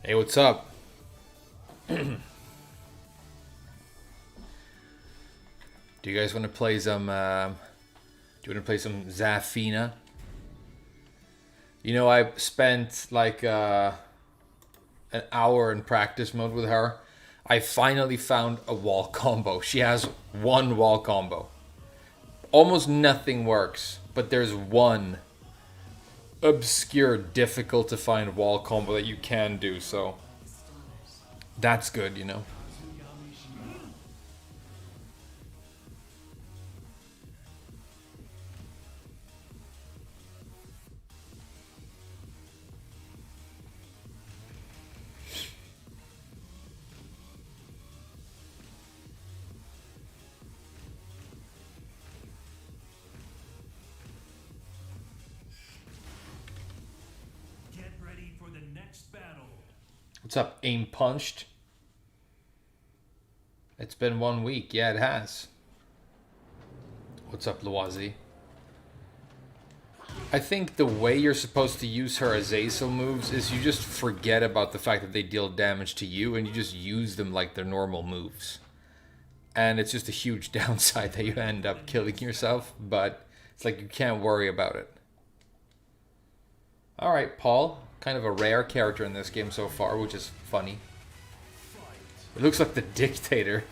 Hey, what's up? Do you guys want to play some? Do you want to play some Zafina? You know, I spent like an hour in practice mode with her. I finally found a wall combo. She has one wall combo. Almost nothing works, but there's one obscure, difficult to find wall combo that you can do. So that's good, you know. Get ready for the next battle. What's up, Aim Punched? It's been 1 week. Yeah, it has. What's up, Loazi? I think the way you're supposed to use her Azazel moves is you just forget about the fact that they deal damage to you and you just use them like their normal moves. And it's just a huge downside that you end up killing yourself, but it's like you can't worry about it. Alright, Paul. Kind of a rare character in this game so far, which is funny. It looks like the dictator.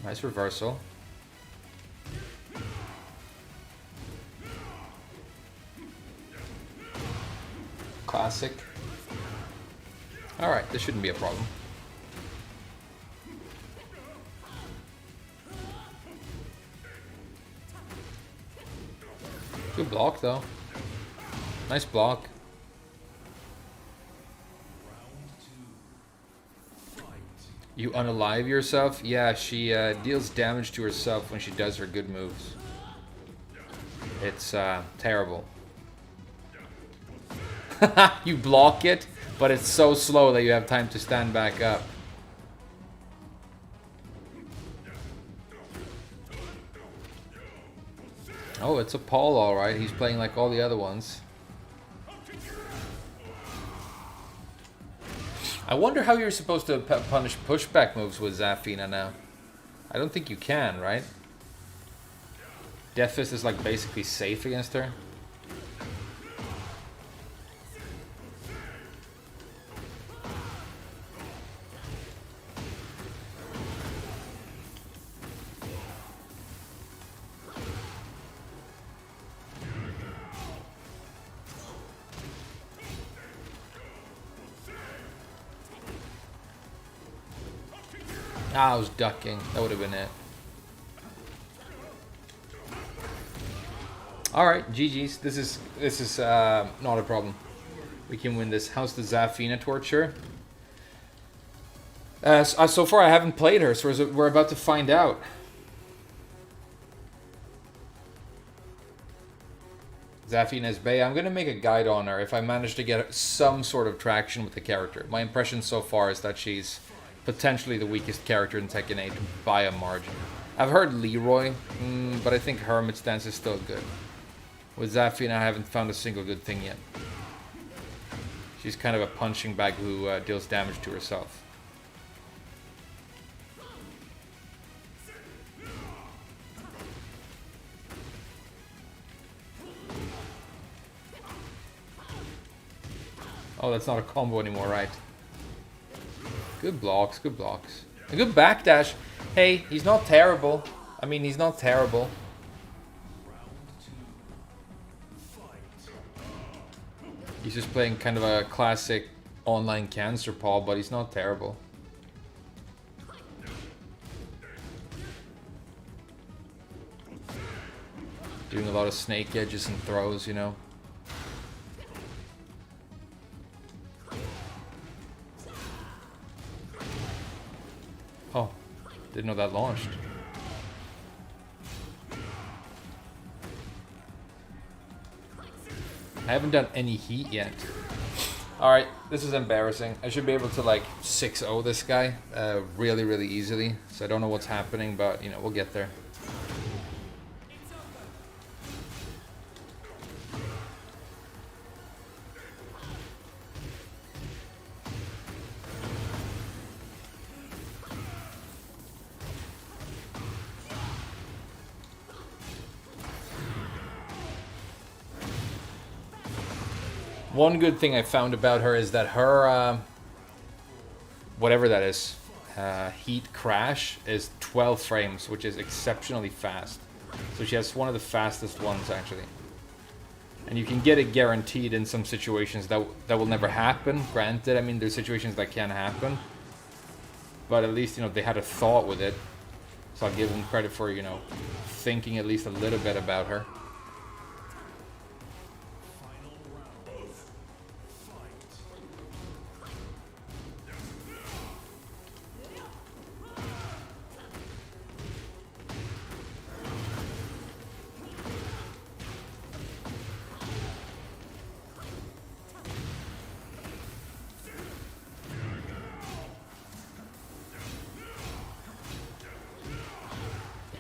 Nice reversal. Classic. Alright, this shouldn't be a problem. Good block, though. Nice block. You unalive yourself? Yeah, she deals damage to herself when she does her good moves. It's terrible. You block it, but it's so slow that you have time to stand back up. Oh, it's a Paul, alright. He's playing like all the other ones. I wonder how you're supposed to punish pushback moves with Zafina now. I don't think you can, right? Death Fist is like basically safe against her. Ah, I was ducking. That would have been it. Alright, GG's. This is not a problem. We can win this. How's the Zafina torture? So far I haven't played her, so we're about to find out. Zafina's Bay. I'm going to make a guide on her if I manage to get some sort of traction with the character. My impression so far is that she's potentially the weakest character in Tekken 8 by a margin. I've heard Leroy, but I think Hermit's Dance is still good. With Zafina, I haven't found a single good thing yet. She's kind of a punching bag who deals damage to herself. Oh, that's not a combo anymore, right? Good blocks, good blocks. A good backdash. Hey, he's not terrible. I mean, he's not terrible. He's just playing kind of a classic online cancer Paul, but he's not terrible. Doing a lot of snake edges and throws, you know. Oh, didn't know that launched. I haven't done any heat yet. Alright, this is embarrassing. I should be able to like 6-0 this guy really, really easily. So I don't know what's happening, but you know, we'll get there. One good thing I found about her is that her, whatever that is, heat crash is 12 frames, which is exceptionally fast. So she has one of the fastest ones, actually. And you can get it guaranteed in some situations that will never happen. Granted, I mean, there's situations that can happen. But at least, you know, they had a thought with it. So I'll give them credit for, you know, thinking at least a little bit about her.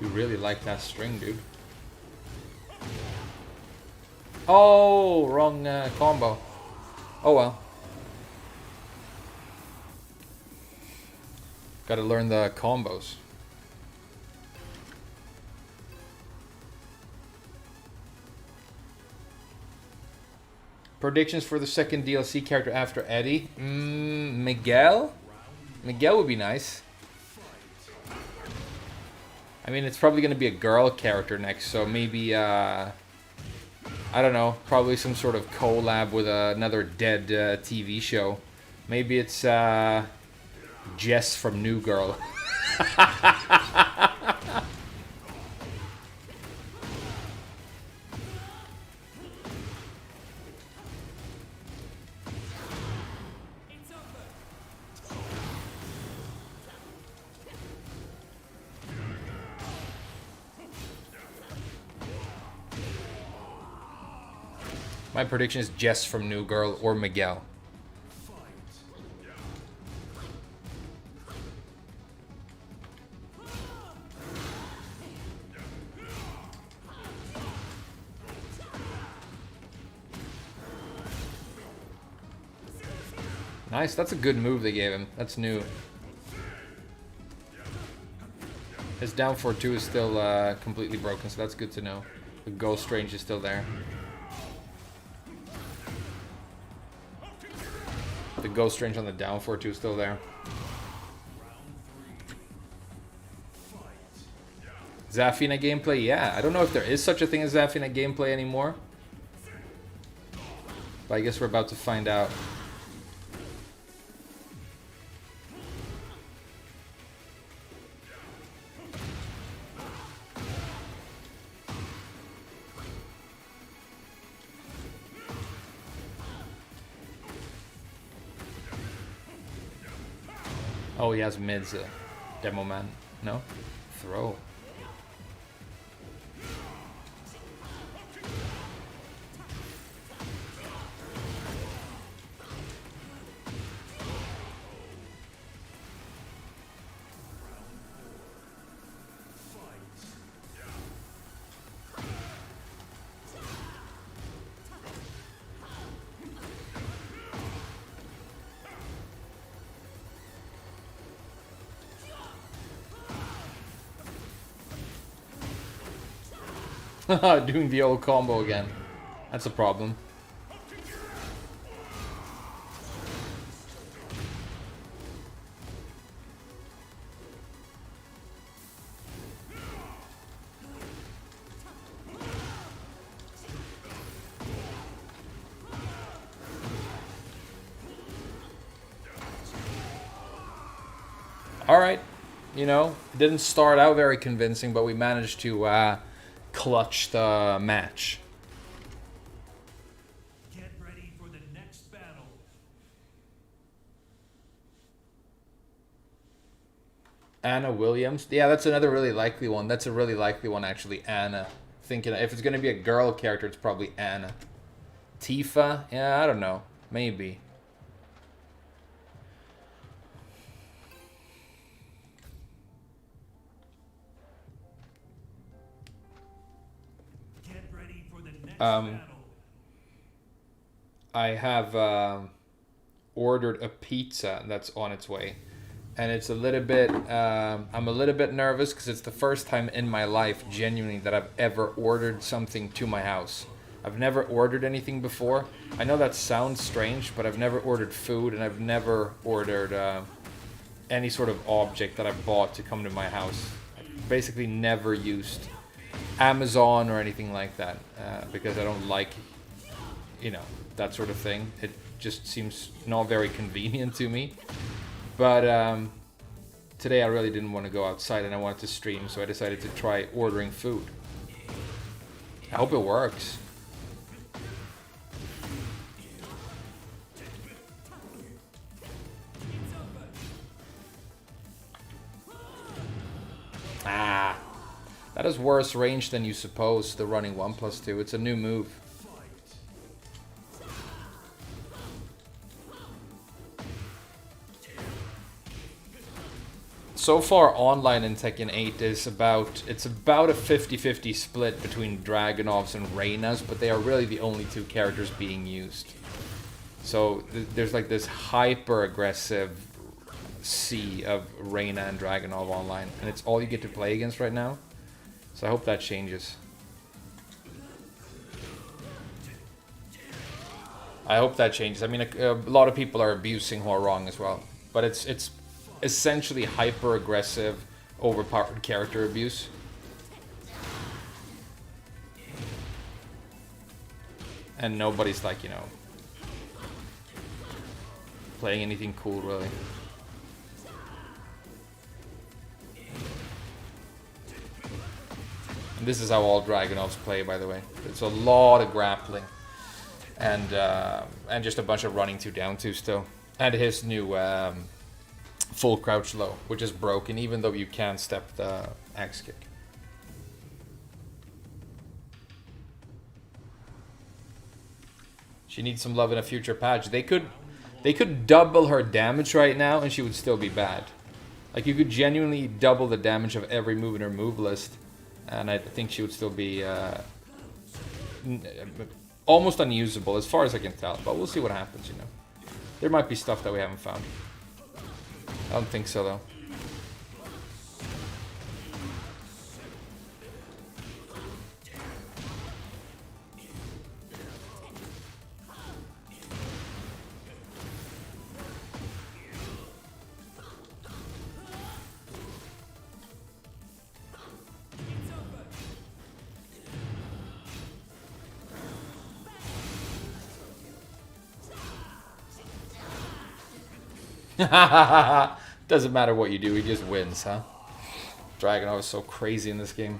You really like that string, dude. Oh, wrong combo. Oh well. Gotta learn the combos. Predictions for the second DLC character after Eddie? Miguel? Miguel would be nice. I mean, it's probably going to be a girl character next, so maybe, I don't know, probably some sort of collab with another dead TV show. Maybe it's Jess from New Girl. My prediction is Jess from New Girl or Miguel. Nice, that's a good move they gave him. That's new. His down 4-2 is still completely broken, so that's good to know. The ghost range is still there. The ghost range on the down 4-2 is still there. Zafina gameplay? Yeah, I don't know if there is such a thing as Zafina gameplay anymore. But I guess we're about to find out. Oh, he has mids, Demo Man. No? Throw. Doing the old combo again. That's a problem. Alright. You know, it didn't start out very convincing, but we managed to clutch the match. Get ready for the next battle. Anna Williams. Yeah, that's another really likely one. That's a really likely one, actually. Anna. Thinking if it's going to be a girl character, it's probably Anna. Tifa? Yeah, I don't know. Maybe. Get ready for the next Um, battle. I have ordered a pizza that's on its way. And it's a little bit, I'm a little bit nervous because it's the first time in my life, genuinely, that I've ever ordered something to my house. I've never ordered anything before. I know that sounds strange, but I've never ordered food, and I've never ordered any sort of object that I bought to come to my house. I've basically never used Amazon or anything like that because I don't like, you know, that sort of thing. It just seems not very convenient to me. But today I really didn't want to go outside and I wanted to stream, so I decided to try ordering food. I hope it works. Ah, that is worse range than you suppose, the running 1+2. It's a new move. So far, online in Tekken 8 is about a 50-50 split between Dragunovs and Reynas, but they are really the only two characters being used. So there's like this hyper aggressive sea of Reyna and Dragunov online, and it's all you get to play against right now. So I hope that changes. I hope that changes. I mean, a lot of people are abusing Hwoarang as well, but it's essentially hyper aggressive, overpowered character abuse. And nobody's like, you know, playing anything cool really. And this is how all Dragunovs play, by the way. It's a lot of grappling and just a bunch of running 2 down 2 still. And his new full crouch low, which is broken even though you can step the axe kick. She needs some love in a future patch. They could double her damage right now and she would still be bad. Like, you could genuinely double the damage of every move in her move list and I think she would still be almost unusable as far as I can tell, but we'll see what happens, you know. There might be stuff that we haven't found. I don't think so, though. Doesn't matter what you do, he just wins, huh? Dragunov is so crazy in this game.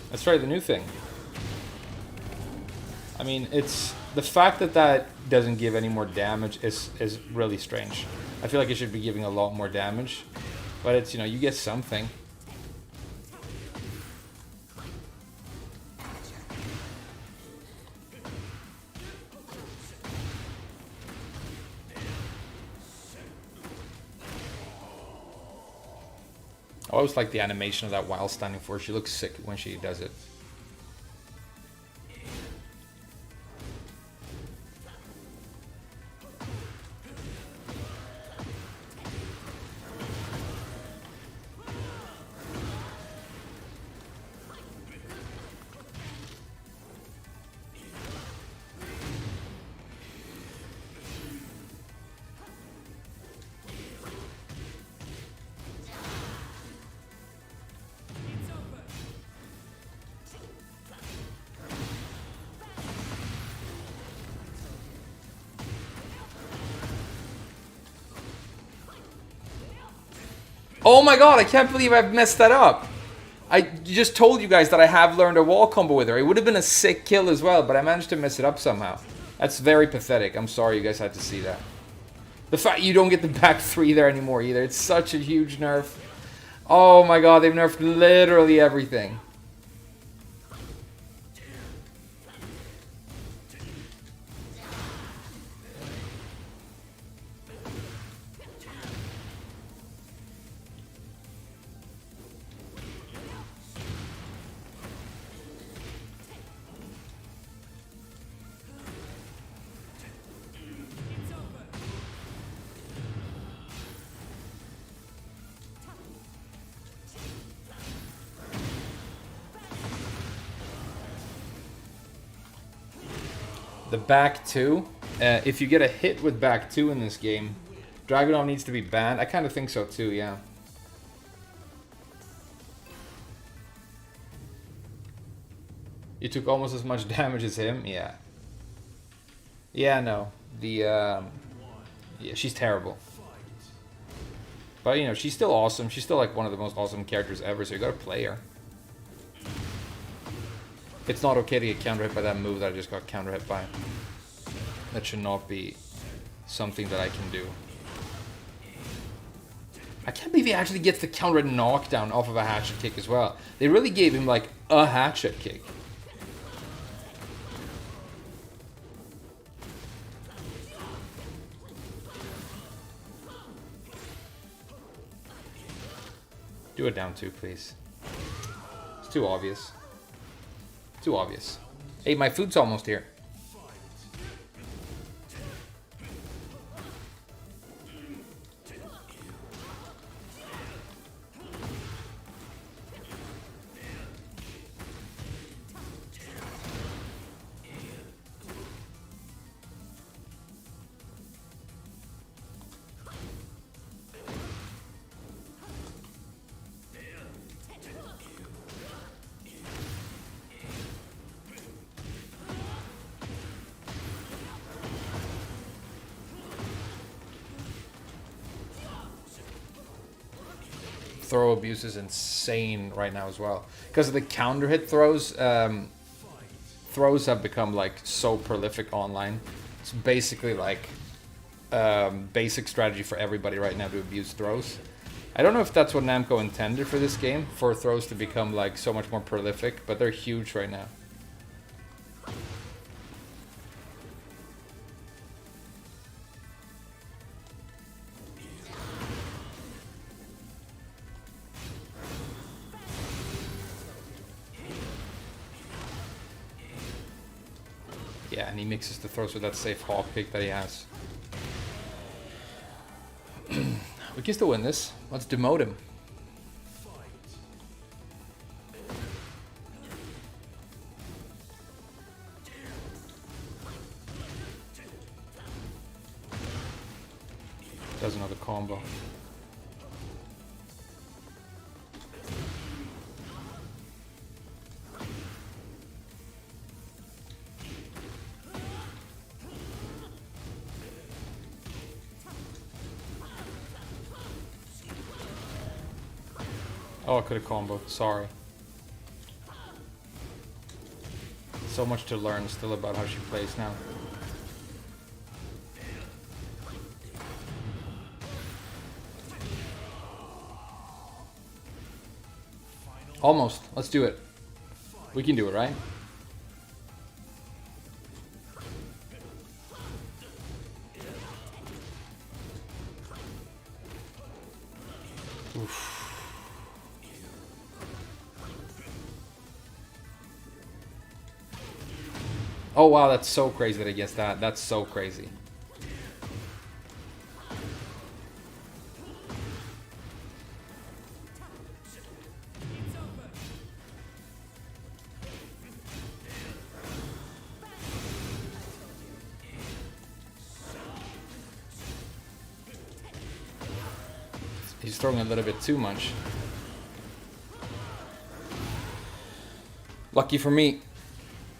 Let's try the new thing. I mean, it's the fact that that doesn't give any more damage is really strange. I feel like it should be giving a lot more damage, but it's, you know, you get something. I always like the animation of that while standing for. She looks sick when she does it. Oh my god, I can't believe I've messed that up. I just told you guys that I have learned a wall combo with her. It would have been a sick kill as well, but I managed to mess it up somehow. That's very pathetic. I'm sorry you guys had to see that. The fact you don't get the back 3 there anymore either. It's such a huge nerf. Oh my god, they've nerfed literally everything. The back two. If you get a hit with back two in this game, Dragunov needs to be banned. I kind of think so too, yeah. You took almost as much damage as him? Yeah. Yeah, no. Yeah, she's terrible. But, you know, she's still awesome. She's still, like, one of the most awesome characters ever, so you gotta play her. It's not okay to get counter-hit by that move that I just got counter-hit by. That should not be something that I can do. I can't believe he actually gets the counter-hit knockdown off of a hatchet kick as well. They really gave him, like, a hatchet kick. Do it down two, please. It's too obvious. Too obvious. Hey, my food's almost here. Throw abuse is insane right now as well. Because of the counter hit throws, throws have become like so prolific online. It's basically like basic strategy for everybody right now to abuse throws. I don't know if that's what Namco intended for this game, for throws to become like so much more prolific, but they're huge right now. Yeah, and he mixes the throws with that safe hop kick that he has. We can still win this. Let's demote him. Does another combo. Oh, I could have comboed. Sorry. So much to learn still about how she plays now. Almost. Let's do it. We can do it, right? Oof. Oh wow, that's so crazy that he gets that. That's so crazy. He's throwing a little bit too much. Lucky for me.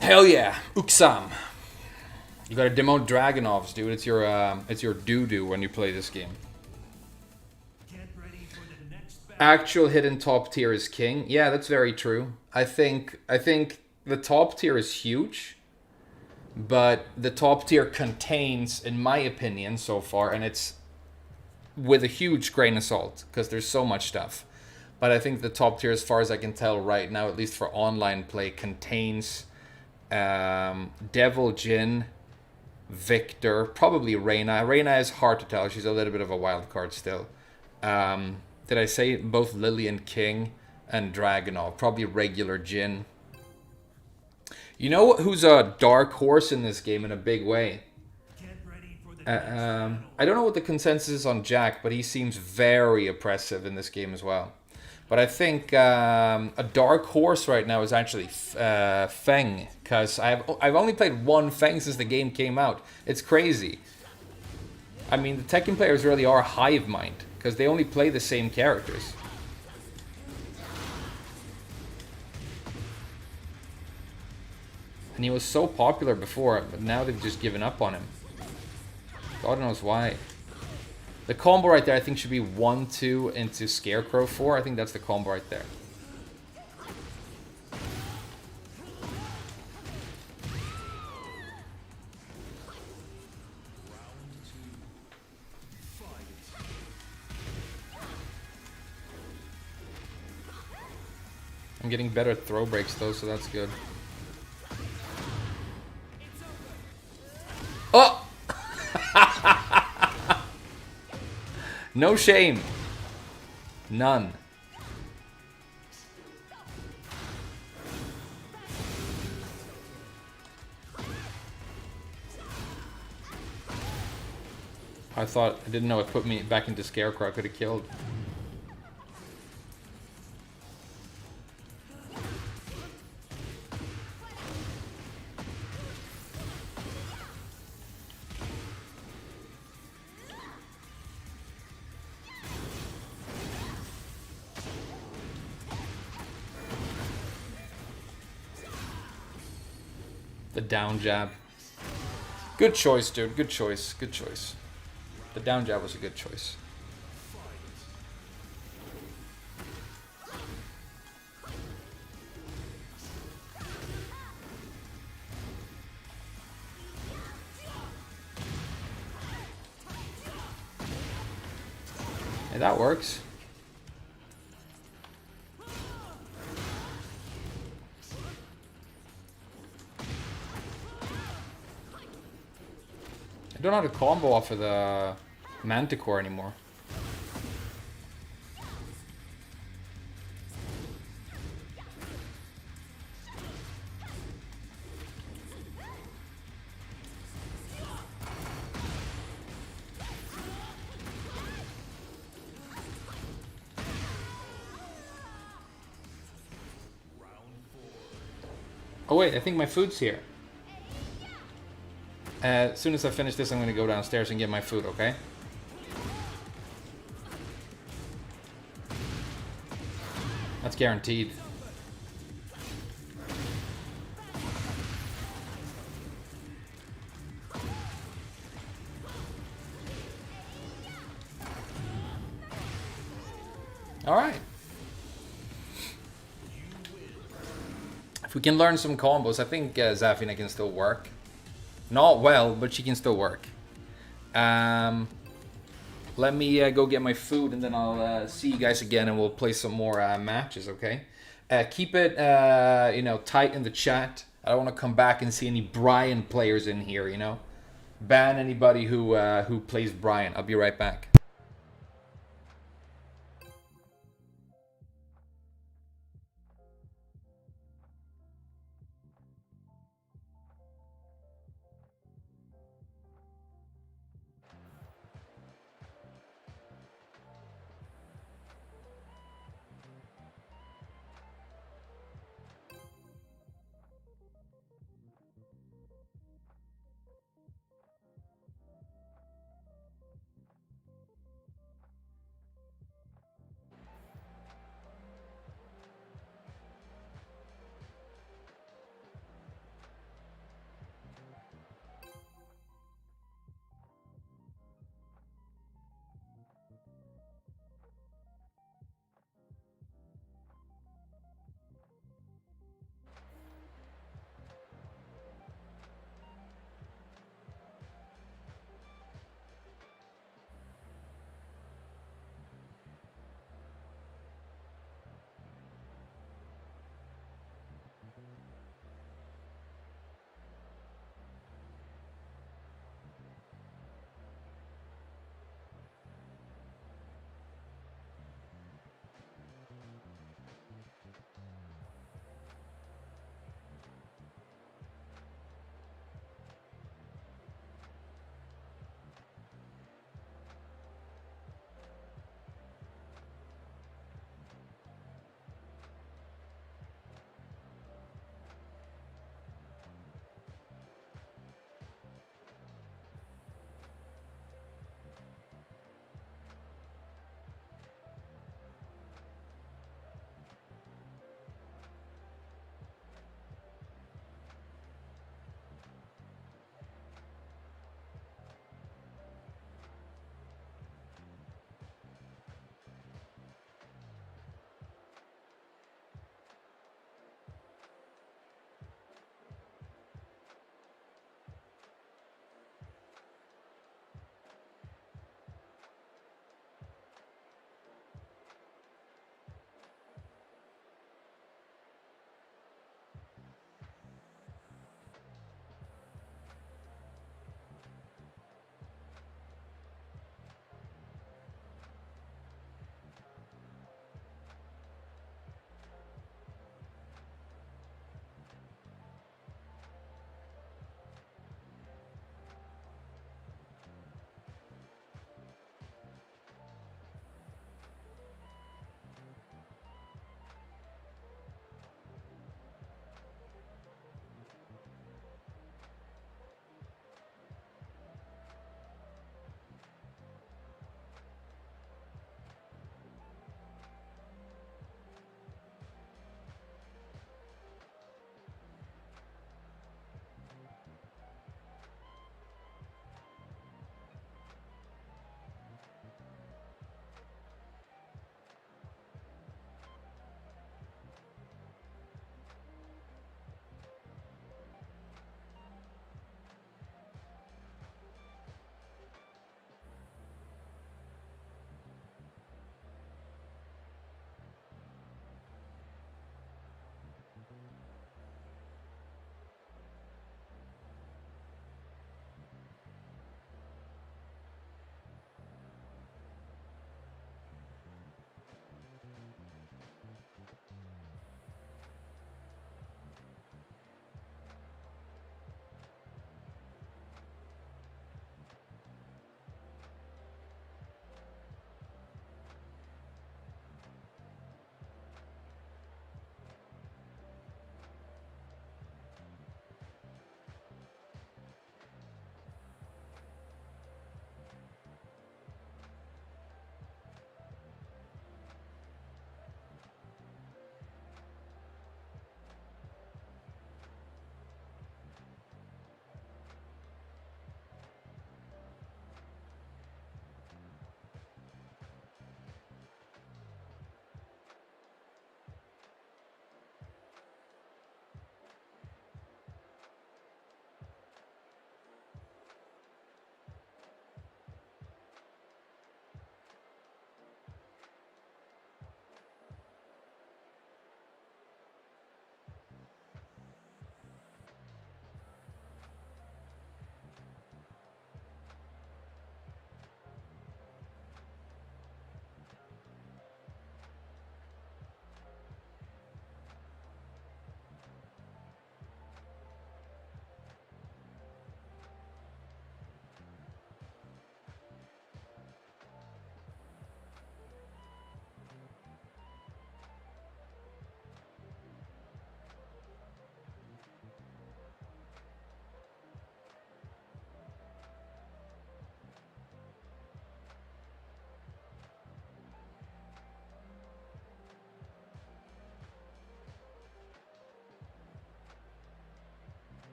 Hell yeah, Uksam. You gotta demote Dragunovs, dude. It's your doo-doo when you play this game. Get ready for the next battle. Actual hidden top tier is king. Yeah, that's very true. I think the top tier is huge, but the top tier contains, in my opinion, so far, and it's with a huge grain of salt because there's so much stuff. But I think the top tier, as far as I can tell right now, at least for online play, contains Devil Jin, Victor, probably Reyna. Reyna is hard to tell. She's a little bit of a wild card still. Did I say both Lillian King and Dragunov? Probably regular Jin. You know who's a dark horse in this game in a big way? Get ready for the next battle. I don't know what the consensus is on Jack, but he seems very oppressive in this game as well. But I think a dark horse right now is actually Feng, because I've only played one Feng since the game came out. It's crazy. I mean, the Tekken players really are hive mind, because they only play the same characters. And he was so popular before, but now they've just given up on him. God knows why. The combo right there, I think, should be 1-2 into Scarecrow 4. I think that's the combo right there. I'm getting better at throw breaks though, so that's good. Oh! No shame. None. I didn't know it put me back into Scarecrow. I could have killed. The down jab. Good choice, dude. Good choice. Good choice. The down jab was a good choice. Hey, that works. I don't know how to combo off of the Manticore anymore. Oh wait, I think my food's here. As soon as I finish this, I'm going to go downstairs and get my food, okay? That's guaranteed. Alright. If we can learn some combos, I think Zafina can still work. Not well, but she can still work. Let me go get my food, and then I'll see you guys again, and we'll play some more matches, okay? Keep it, you know, tight in the chat. I don't want to come back and see any Brian players in here, you know? Ban anybody who plays Brian. I'll be right back.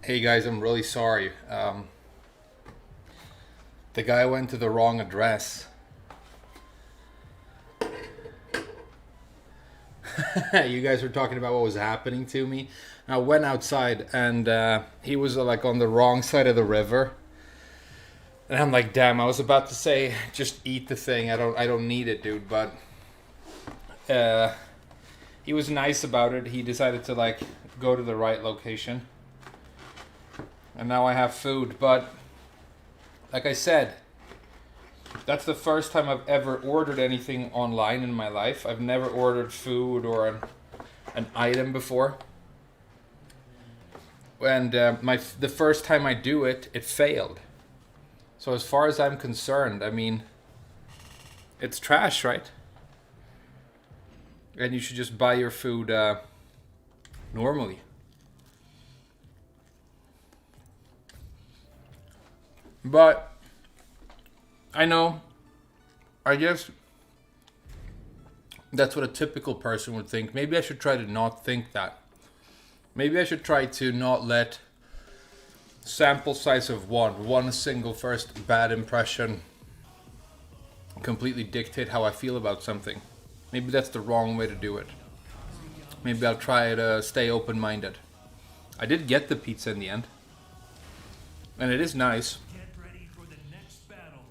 Hey guys, I'm really sorry. The guy went to the wrong address. You guys were talking about what was happening to me. I went outside and he was like on the wrong side of the river. And I'm like, damn, I was about to say just eat the thing. I don't need it, dude, but he was nice about it. He decided to like go to the right location. And now I have food, but like I said, that's the first time I've ever ordered anything online in my life. I've never ordered food or an item before. And the first time I do it, it failed. So as far as I'm concerned, I mean, it's trash, right? And you should just buy your food normally. But I know, I guess that's what a typical person would think. Maybe I should try to not think that. Maybe I should try to not let sample size of one single first bad impression completely dictate how I feel about something. Maybe that's the wrong way to do it. Maybe I'll try to stay open-minded. I did get the pizza in the end. And it is nice. Get ready for the next battle.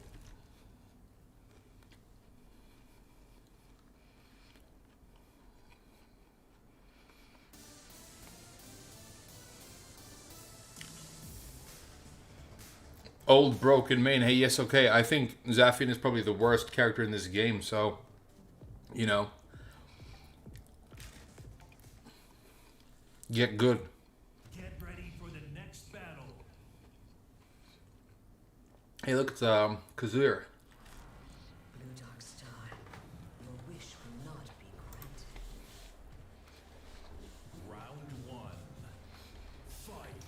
Old broken main. Hey, yes, okay. I think Zaffian is probably the worst character in this game, so, you know, get good. Get ready for the next battle. Hey, look, it's Kazir. Blue Dark Star, your wish will not be granted. Round one. Fight.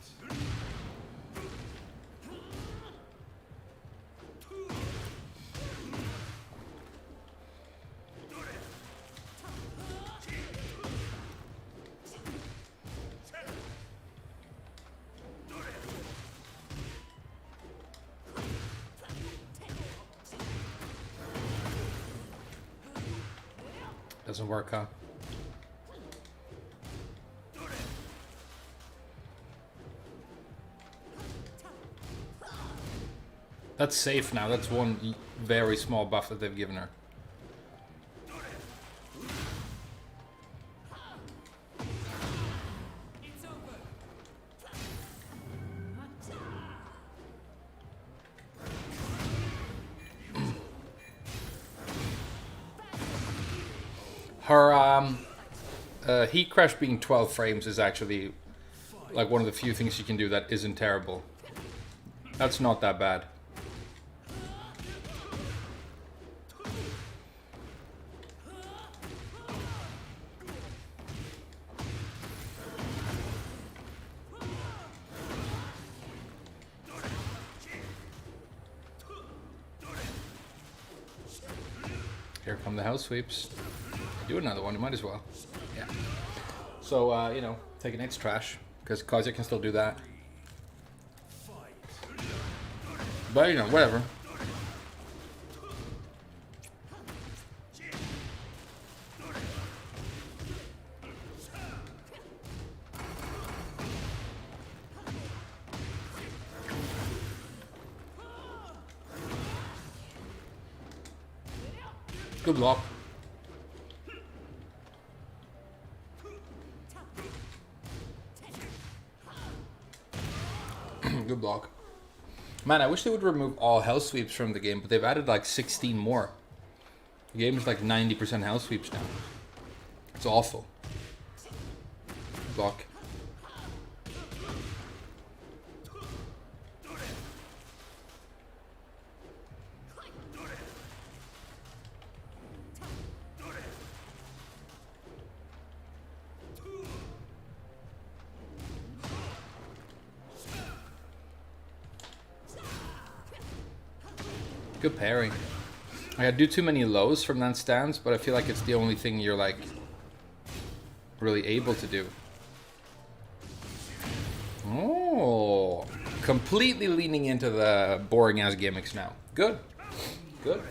Doesn't work, huh? That's safe now. That's one very small buff that they've given her. Her heat crash being 12 frames is actually like one of the few things you can do that isn't terrible. That's not that bad. Here come the house sweeps. Do another one, you might as well. Yeah. So, you know, take an X trash, because Kazuya can still do that. But, you know, whatever. Good block. Good block. Man, I wish they would remove all hell sweeps from the game, but they've added like 16 more. The game is like 90% hell sweeps now. It's awful. Block. Good parry. I do too many lows from that stance, but I feel like it's the only thing you're like really able to do. Oh, completely leaning into the boring ass gimmicks now. Good. Good.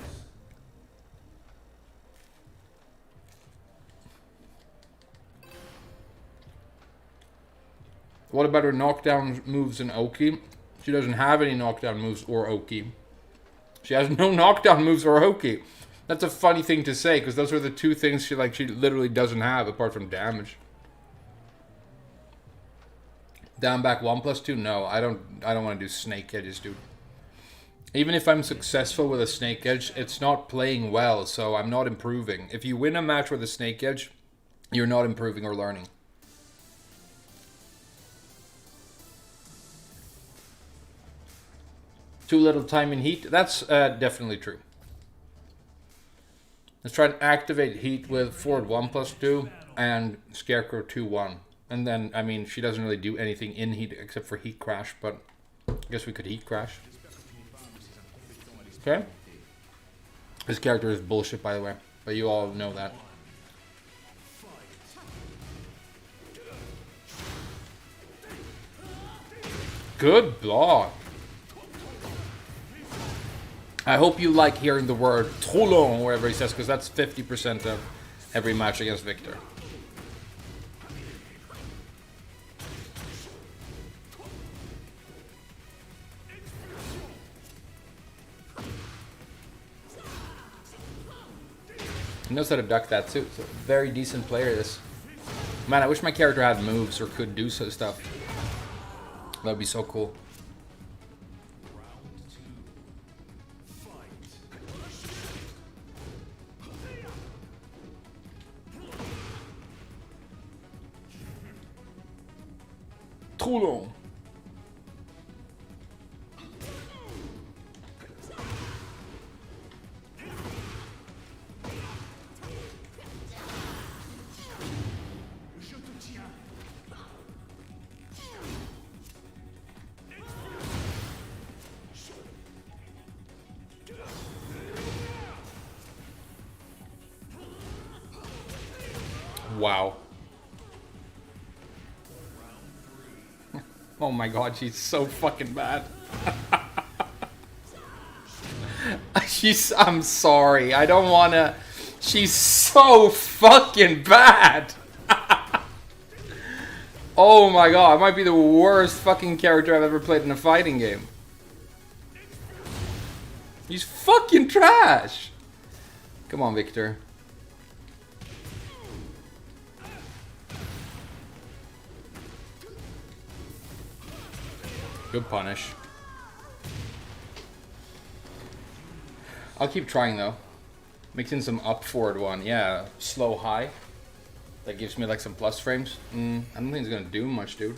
What about her knockdown moves in Oki? She doesn't have any knockdown moves or Oki. She has no knockdown moves or Oki. That's a funny thing to say, because those are the two things she literally doesn't have apart from damage. Down back 1+2? No, I don't want to do snake edges, dude. Even if I'm successful with a snake edge, it's not playing well, so I'm not improving. If you win a match with a snake edge, you're not improving or learning. Too little time in heat? That's definitely true. Let's try to activate heat with Ford 1+2 and Scarecrow 2-1. And then, I mean, she doesn't really do anything in heat except for heat crash, but I guess we could heat crash. Okay? This character is bullshit, by the way, but you all know that. Good block. I hope you like hearing the word Toulon wherever he says, because that's 50% of every match against Victor. He knows how to duck that too. So very decent player, this. Man, I wish my character had moves or could do some stuff. That would be so cool. Toulon. Wow. Oh my god, she's so fucking bad. I'm sorry, I don't wanna... She's so fucking bad. Oh my god, it might be the worst fucking character I've ever played in a fighting game. He's fucking trash. Come on, Victor. Good punish. I'll keep trying though. Mix in some up forward one. Yeah, slow high. That gives me like some plus frames. I don't think it's gonna do much, dude.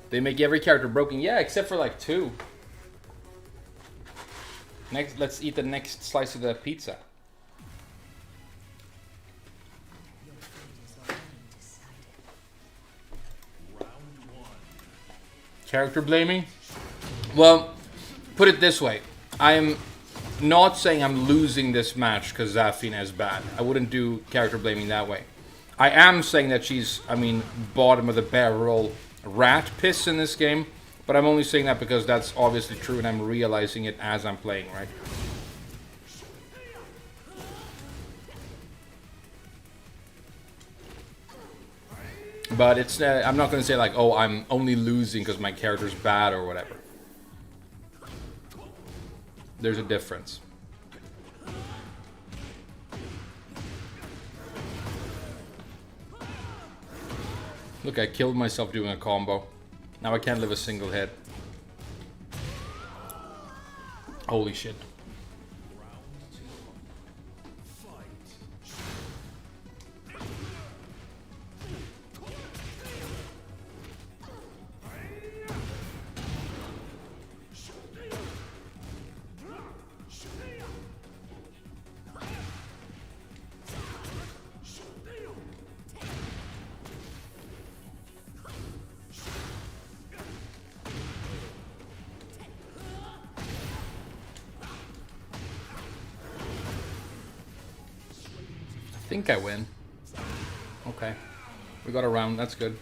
They make every character broken. Yeah, except for like 2. Next, let's eat the next slice of the pizza. Character blaming? Well, put it this way. I'm not saying I'm losing this match because Zafina is bad. I wouldn't do character blaming that way. I am saying that she's, I mean, bottom of the barrel rat piss in this game. But I'm only saying that because that's obviously true and I'm realizing it as I'm playing, right? But it's, I'm not going to say like, oh, I'm only losing because my character's bad or whatever. There's a difference. Look, I killed myself doing a combo. Now I can't live a single hit. Holy shit. I think I win. Okay. We got a round, that's good.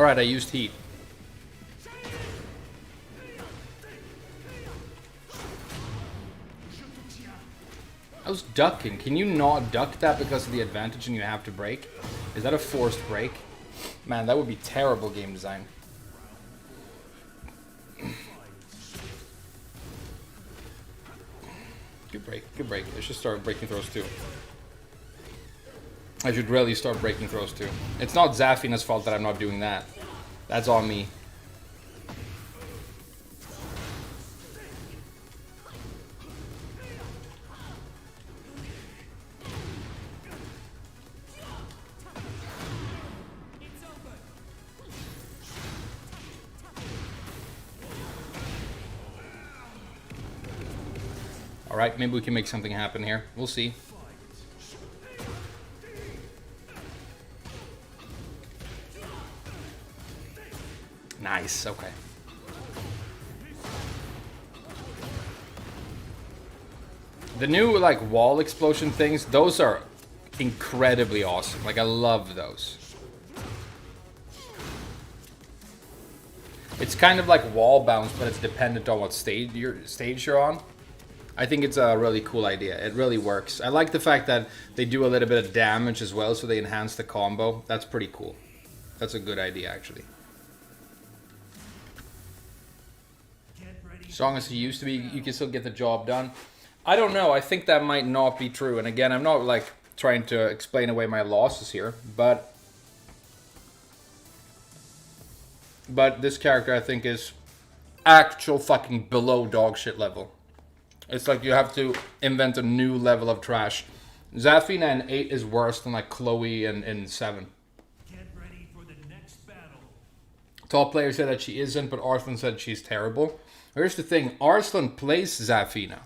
Alright, I used heat. I was ducking. Can you not duck that because of the advantage and you have to break? Is that a forced break? Man, that would be terrible game design. Good break, good break. I should start breaking throws too. I should really start breaking throws too. It's not Zafina's fault that I'm not doing that. That's on me. Alright, maybe we can make something happen here. We'll see. Nice, okay. The new, like, wall explosion things, those are incredibly awesome. Like, I love those. It's kind of like wall bounce, but it's dependent on what stage you're on. I think it's a really cool idea. It really works. I like the fact that they do a little bit of damage as well, so they enhance the combo. That's pretty cool. That's a good idea, actually. As long as it used to be, you can still get the job done. I don't know. I think that might not be true. And again, I'm not like trying to explain away my losses here, but this character I think is actual fucking below dog shit level. It's like you have to invent a new level of trash. Zafina in 8 is worse than like Chloe in 7. Get ready for the next battle. Top player said that she isn't, but Arslan said she's terrible. Here's the thing, Arslan plays Zafina.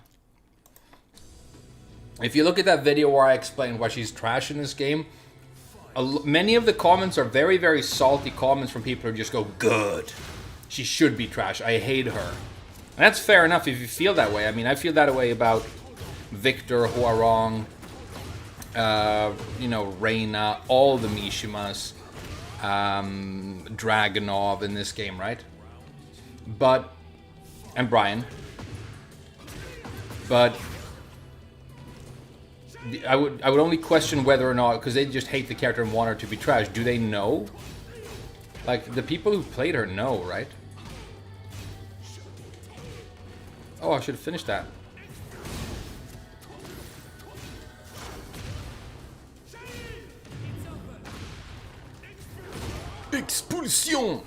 If you look at that video where I explained why she's trash in this game, many of the comments are very, very salty comments from people who just go, good. She should be trash. I hate her. And that's fair enough if you feel that way. I mean, I feel that way about Victor, Huarong, you know, Reina, all the Mishimas, Dragunov in this game, right? But, and Brian. But I would only question whether or not, because they just hate the character and want her to be trash. Do they know? Like, the people who played her know, right? Oh, I should have finished that. Expulsion!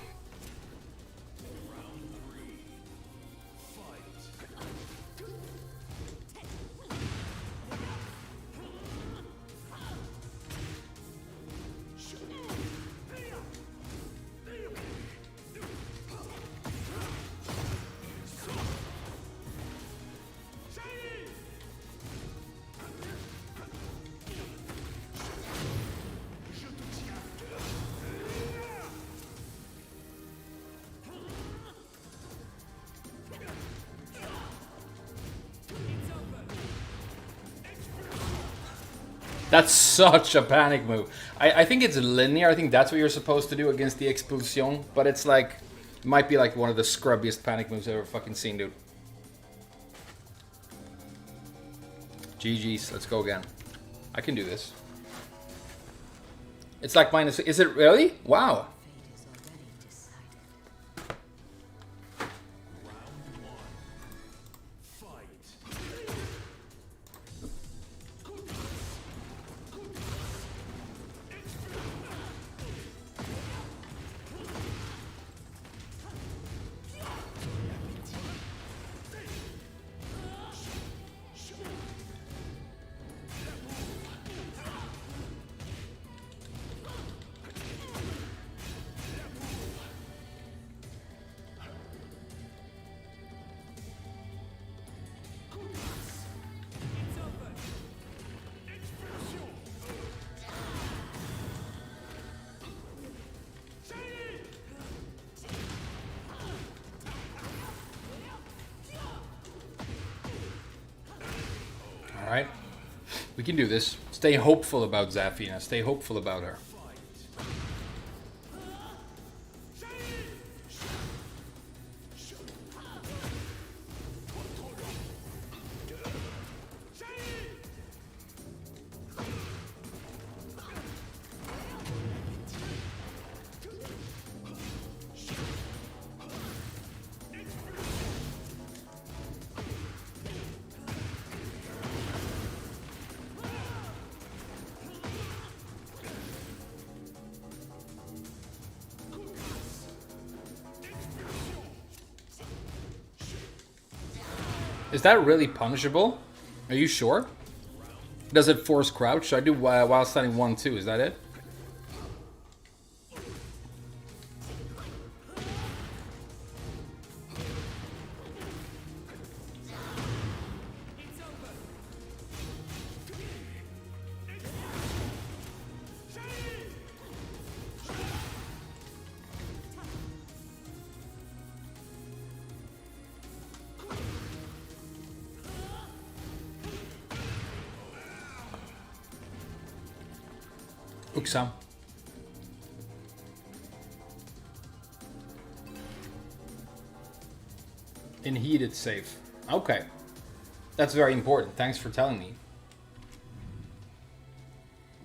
That's such a panic move. I think it's linear. I think that's what you're supposed to do against the Expulsion. But it's like, it might be like one of the scrubbiest panic moves I've ever fucking seen, dude. GG's, let's go again. I can do this. It's like minus, is it really? Wow. Alright. We can do this. Stay hopeful about Zafina. Stay hopeful about her. Is that really punishable? Are you sure? Does it force crouch? Should I do while standing 1-2? Is that it? Uksam. In heat it's safe. Okay. That's very important. Thanks for telling me.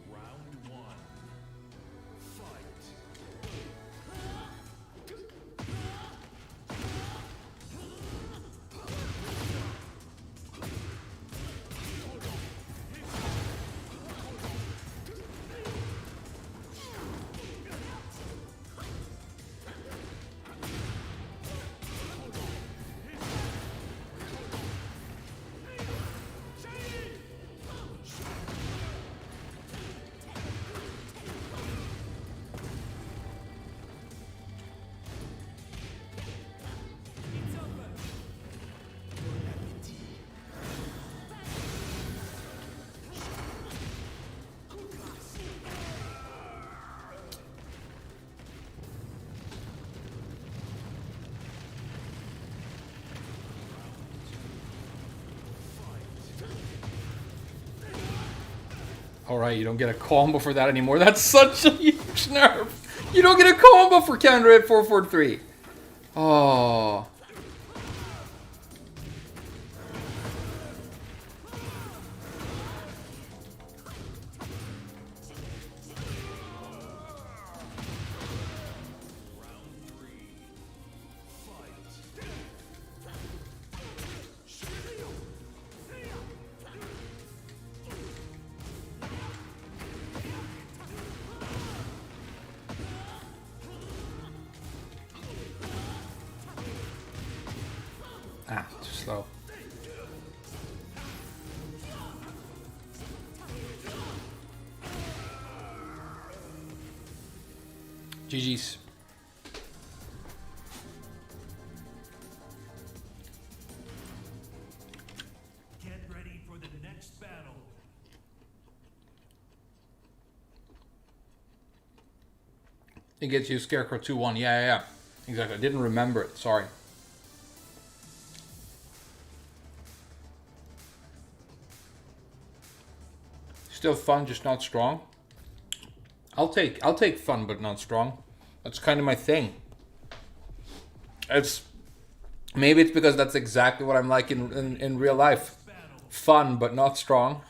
Round one. Fight. Alright, you don't get a combo for that anymore. That's such a huge nerf. You don't get a combo for counter at 443. Oh. Ah, too slow. GG's. Get ready for the next battle. It gets you Scarecrow 2-1. Yeah. Exactly. I didn't remember it. Sorry. Still fun, just not strong. I'll take fun, but not strong. That's kind of my thing. Maybe it's because that's exactly what I'm like in real life. Fun, but not strong.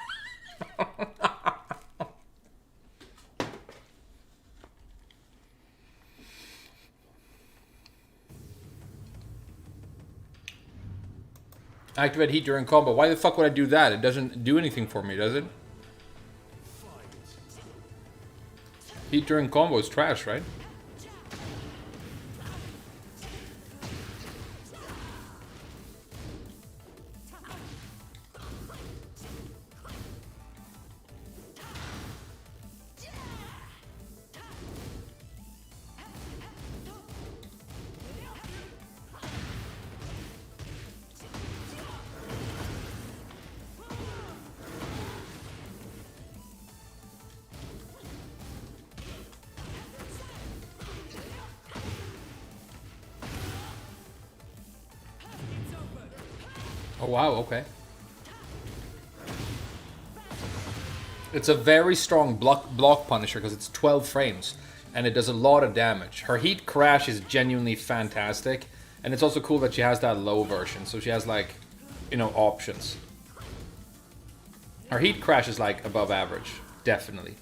Activate heat during combo. Why the fuck would I do that? It doesn't do anything for me, does it? Heat during combo is trash, right? Oh wow, okay. It's a very strong block punisher because it's 12 frames and it does a lot of damage. Her heat crash is genuinely fantastic, and it's also cool that she has that low version, so she has like, you know, options. Her heat crash is like above average, definitely.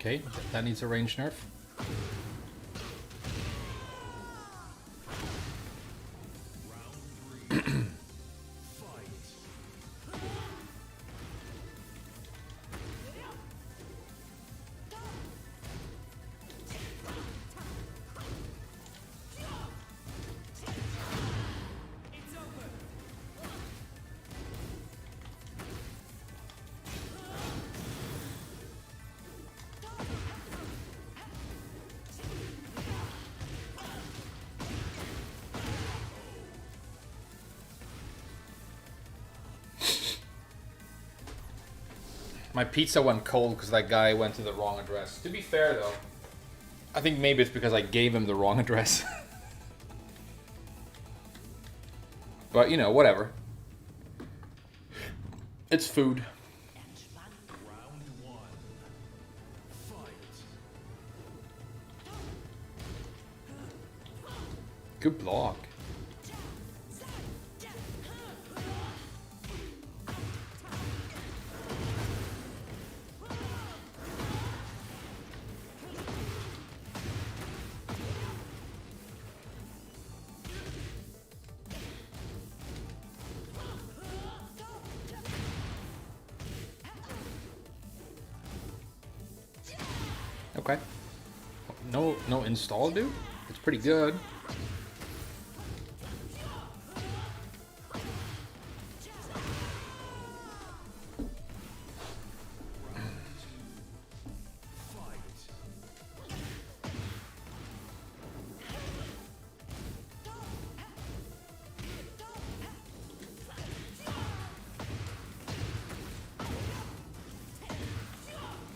Okay, that needs a range nerf. My pizza went cold because that guy went to the wrong address. To be fair, though, I think maybe it's because I gave him the wrong address. But, you know, whatever. It's food. Round one. Fight. Good block. Okay. No install, dude? It's pretty good.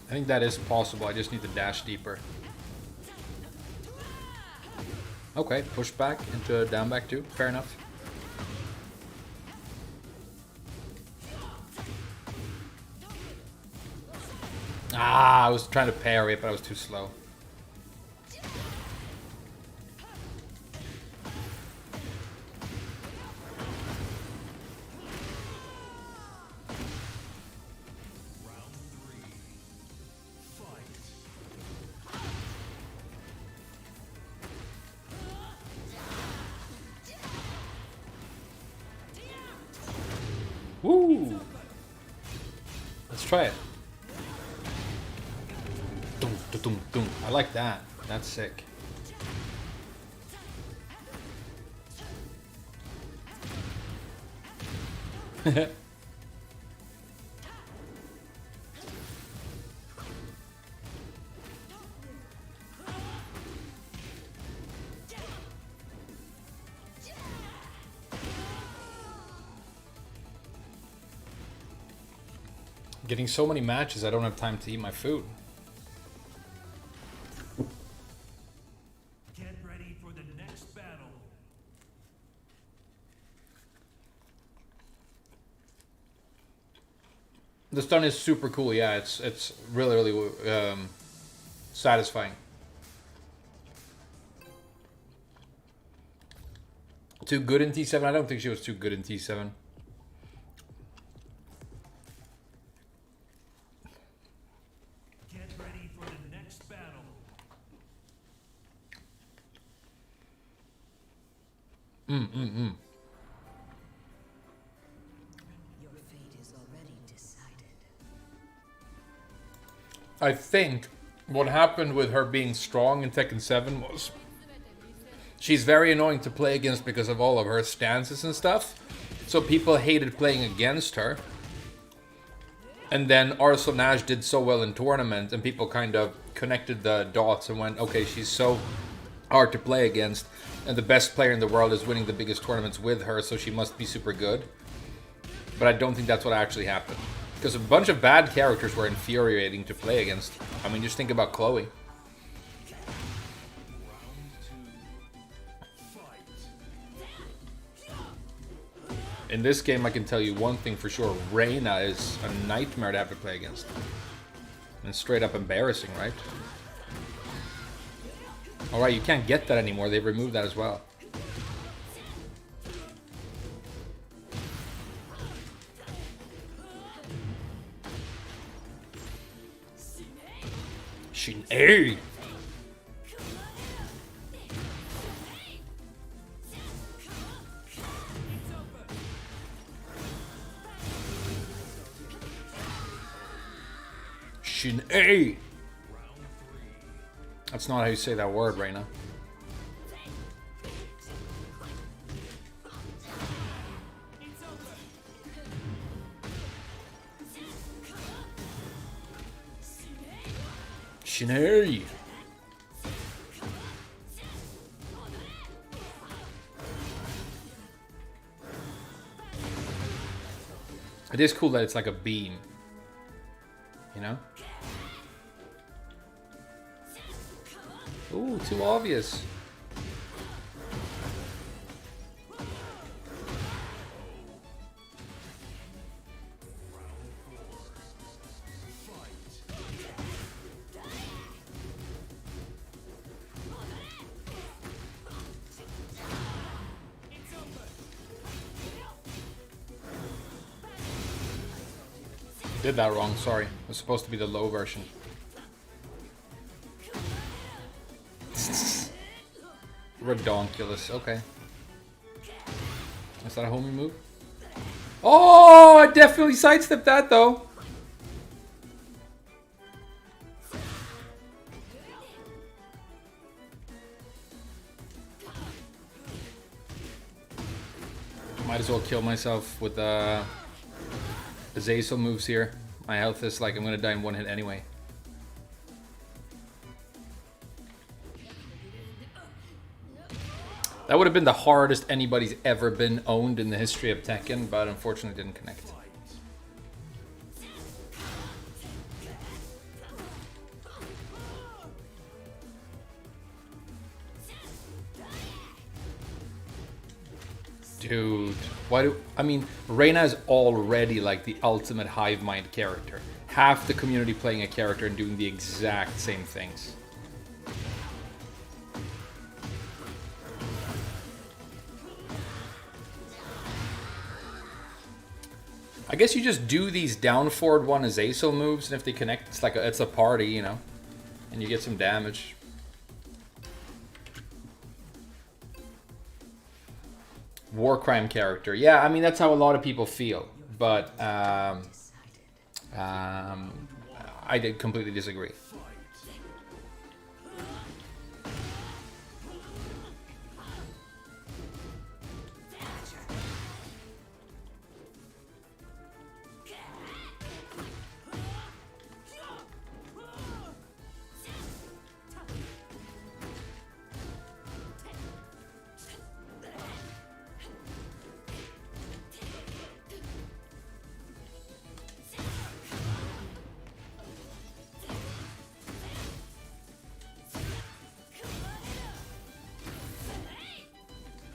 I think that is possible. I just need to dash deeper. Okay, push back into down back too. Fair enough. Ah, I was trying to parry it, but I was too slow. Woo! Let's try it. Dum, dum, dum, dum. I like that. That's sick. Getting so many matches, I don't have time to eat my food. Get ready for the next battle. The stun is super cool. Yeah, it's really satisfying. Too good in T7? I don't think she was too good in T7. Get ready for the next battle. Your fate is already decided. I think what happened with her being strong in Tekken 7 was she's very annoying to play against because of all of her stances and stuff. So people hated playing against her. And then Arsenal Nash did so well in tournament, and people kind of connected the dots and went, okay, she's so hard to play against, and the best player in the world is winning the biggest tournaments with her, so she must be super good. But I don't think that's what actually happened. Because a bunch of bad characters were infuriating to play against. I mean, just think about Chloe. In this game, I can tell you one thing for sure. Reyna is a nightmare to have to play against. And straight up embarrassing, right? Alright, you can't get that anymore. They've removed that as well. Shin-A! Shin-A! That's not how you say that word, Reyna. Shin-A! It is cool that it's like a beam. you know? Ooh, too obvious. Did that wrong, sorry. It was supposed to be the low version. Redonkulous, okay. Is that a homie move? Oh, I definitely sidestepped that though. Might as well kill myself with the Azazel moves here. My health is like I'm gonna die in one hit anyway. That would have been the hardest anybody's ever been owned in the history of Tekken, but unfortunately didn't connect. Dude, why do... I mean, Reina is already like the ultimate hive mind character. Half the community playing a character and doing the exact same things. I guess you just do these down forward one Azazel moves, and if they connect, it's like it's a party, you know, and you get some damage. War crime character, yeah. I mean, that's how a lot of people feel, but I did completely disagree.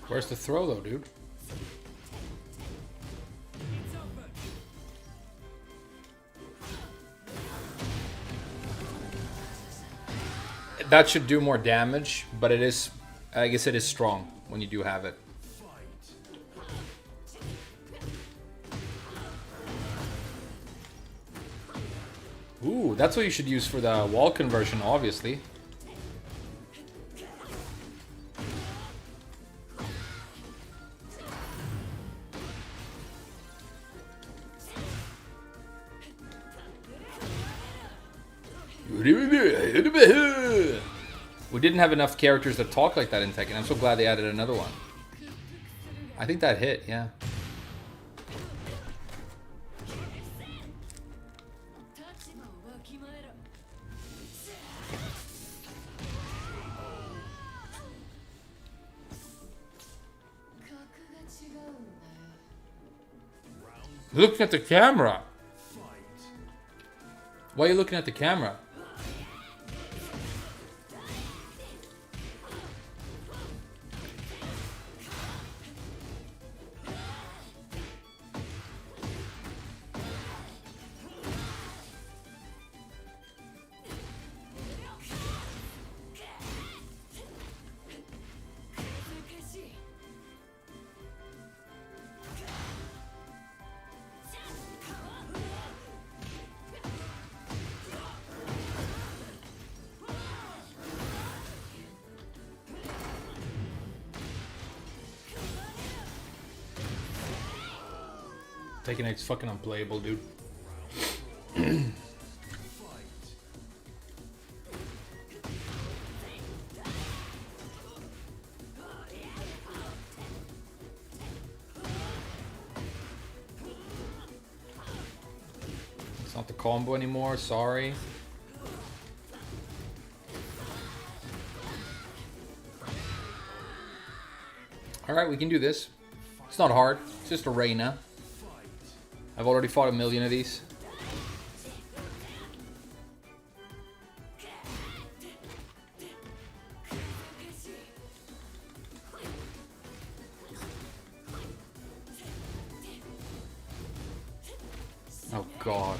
Where's the throw though, dude? That should do more damage, but it is, I guess it is strong when you do have it. Ooh, that's what you should use for the wall conversion, obviously. We didn't have enough characters that talk like that in Tekken. I'm so glad they added another one. I think that hit, yeah. Looking at the camera. Why are you looking at the camera? Tekken 8's fucking unplayable, dude. It's not the combo anymore, sorry. Alright, we can do this. It's not hard, it's just a Reina. I've already fought a million of these. Oh god.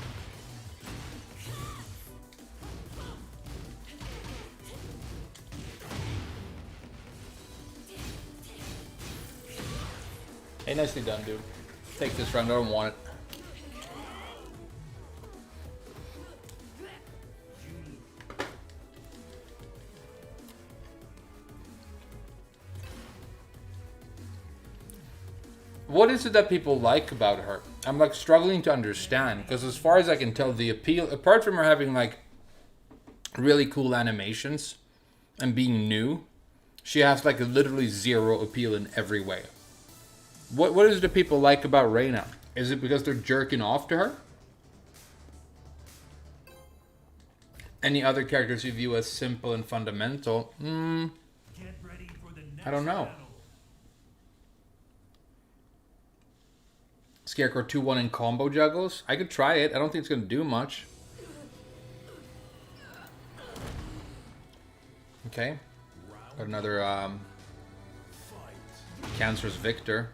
Hey, nicely done, dude. Take this round, I don't want it. What is it that people like about her? I'm like struggling to understand, because as far as I can tell, the appeal, apart from her having like really cool animations and being new, she has like literally zero appeal in every way. What is it that people like about Reyna? Is it because they're jerking off to her? Any other characters you view as simple and fundamental? Get ready for the next I don't know. battle. Scarecrow 2-1 in combo juggles? I could try it. I don't think it's going to do much. Okay. Got another Cancerous Victor.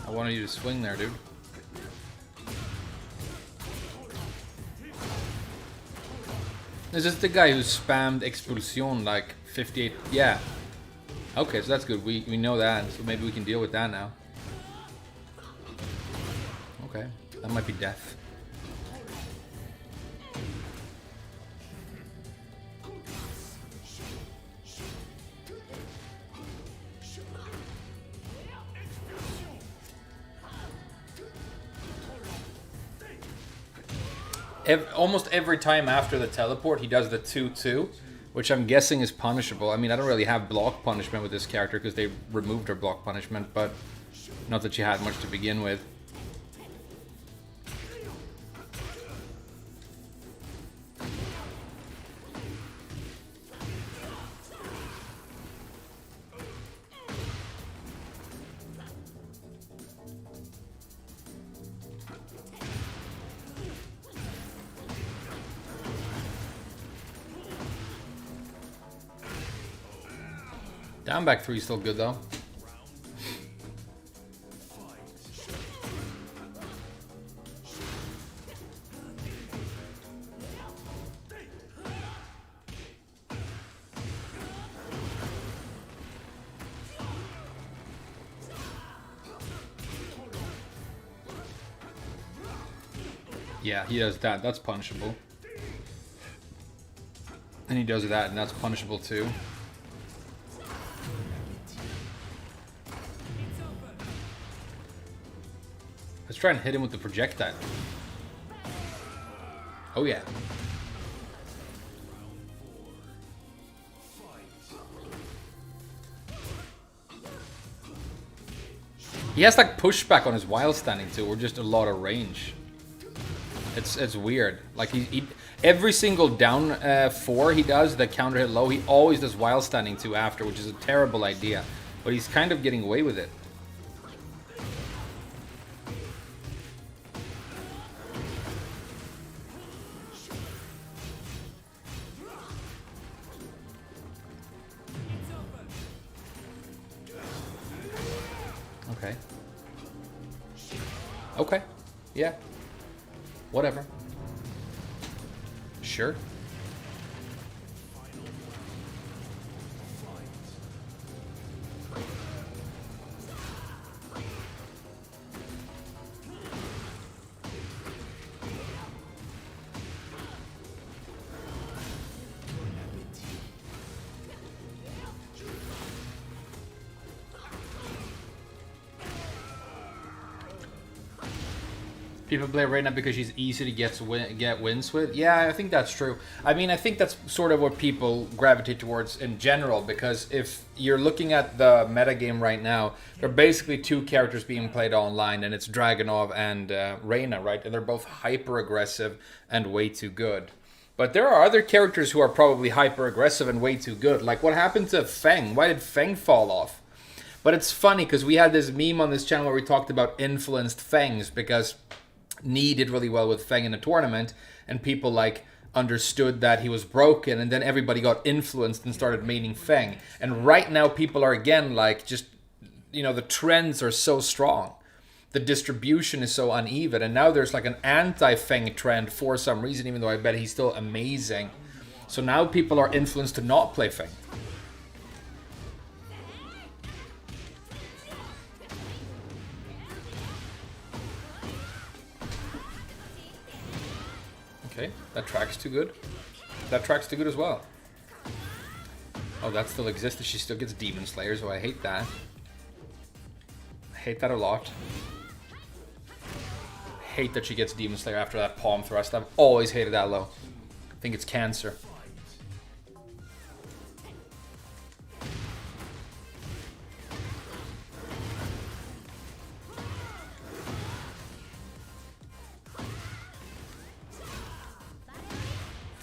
I wanted you to swing there, dude. Is this the guy who spammed Expulsion like 58? Yeah. Okay, so that's good. We know that, so maybe we can deal with that now. Okay, that might be death. Almost every time after the teleport, he does the 2-2, which I'm guessing is punishable. I mean, I don't really have block punishment with this character because they removed her block punishment, but not that she had much to begin with. Down back 3 is still good though. Yeah, he does that. That's punishable. And he does that, and that's punishable too. Let's try and hit him with the projectile. Oh yeah. He has like pushback on his wild standing too, or just a lot of range. It's weird. Like he every single down 4 he does the counter hit low, he always does wild standing too after, which is a terrible idea. But he's kind of getting away with it. Okay. Okay. Yeah. Whatever. Sure. People play Reyna because she's easy to get wins with. Yeah, I think that's true. I mean, I think that's sort of what people gravitate towards in general, because if you're looking at the metagame right now, there are basically 2 characters being played online, and it's Dragunov and Reyna, right? And they're both hyper-aggressive and way too good. But there are other characters who are probably hyper-aggressive and way too good. Like, what happened to Feng? Why did Feng fall off? But it's funny, because we had this meme on this channel where we talked about influenced Fengs, because Knee did really well with Feng in a tournament, and people like understood that he was broken, and then everybody got influenced and started maining Feng. And right now people are again like just you know, the trends are so strong. The distribution is so uneven, and now there's like an anti-Feng trend for some reason, even though I bet he's still amazing. So now people are influenced to not play Feng. Okay, that track's too good. That track's too good as well. Oh, that still exists. She still gets Demon Slayer, so I hate that. I hate that a lot. Hate that she gets Demon Slayer after that palm thrust. I've always hated that low. I think it's cancer.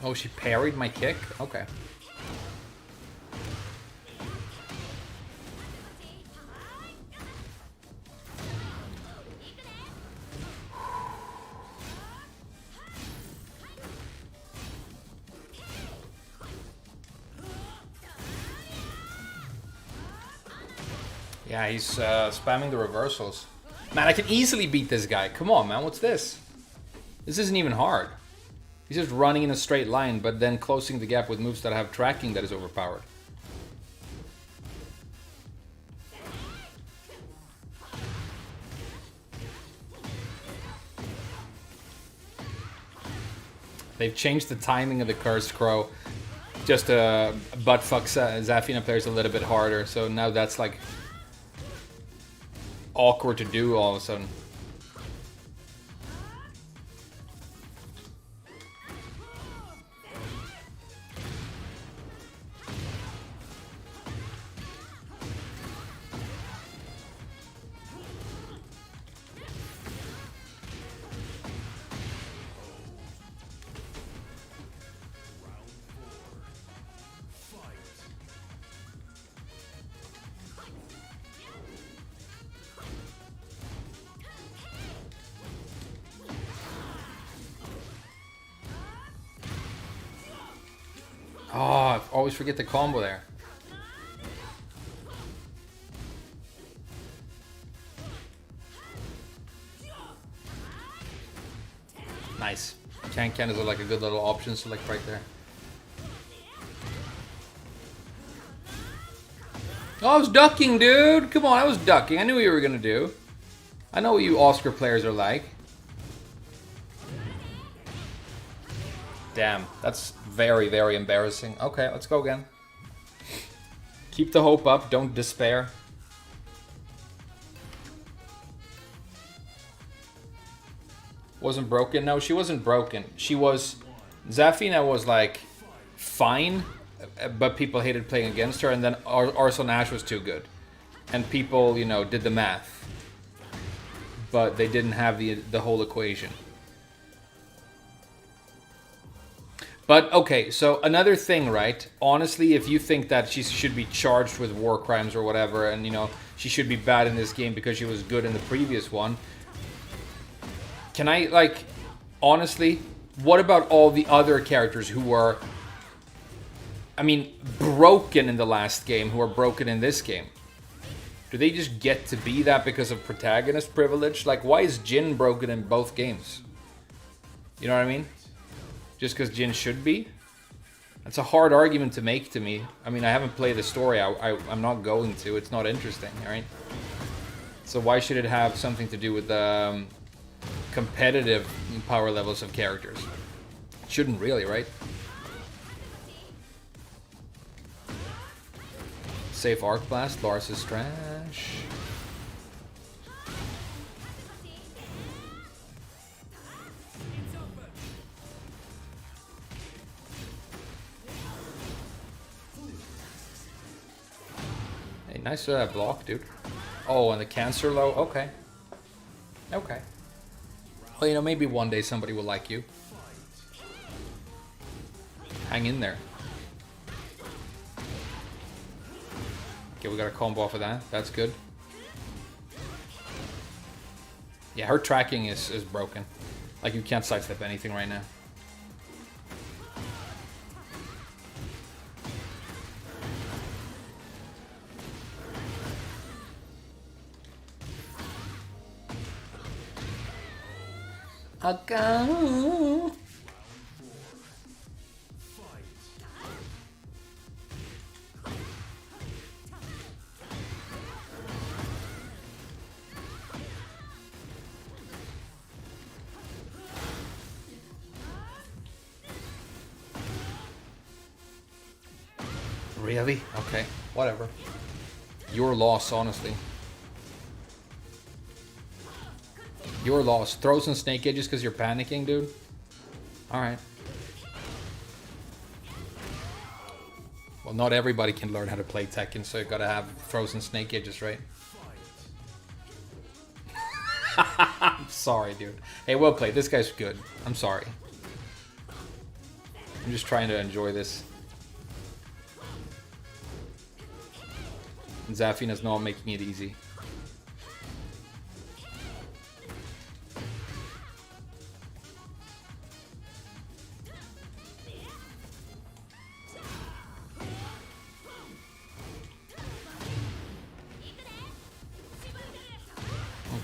Oh, she parried my kick? Okay. Yeah, he's spamming the reversals. Man, I can easily beat this guy. Come on, man. What's this? This isn't even hard. He's just running in a straight line, but then closing the gap with moves that have tracking that is overpowered. They've changed the timing of the Cursed Crow just to buttfuck Zafina players a little bit harder. So now that's like awkward to do all of a sudden. Oh, I always forget the combo there. Nice. Can is like a good little option select right there. Oh, I was ducking, dude. Come on, I was ducking. I knew what you were gonna do. I know what you Oscar players are like. Damn, that's very, very embarrassing. Okay, let's go again. Keep the hope up, don't despair. Wasn't broken? No, she wasn't broken. She was... Zafina was like fine, but people hated playing against her, and then Arslan Ash was too good. And people, you know, did the math. But they didn't have the whole equation. But, okay, so another thing, right? Honestly, if you think that she should be charged with war crimes or whatever, and, you know, she should be bad in this game because she was good in the previous one, can I, like, honestly, what about all the other characters who were, I mean, broken in the last game, who are broken in this game? Do they just get to be that because of protagonist privilege? Like, why is Jin broken in both games? You know what I mean? Just because Jin should be? That's a hard argument to make to me. I mean, I haven't played the story. I'm not going to. It's not interesting, right? So why should it have something to do with competitive power levels of characters? It shouldn't really, right? Safe Arc Blast. Lars is trash. Nice block, dude. Oh, and the cancer low? Okay. Okay. Well, you know, maybe one day somebody will like you. Hang in there. Okay, we got a combo off of that. That's good. Yeah, her tracking is broken. Like, you can't sidestep anything right now. go. Really? Okay, whatever. Your loss, honestly. Your loss. Throw some snake edges because you're panicking, dude. Alright. Well, not everybody can learn how to play Tekken, so you gotta have frozen snake edges, right? I'm sorry, dude. Hey, well played. This guy's good. I'm sorry. I'm just trying to enjoy this. Zafina's not making it easy.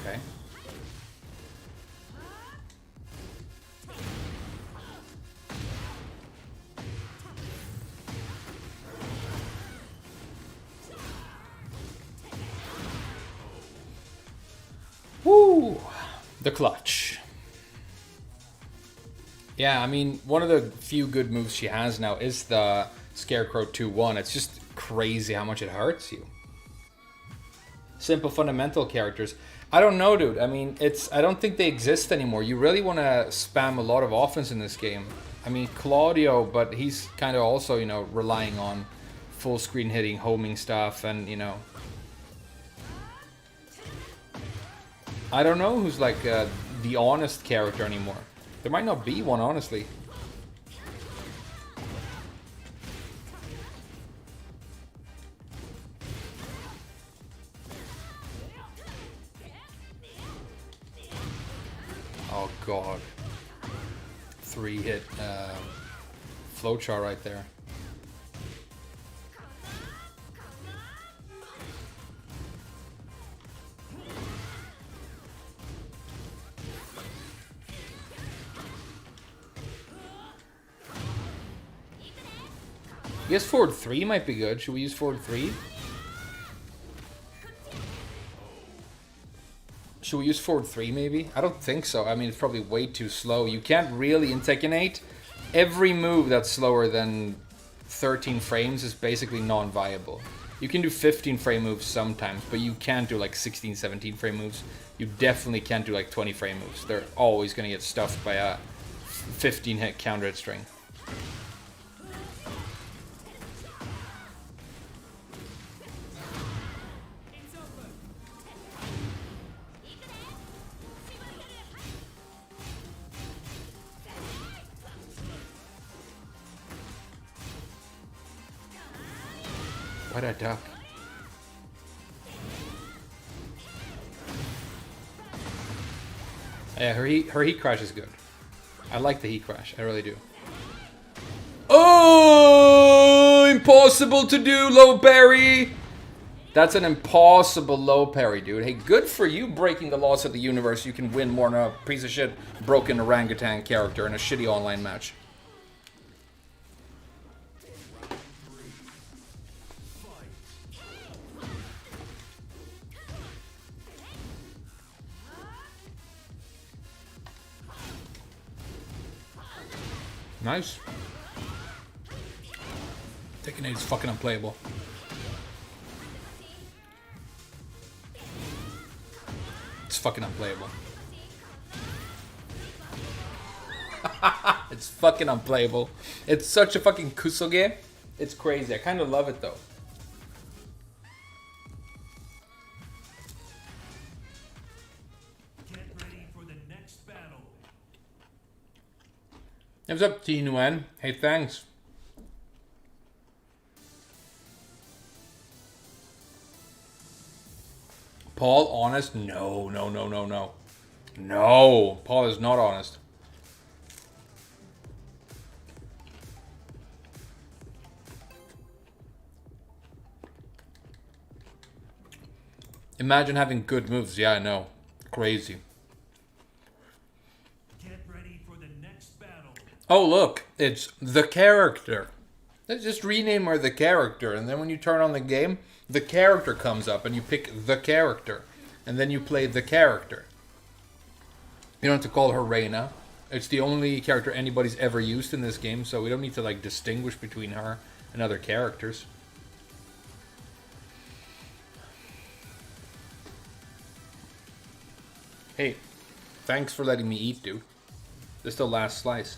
Okay. Woo! The clutch. Yeah, I mean, one of the few good moves she has now is the Scarecrow 2-1. It's just crazy how much it hurts you. Simple fundamental characters. I don't know, dude. I mean, I don't think they exist anymore. You really want to spam a lot of offense in this game. I mean, Claudio, but he's kind of also, you know, relying on full screen hitting, homing stuff, and, you know. I don't know who's like the honest character anymore. There might not be one, honestly. Oh god. 3-hit flowchart right there. I guess forward 3 might be good. Should we use forward 3? Should we use forward 3 maybe? I don't think so. I mean, it's probably way too slow. You can't really, in Tekken 8, every move that's slower than 13 frames is basically non-viable. You can do 15 frame moves sometimes, but you can't do like 16, 17 frame moves. You definitely can't do like 20 frame moves. They're always going to get stuffed by a 15 hit counter hit string. Why'd I duck? Yeah, her heat crash is good. I like the heat crash. I really do. Oh, impossible to do, low parry. That's an impossible low parry, dude. Hey, good for you breaking the laws of the universe. You can win more than a piece of shit broken orangutan character in a shitty online match. Nice. Tekken 8 is fucking unplayable. It's fucking unplayable. It's fucking unplayable. It's such a fucking kusoge. It's crazy. I kind of love it though. Get ready for the next battle. What's up, T Nguyen? Hey, thanks. Paul, honest? No, no, no, no, no. No, Paul is not honest. Imagine having good moves. Yeah, I know. Crazy. Get Oh, look, it's the character. Let's just rename her the character, and then when you turn on the game, the character comes up, and you pick the character, and then you play the character. You don't have to call her Reina. It's the only character anybody's ever used in this game, so we don't need to like distinguish between her and other characters. Hey, thanks for letting me eat, dude. This is the last slice.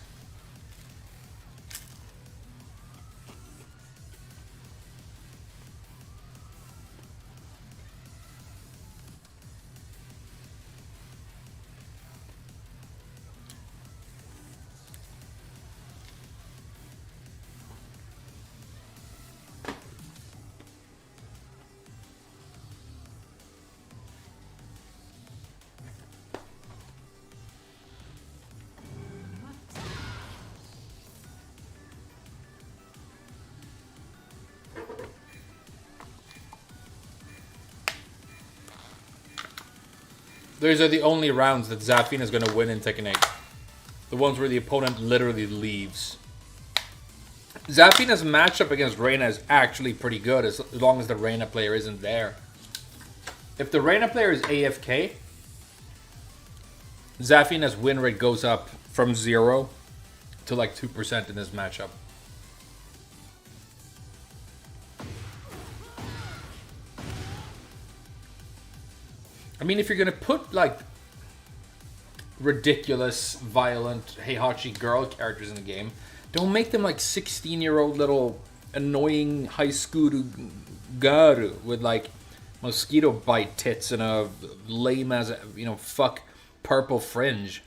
Those are the only rounds that Zafina is going to win in Tekken 8. The ones where the opponent literally leaves. Zafina's matchup against Reina is actually pretty good as long as the Reina player isn't there. If the Reina player is AFK, Zafina's win rate goes up from 0 to like 2% in this matchup. I mean, if you're gonna put like ridiculous, violent Heihachi girl characters in the game, don't make them like 16-year-old little annoying high school garu with like mosquito bite tits and a lame as fuck purple fringe.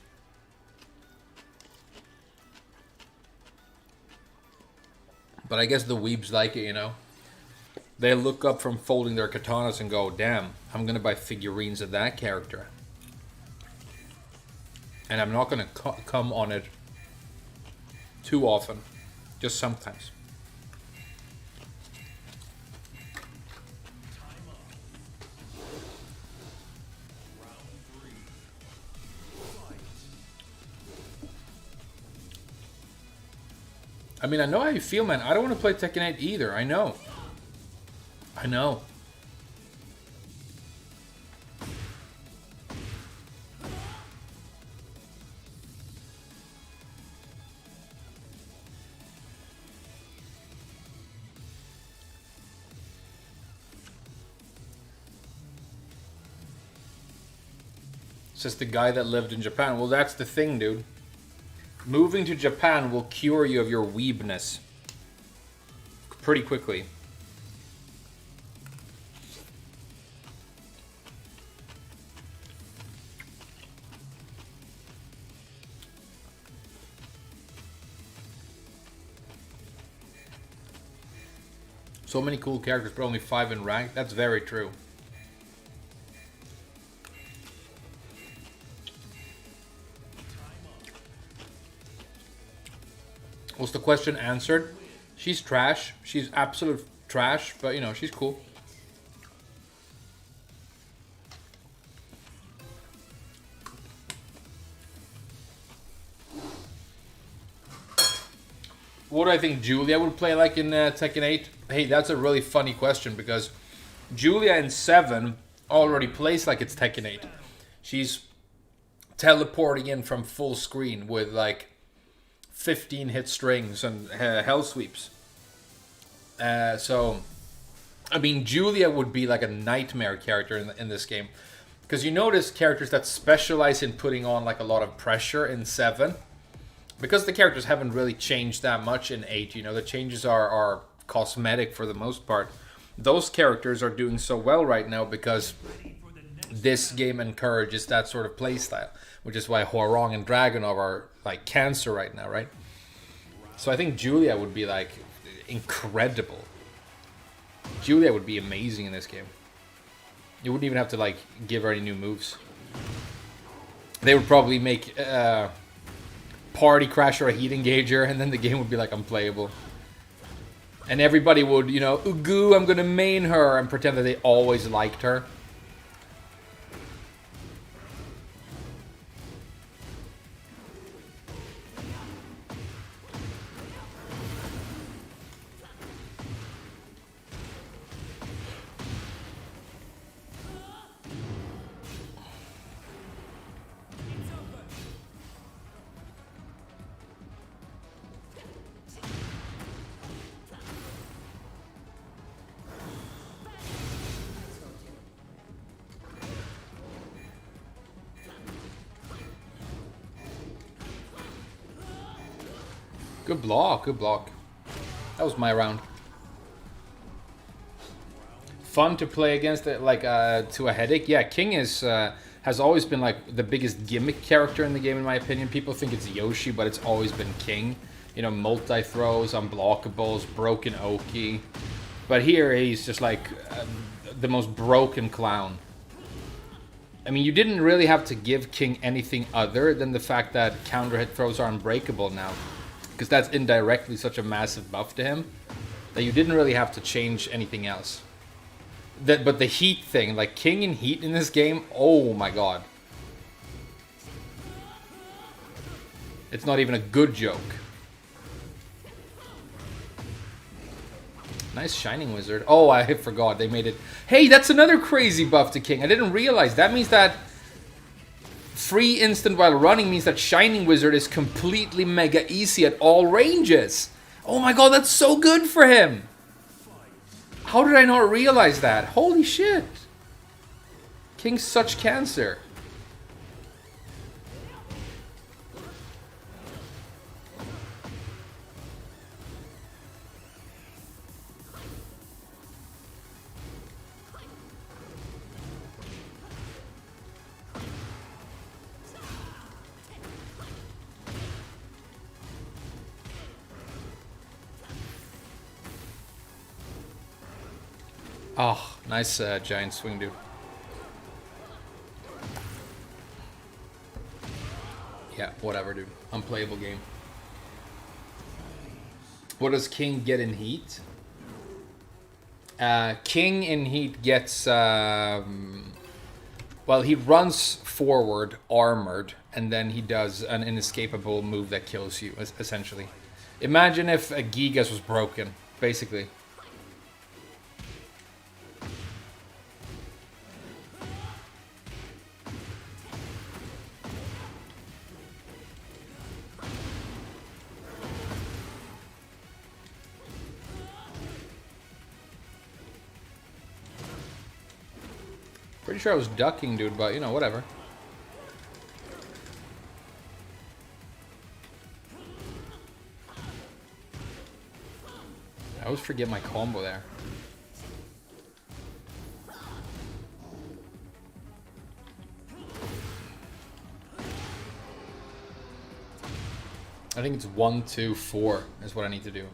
But I guess the weebs like it, you know. They look up from folding their katanas and go, damn, I'm going to buy figurines of that character. And I'm not going to come on it too often. Just sometimes. I mean, I know how you feel, man. I don't want to play Tekken 8 either. I know. I know. Says the guy that lived in Japan. Well, that's the thing, dude. Moving to Japan will cure you of your weebness pretty quickly. So many cool characters, but only 5 in rank. That's very true. Was the question answered? She's trash. She's absolute trash, but you know, she's cool. What do I think Julia would play like in Tekken 8? Hey, that's a really funny question because Julia in 7 already plays like it's Tekken 8. She's teleporting in from full screen with like 15 hit strings and hell sweeps. So, I mean, Julia would be like a nightmare character in this game. Because you notice characters that specialize in putting on like a lot of pressure in 7. Because the characters haven't really changed that much in 8, you know, the changes are cosmetic for the most part. Those characters are doing so well right now because this game encourages that sort of playstyle, which is why Hwoarang and Dragunov are like cancer right now, right? So I think Julia would be like incredible. Julia would be amazing in this game. You wouldn't even have to like give her any new moves. They would probably make Party Crasher a heat engager, and then the game would be like unplayable. And everybody would, you know, Ugu, I'm gonna main her, and pretend that they always liked her. Good block, good block. That was my round. Fun to play against it, like to a headache. Yeah, King is has always been like the biggest gimmick character in the game in my opinion. People think it's Yoshi, but it's always been King. You know, multi-throws, unblockables, broken Oki. But here he's just like the most broken clown. I mean, you didn't really have to give King anything other than the fact that counter hit throws are unbreakable now. Because that's indirectly such a massive buff to him that you didn't really have to change anything else. But the heat thing, like King and heat in this game, oh my god. It's not even a good joke. Nice Shining Wizard. Oh, I forgot. They made it... Hey, that's another crazy buff to King. I didn't realize. That means that free instant while running means that Shining Wizard is completely mega easy at all ranges. Oh my god, that's so good for him. How did I not realize that? Holy shit. King's such cancer. Oh, nice giant swing, dude. Yeah, whatever, dude. Unplayable game. What does King get in heat? King in heat gets... well, he runs forward, armored, and then he does an inescapable move that kills you, essentially. Imagine if a Gigas was broken, basically. Pretty sure I was ducking, dude, but, you know, whatever. I always forget my combo there. I think it's 1, 2, 4 is what I need to do.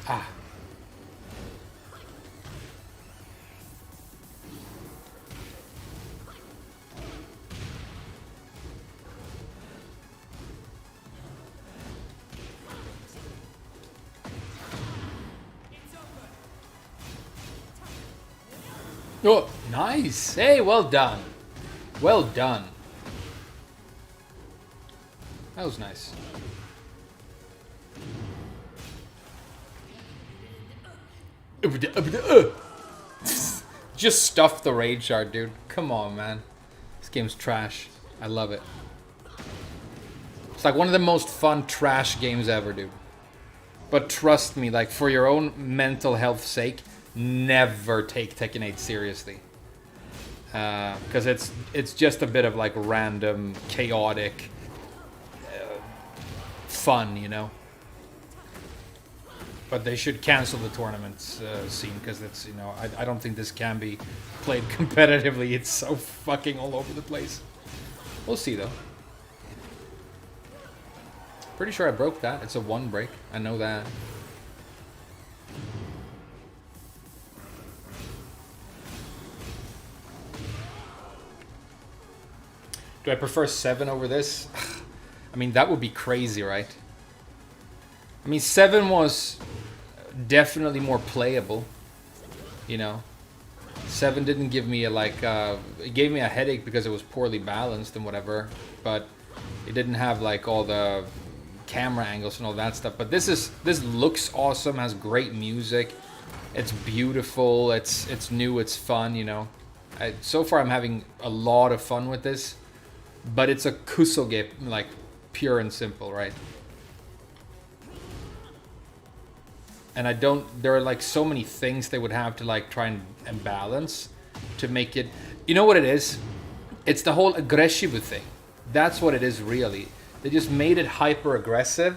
Ah. Oh, nice. Hey, well done. Well done. That was nice. Just stuff the Rage Shard, dude. Come on, man. This game's trash. I love it. It's like one of the most fun trash games ever, dude. But trust me, like, for your own mental health's sake, never take Tekken 8 seriously. Because it's just a bit of, like, random, chaotic fun, you know? But they should cancel the tournaments scene because it's, you know, I don't think this can be played competitively. It's so fucking all over the place. We'll see though. Pretty sure I broke that. It's a 1 break. I know that. Do I prefer 7 over this? I mean, that would be crazy, right? I mean, 7 was definitely more playable, you know? 7 didn't give me a, like, it gave me a headache because it was poorly balanced and whatever, but it didn't have, like, all the camera angles and all that stuff. But this looks awesome, has great music, it's beautiful, it's new, it's fun, you know? So far I'm having a lot of fun with this, but it's a Kusoge, like, pure and simple, right? And there are like so many things they would have to like try and balance to make it, you know what it is? It's the whole aggressive thing. That's what it is really. They just made it hyper aggressive.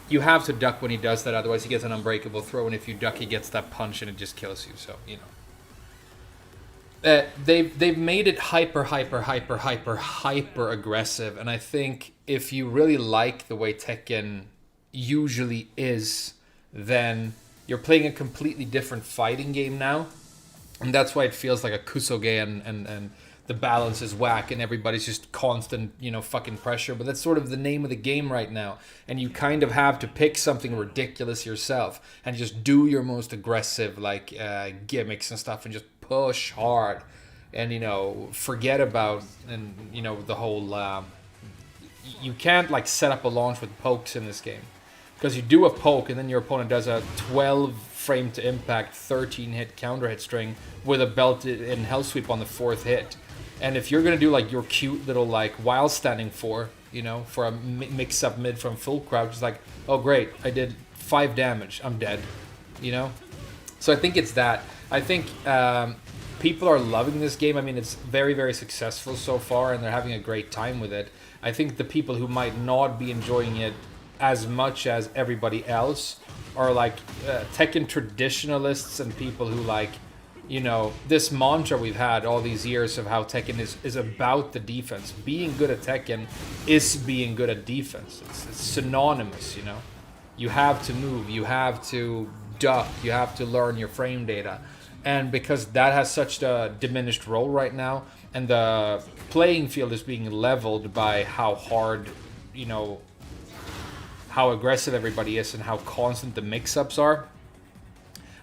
You have to duck when he does that, otherwise he gets an unbreakable throw, and if you duck he gets that punch and it just kills you, so, you know. They've made it hyper aggressive, and I think if you really like the way Tekken usually is, then you're playing a completely different fighting game now, and that's why it feels like a Kusoge, and the balance is whack and everybody's just constant, you know, fucking pressure. But that's sort of the name of the game right now, and you kind of have to pick something ridiculous yourself and just do your most aggressive like gimmicks and stuff and just push hard, and, you know, forget about, and, you know, the whole you can't like set up a launch with pokes in this game, because you do a poke and then your opponent does a 12 frame to impact 13 hit counter hit string with a belt in hell sweep on the 4th hit. And if you're gonna do like your cute little like while standing 4, you know, for a mix up mid from full crouch, it's like, oh great, I did 5 damage, I'm dead, you know. So I think it's that. I think people are loving this game. I mean, it's very, very successful so far, and they're having a great time with it. I think the people who might not be enjoying it as much as everybody else are like Tekken traditionalists and people who like, you know, this mantra we've had all these years of how Tekken is about the defense. Being good at Tekken is being good at defense. It's synonymous, you know. You have to move, you have to duck, you have to learn your frame data. And because that has such a diminished role right now, and the playing field is being leveled by how hard, you know, how aggressive everybody is and how constant the mix-ups are,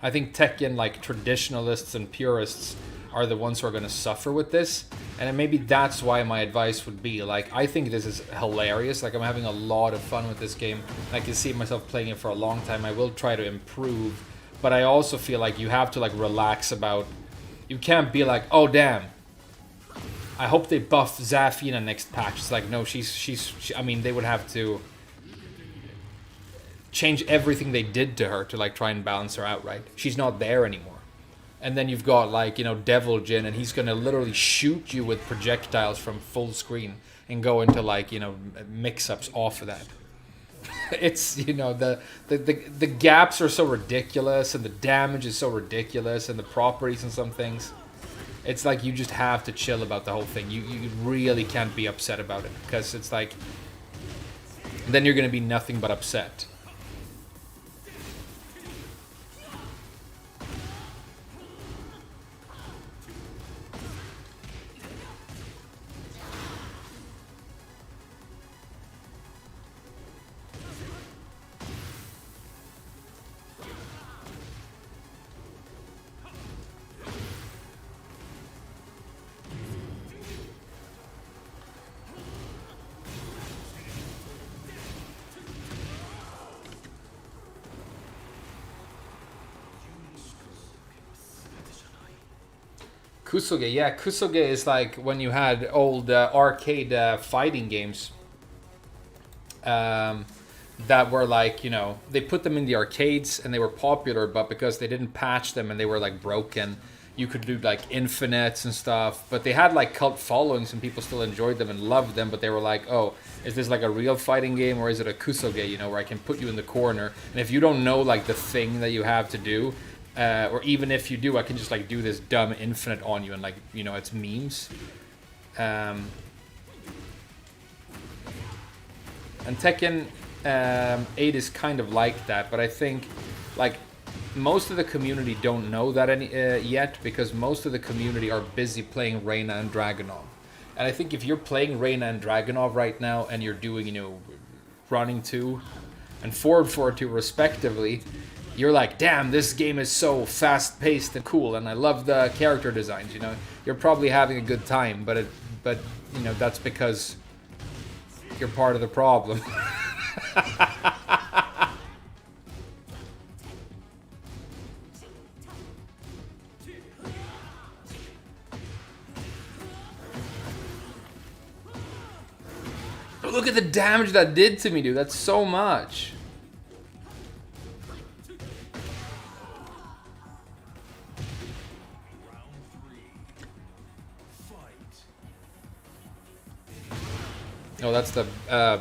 I think Tekken, like, traditionalists and purists are the ones who are going to suffer with this. And maybe that's why my advice would be, like, I think this is hilarious. Like, I'm having a lot of fun with this game. I can see myself playing it for a long time. I will try to improve. But I also feel like you have to, like, relax about... You can't be like, oh, damn, I hope they buff Zafina next patch. It's like, no, I mean, they would have to change everything they did to her to, like, try and balance her out, right? She's not there anymore. And then you've got, like, you know, Devil Jin, and he's gonna literally shoot you with projectiles from full screen and go into, like, you know, mix-ups off of that. It's, you know, the gaps are so ridiculous, and the damage is so ridiculous, and the properties and some things. It's like you just have to chill about the whole thing. You really can't be upset about it, because it's like, then you're gonna be nothing but upset. Kusoge, yeah, Kusoge is like when you had old arcade fighting games that were like, you know, they put them in the arcades and they were popular, but because they didn't patch them and they were like broken, you could do like infinites and stuff, but they had like cult followings and people still enjoyed them and loved them, but they were like, oh, is this like a real fighting game or is it a Kusoge, you know, where I can put you in the corner, and if you don't know like the thing that you have to do, or even if you do, I can just like do this dumb infinite on you and like, you know, it's memes. And Tekken 8 is kind of like that, but I think like most of the community don't know that yet, because most of the community are busy playing Reina and Dragunov. And I think if you're playing Reina and Dragunov right now and you're doing, you know, running 2 and forward 4-2 respectively, you're like, damn, this game is so fast-paced and cool, and I love the character designs, you know. You're probably having a good time, but you know, that's because you're part of the problem. Look at the damage that did to me, dude. That's so much. Oh, that's the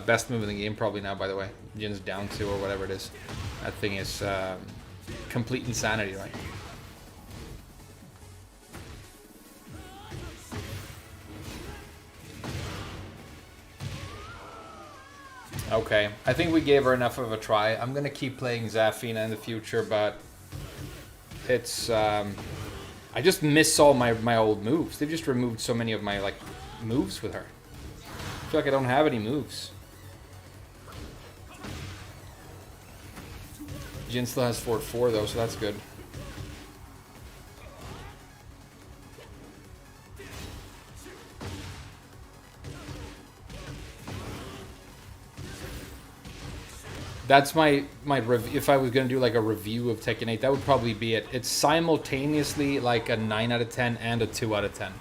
best move in the game probably now, by the way. Jin's down 2 or whatever it is. That thing is complete insanity, right? Okay, I think we gave her enough of a try. I'm gonna keep playing Zafina in the future, but it's I just miss all my old moves. They've just removed so many of my like moves with her. I feel like I don't have any moves. Jin still has forward 4 though, so that's good. That's my if I was gonna do like a review of Tekken 8, that would probably be it. It's simultaneously like a 9 out of 10 and a 2 out of 10.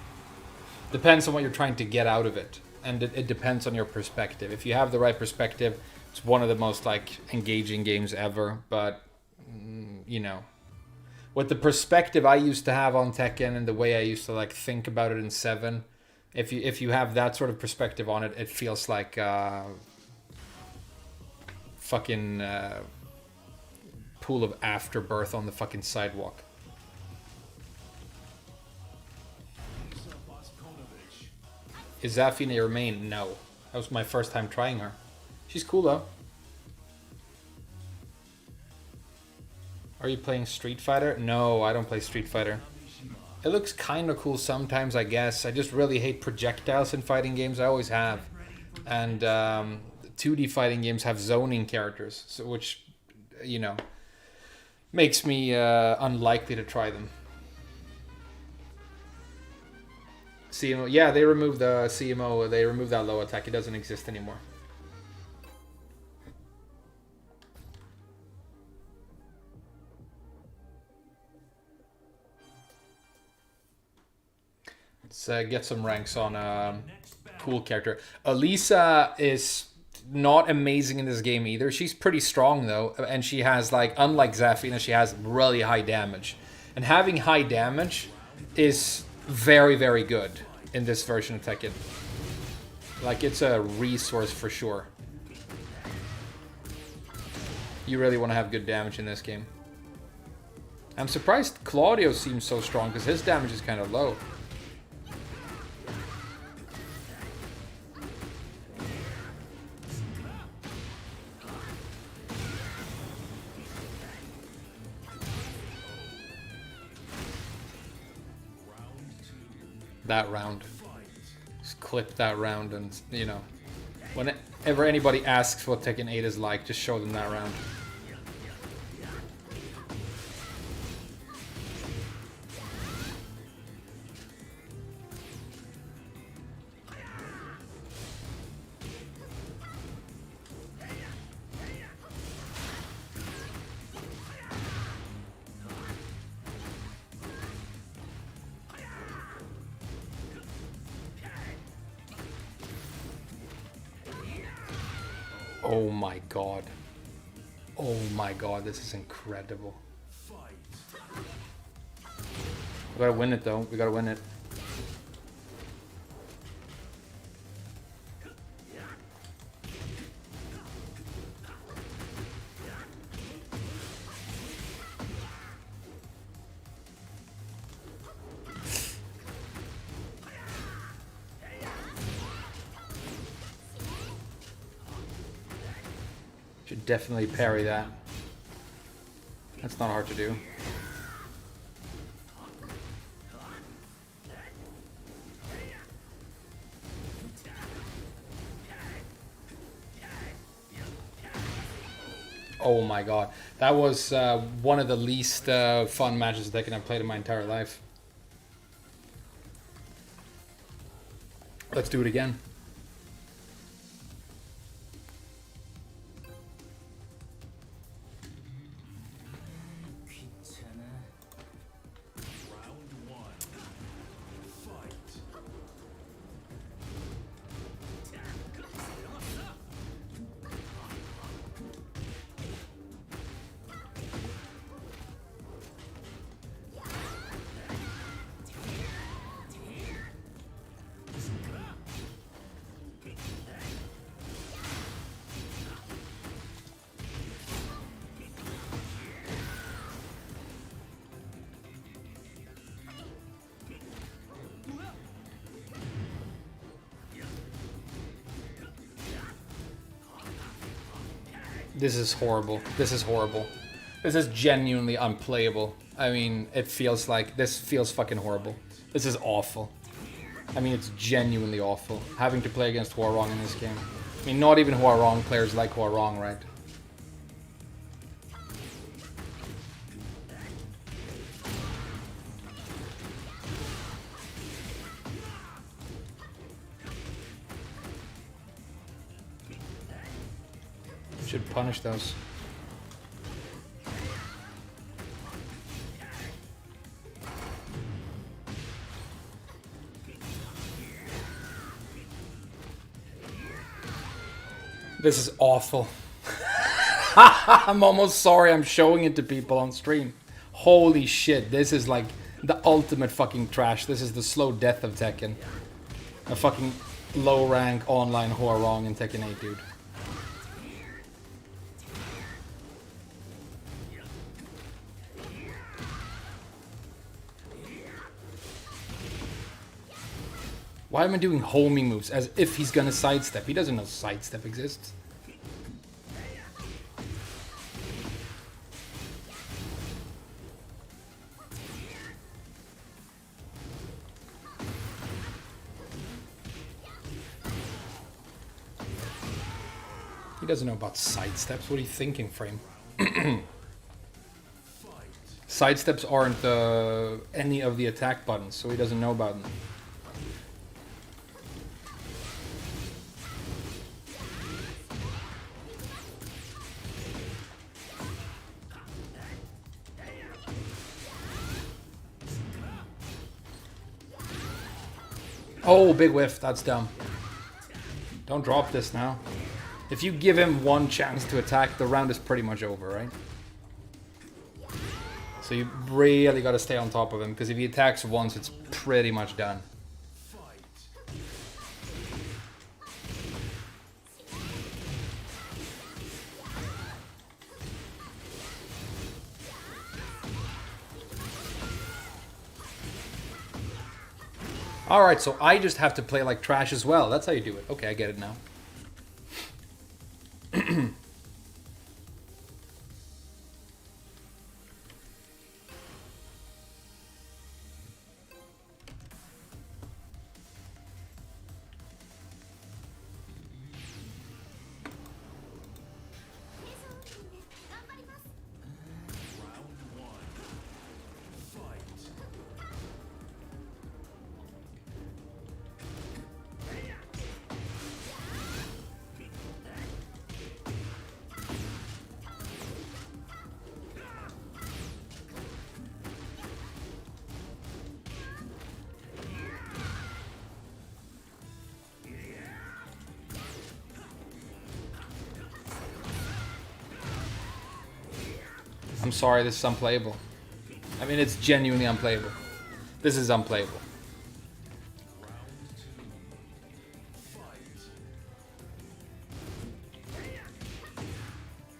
Depends on what you're trying to get out of it, and it depends on your perspective. If you have the right perspective, it's one of the most like engaging games ever. But you know, with the perspective I used to have on Tekken and the way I used to like think about it in 7, if you have that sort of perspective on it, it feels like fucking pool of afterbirth on the fucking sidewalk. Is Zafina your main? No. That was my first time trying her. She's cool though. Are you playing Street Fighter? No, I don't play Street Fighter. It looks kind of cool sometimes, I guess. I just really hate projectiles in fighting games. I always have. And 2D fighting games have zoning characters, so which, you know, makes me unlikely to try them. CMO, yeah, they removed the CMO. They removed that low attack. It doesn't exist anymore. Let's get some ranks on cool character. Elisa is not amazing in this game either. She's pretty strong though, and she has like, unlike Zafina, she has really high damage. And having high damage is very, very good in this version of Tekken. Like, it's a resource for sure. You really want to have good damage in this game. I'm surprised Claudio seems so strong because his damage is kind of low. That round. Just clip that round and, you know, whenever anybody asks what Tekken 8 is like, just show them that round. Oh my god. Oh my god, this is incredible. We gotta win it though, we gotta win it. Should definitely parry that. That's not hard to do. Oh my god. That was one of the least fun matches that I've played in my entire life. Let's do it again. Round one. Fight. This is horrible. This is horrible. This is genuinely unplayable. I mean, it feels like... This feels fucking horrible. This is awful. I mean, it's genuinely awful. Having to play against Huarong in this game. I mean, not even Huarong players like Huarong, right? Should punish those. This is awful. I'm almost sorry I'm showing it to people on stream. Holy shit, this is like the ultimate fucking trash. This is the slow death of Tekken. A fucking low rank online Huarong in Tekken 8, dude. Why am I doing homing moves as if he's gonna sidestep? He doesn't know sidestep exists. He doesn't know about sidesteps. What are you thinking, Frame? Sidesteps aren't any of the attack buttons, so he doesn't know about them. Oh, big whiff. That's dumb. Don't drop this now. If you give him one chance to attack, the round is pretty much over, right? So you really got to stay on top of him, because if he attacks once, it's pretty much done. Alright, so I just have to play like trash as well. That's how you do it. Okay, I get it now. I'm sorry, this is unplayable. I mean, it's genuinely unplayable. This is unplayable.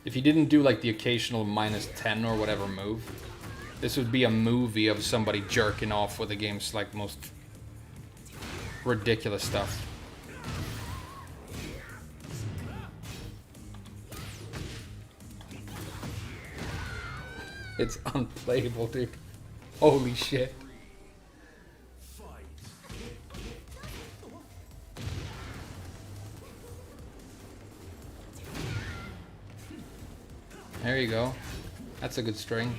If he didn't do like the occasional -10 or whatever move, this would be a movie of somebody jerking off with the game's like most ridiculous stuff. It's unplayable, dude. Holy shit. There you go. That's a good string.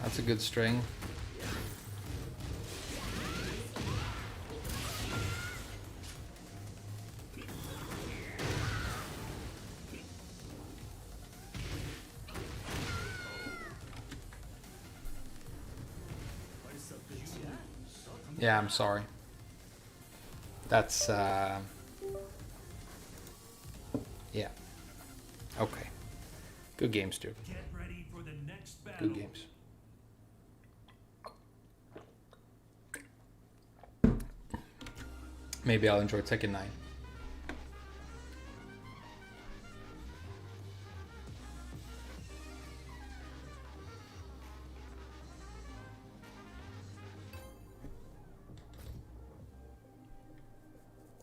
That's a good string. Yeah, I'm sorry. That's, yeah. Okay. Good games, dude. Get ready for the next battle. Good games. Maybe I'll enjoy Tekken 9.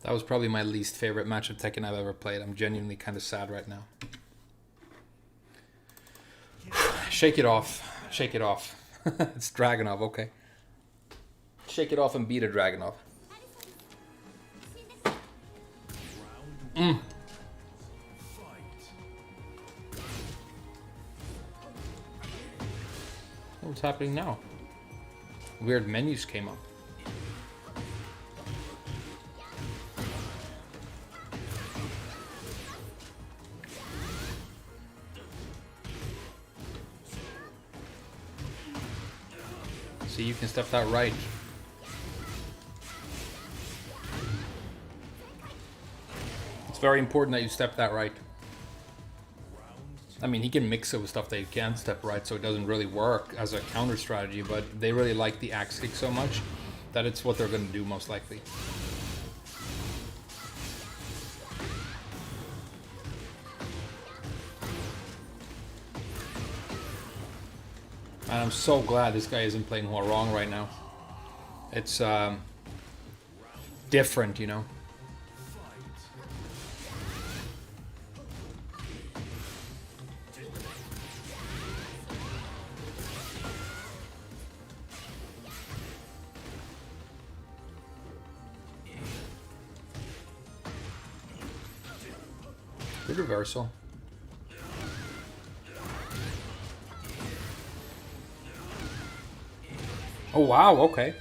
That was probably my least favorite match of Tekken I've ever played. I'm genuinely kind of sad right now. Shake it off. Shake it off. It's Dragunov, okay. Shake it off and beat a Dragunov. What's happening now? Weird menus came up. See, you can step that right. It's very important that you step that right. I mean, he can mix it with stuff that you can't step right, so it doesn't really work as a counter strategy, but they really like the axe kick so much that it's what they're going to do most likely. And I'm so glad this guy isn't playing Huarong right now. It's different, you know. Good reversal. Oh wow, okay.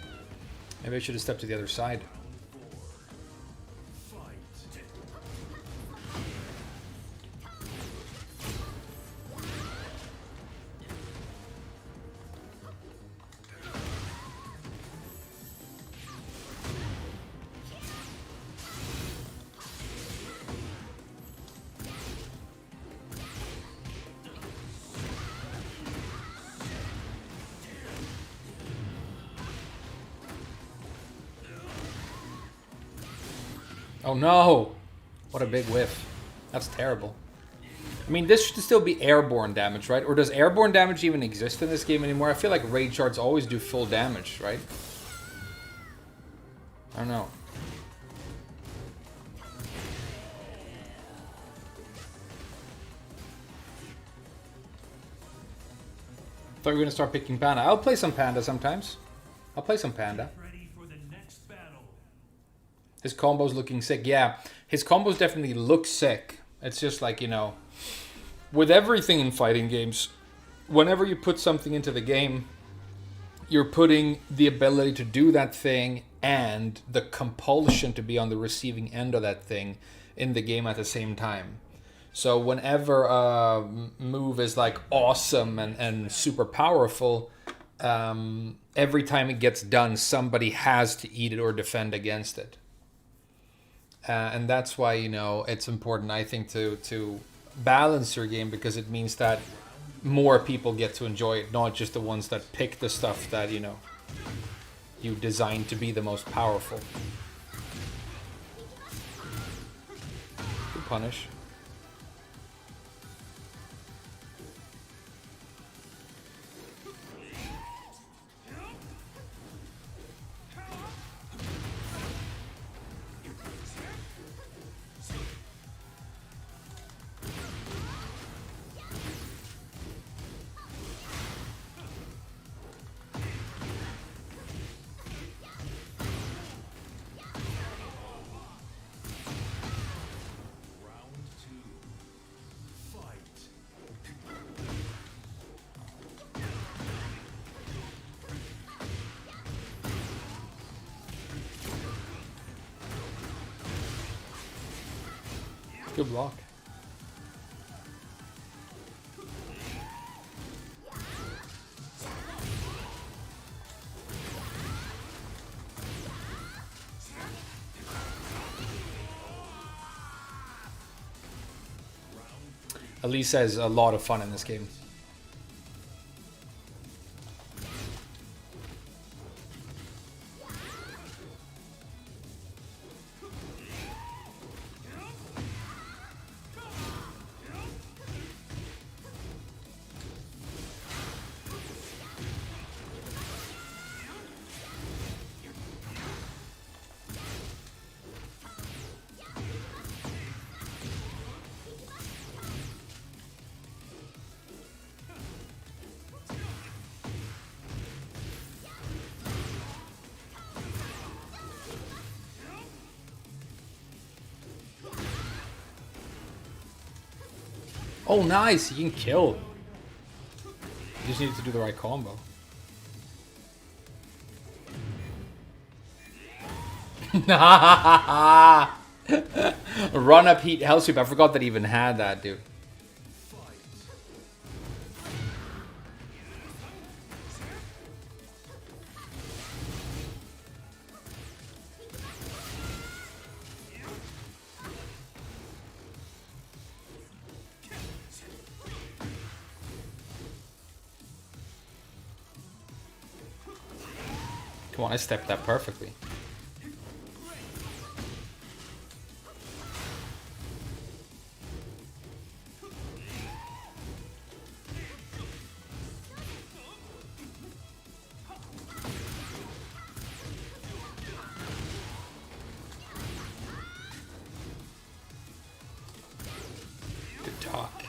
Maybe I should have stepped to the other side. Oh no! What a big whiff. That's terrible. I mean, this should still be airborne damage, right? Or does airborne damage even exist in this game anymore? I feel like Rage Shards always do full damage, right? I don't know. Thought we were gonna start picking Panda. I'll play some Panda sometimes. I'll play some Panda. Ready for the next battle. His combo's looking sick. Yeah, his combos definitely look sick. It's just like, you know, with everything in fighting games, whenever you put something into the game, you're putting the ability to do that thing and the compulsion to be on the receiving end of that thing in the game at the same time. So whenever a move is like awesome and super powerful, every time it gets done, somebody has to eat it or defend against it. And that's why, you know, it's important, I think, to balance your game, because it means that more people get to enjoy it, not just the ones that pick the stuff that, you know, you designed to be the most powerful. Good punish. Good block. Elisa has a lot of fun in this game. Oh, nice! He can kill. You just need to do the right combo. Run up heat hell sweep. I forgot that he even had that, dude. Come on, I stepped that perfectly. Good talk.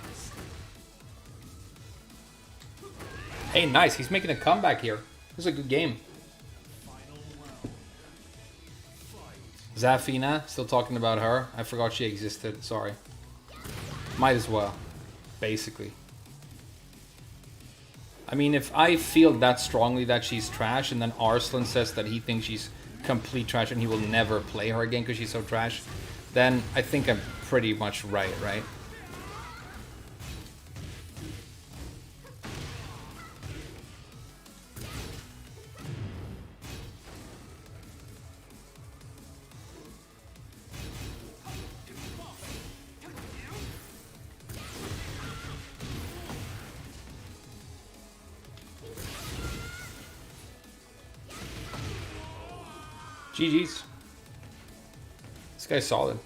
Hey, nice. He's making a comeback here. This is a good game. Zafina, still talking about her. I forgot she existed, sorry. Might as well, basically. I mean, if I feel that strongly that she's trash, and then Arslan says that he thinks she's complete trash and he will never play her again because she's so trash, then I think I'm pretty much right? GG's. This guy's solid.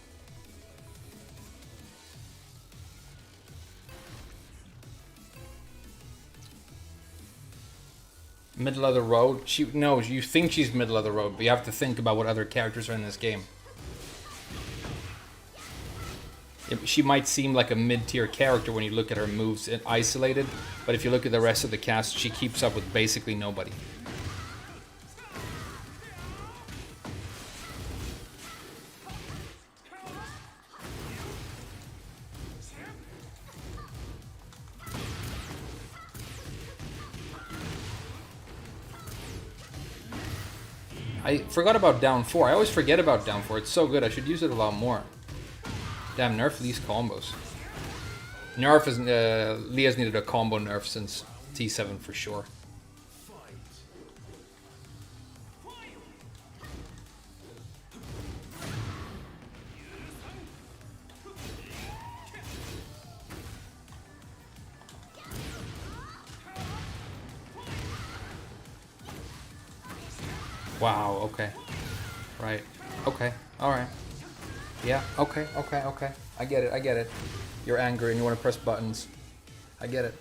Middle of the road. No, you think she's middle of the road, but you have to think about what other characters are in this game. She might seem like a mid-tier character when you look at her moves isolated, but if you look at the rest of the cast, she keeps up with basically nobody. I forgot about down 4. I always forget about down 4. It's so good. I should use it a lot more. Damn, nerf these combos. Nerf is Leah's needed a combo nerf since T7 for sure. Wow, okay. Right. Okay. Alright. Yeah, okay. I get it. You're angry and you want to press buttons. I get it.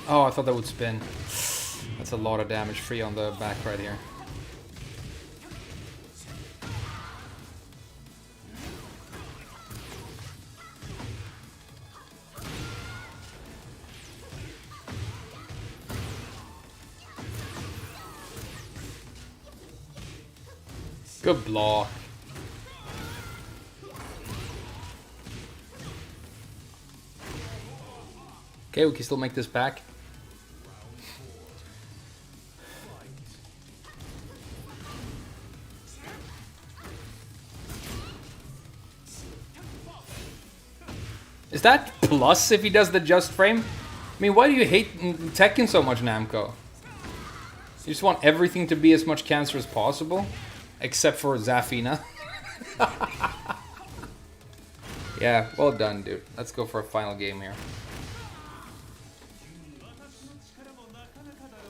Oh, I thought that would spin. That's a lot of damage free on the back right here. Good block. Okay, we can still make this back. Is that plus if he does the just frame? I mean, why do you hate Tekken so much, Namco? You just want everything to be as much cancer as possible? Except for Zafina. Yeah, well done, dude. Let's go for a final game here.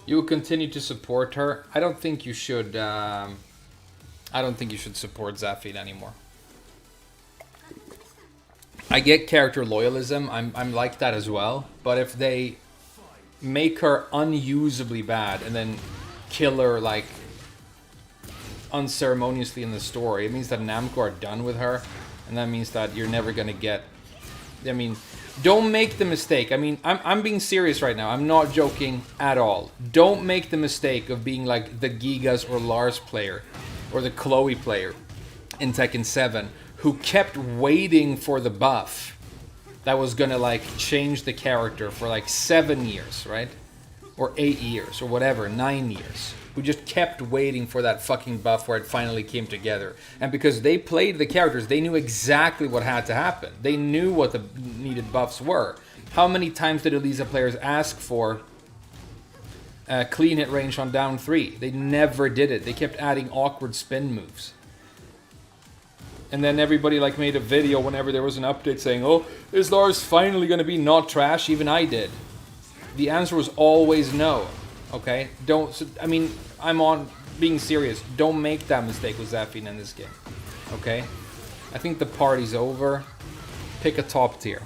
You will continue to support her. I don't think you should. I don't think you should support Zafina anymore. I get character loyalism. I'm like that as well. But if they make her unusably bad and then kill her like unceremoniously in the story, it means that Namco are done with her, and that means that you're never gonna get. I mean, don't make the mistake. I mean, I'm being serious right now. I'm not joking at all. Don't make the mistake of being like the Gigas or Lars player or the Chloe player in Tekken 7 who kept waiting for the buff that was gonna like change the character for like 7 years, right? Or 8 years or whatever, 9 years. Who just kept waiting for that fucking buff where it finally came together. And because they played the characters, they knew exactly what had to happen. They knew what the needed buffs were. How many times did Elisa players ask for clean hit range on down 3? They never did it. They kept adding awkward spin moves. And then everybody like made a video whenever there was an update saying, oh, is Lars finally going to be not trash? Even I did. The answer was always no. Okay? Don't, I mean, I'm on being serious. Don't make that mistake with Zafina in this game. Okay? I think the party's over. Pick a top tier.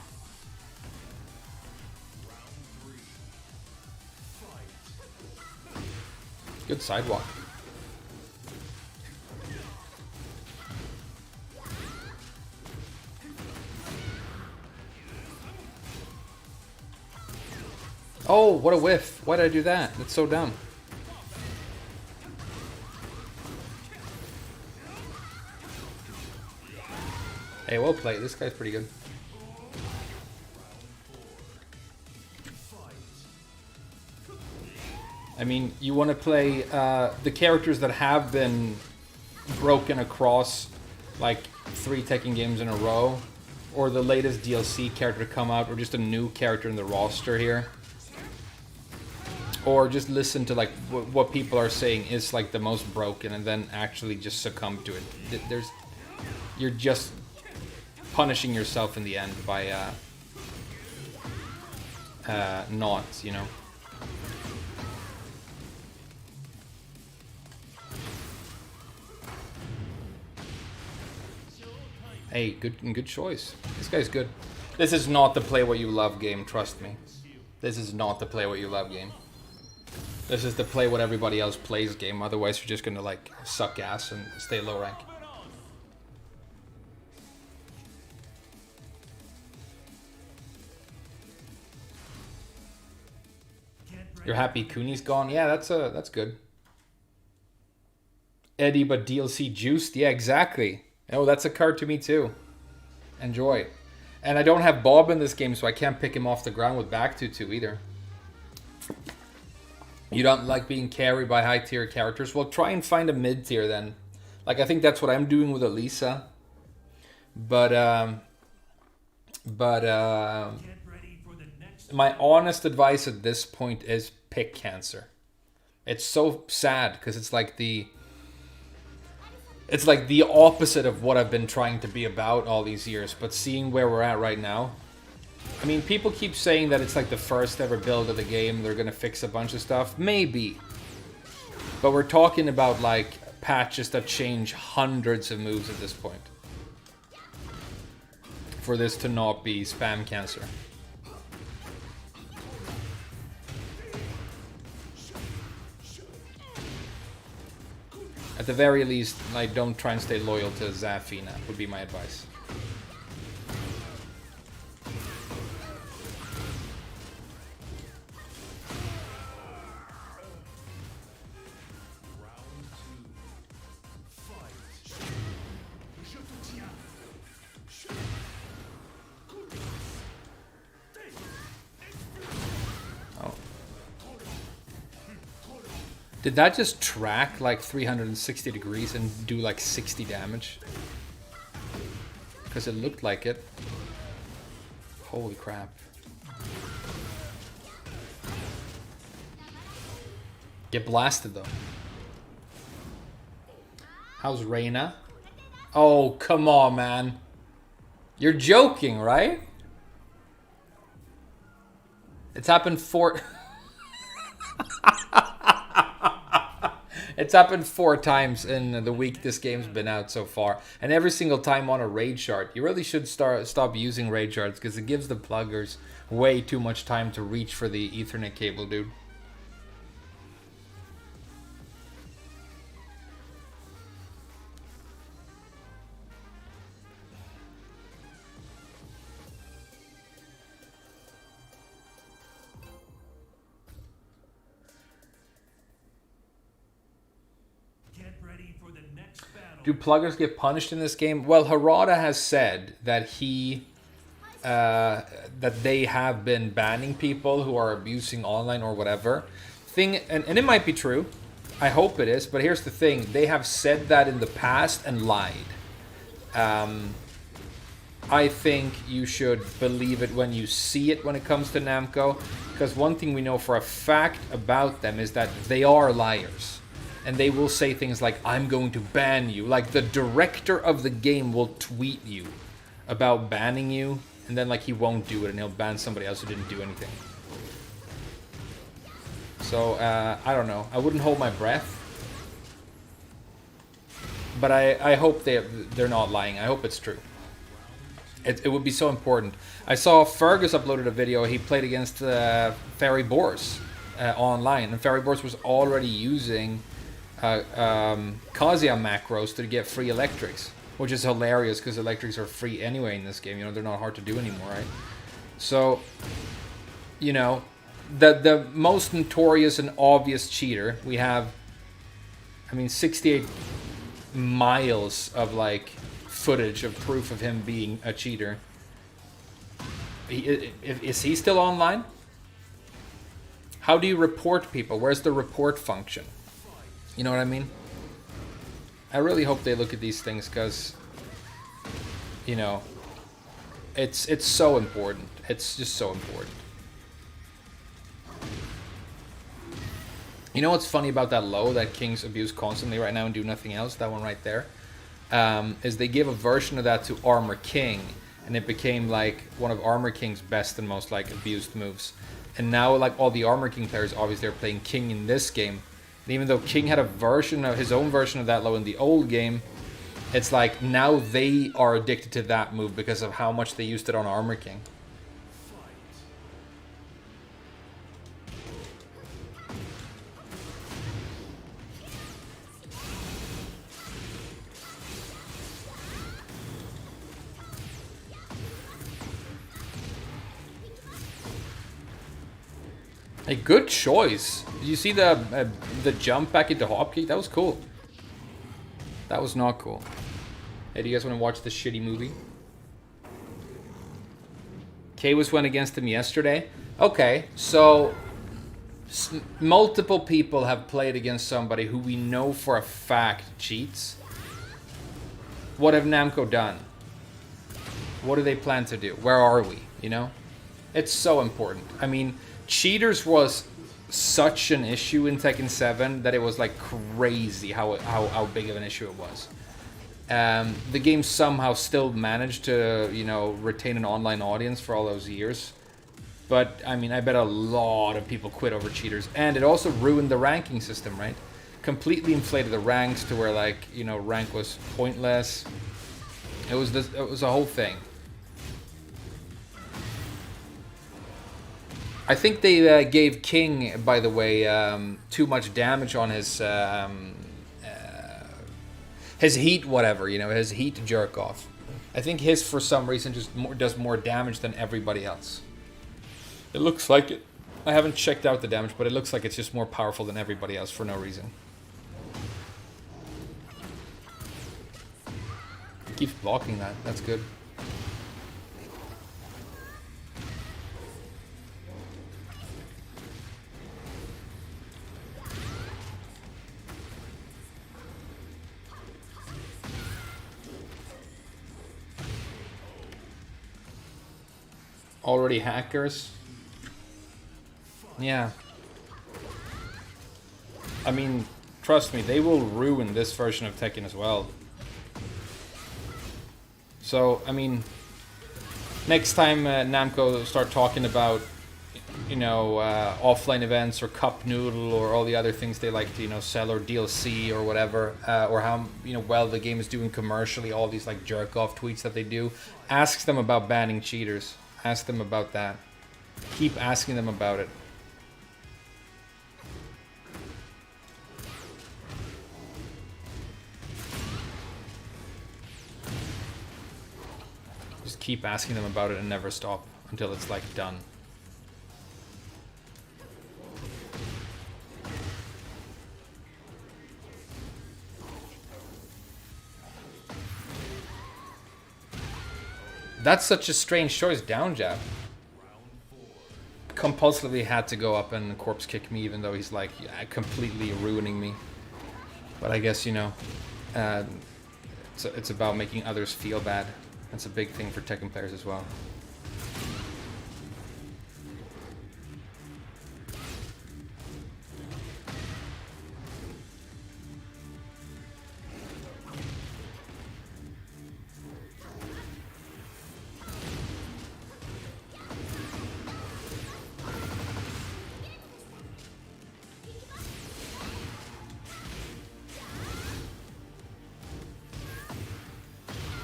Good sidewalk. Oh, what a whiff. Why did I do that? That's so dumb. Hey, well played. This guy's pretty good. I mean, you want to play the characters that have been broken across like 3 Tekken games in a row, or the latest DLC character to come out, or just a new character in the roster here. Or just listen to like what people are saying is like the most broken, and then actually just succumb to it. You're just punishing yourself in the end by not, you know. Hey, good choice. This guy's good. This is not the play what you love game, trust me. This is not the play what you love game. This is the play what everybody else plays game, otherwise you're just gonna like suck ass and stay low rank. You're happy Cooney's gone? Yeah, that's good. Eddie but DLC juiced? Yeah, exactly. Oh, that's a card to me too. Enjoy. And I don't have Bob in this game, so I can't pick him off the ground with back 2-2 either. You don't like being carried by high tier characters? Well, try and find a mid tier then. Like, I think that's what I'm doing with Elisa. But my honest advice at this point is pick cancer. It's so sad because it's like the opposite of what I've been trying to be about all these years. But seeing where we're at right now, I mean, people keep saying that it's like the first ever build of the game. They're gonna fix a bunch of stuff. Maybe. But we're talking about like patches that change hundreds of moves at this point. For this to not be spam cancer. At the very least, like, don't try and stay loyal to Zafina, would be my advice. Did that just track like 360 degrees and do like 60 damage? Because it looked like it. Holy crap. Get blasted though. How's Reyna? Oh, come on, man. You're joking, right? It's happened four... It's happened 4 times in the week this game's been out so far. And every single time on a raid shard. You really should stop using raid shards because it gives the pluggers way too much time to reach for the Ethernet cable, dude. Get ready for the next battle. Do pluggers get punished in this game? Well, Harada has said that that they have been banning people who are abusing online or whatever. And it might be true. I hope it is. But here's the thing. They have said that in the past and lied. I think you should believe it when you see it when it comes to Namco. Because one thing we know for a fact about them is that they are liars. And they will say things like, I'm going to ban you. Like the director of the game will tweet you about banning you. And then like he won't do it and he'll ban somebody else who didn't do anything. So, I don't know. I wouldn't hold my breath. But I hope they're not lying. I hope it's true. It would be so important. I saw Fergus uploaded a video. He played against Fairy Boars online. And Fairy Boars was already using Kazuya macros to get free electrics. Which is hilarious because electrics are free anyway in this game. You know, they're not hard to do anymore, right? So, you know, the most notorious and obvious cheater, we have, I mean, 68 miles of, like, footage of proof of him being a cheater. Is he still online? How do you report people? Where's the report function? You know what I mean? I really hope they look at these things because, you know, it's so important. It's just so important. You know what's funny about that low that Kings abuse constantly right now and do nothing else? That one right there. Is they gave a version of that to Armor King. And it became like one of Armor King's best and most like abused moves. And now like all the Armor King players obviously are playing King in this game. And even though King had a version of his own version of that low in the old game, it's like now they are addicted to that move because of how much they used it on Armor King. A good choice. Did you see the jump back into hop kick? That was cool. That was not cool. Hey, do you guys want to watch this shitty movie? K-Was went against him yesterday. Okay, so multiple people have played against somebody who we know for a fact cheats. What have Namco done? What do they plan to do? Where are we? You know? It's so important. I mean, cheaters was such an issue in Tekken 7 that it was like crazy how big of an issue it was. The game somehow still managed to, you know, retain an online audience for all those years. But, I mean, I bet a lot of people quit over cheaters. And it also ruined the ranking system, right? Completely inflated the ranks to where, like, you know, rank was pointless. It was a whole thing. I think they gave King, by the way, too much damage on his heat, whatever, you know, his heat jerk off. I think his, for some reason, just does more damage than everybody else. It looks like it. I haven't checked out the damage, but it looks like it's just more powerful than everybody else for no reason. Keeps blocking that. That's good. Already hackers. Yeah. I mean, trust me, they will ruin this version of Tekken as well. So, I mean, next time Namco start talking about, you know, offline events or Cup Noodle or all the other things they like to, you know, sell, or DLC or whatever, or how, you know, well the game is doing commercially, all these like jerk off tweets that they do, ask them about banning cheaters. Ask them about that. Keep asking them about it. Just keep asking them about it and never stop until it's like done. That's such a strange choice, down jab. Compulsively had to go up and corpse kick me, even though he's like completely ruining me. But I guess, you know, it's about making others feel bad. That's a big thing for Tekken players as well.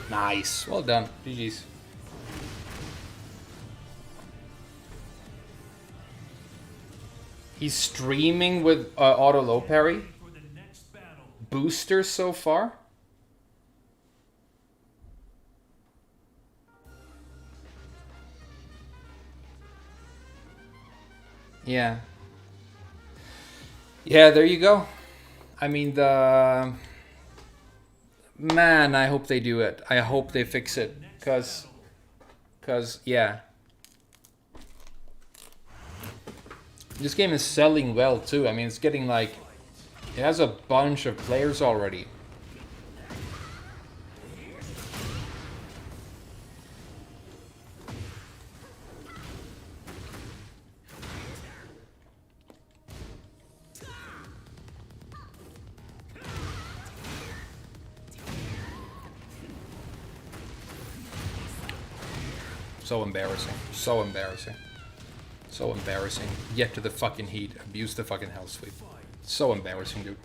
Nice. Well done. GG's. He's streaming with auto low parry. For the next battle. Boosters so far. Yeah. Yeah, there you go. I mean, the... Man, I hope they do it. I hope they fix it. Cause, yeah. This game is selling well too. I mean, it's getting like... It has a bunch of players already. So embarrassing. So embarrassing. So embarrassing. Get to the fucking heat. Abuse the fucking hell sweep. So embarrassing, dude.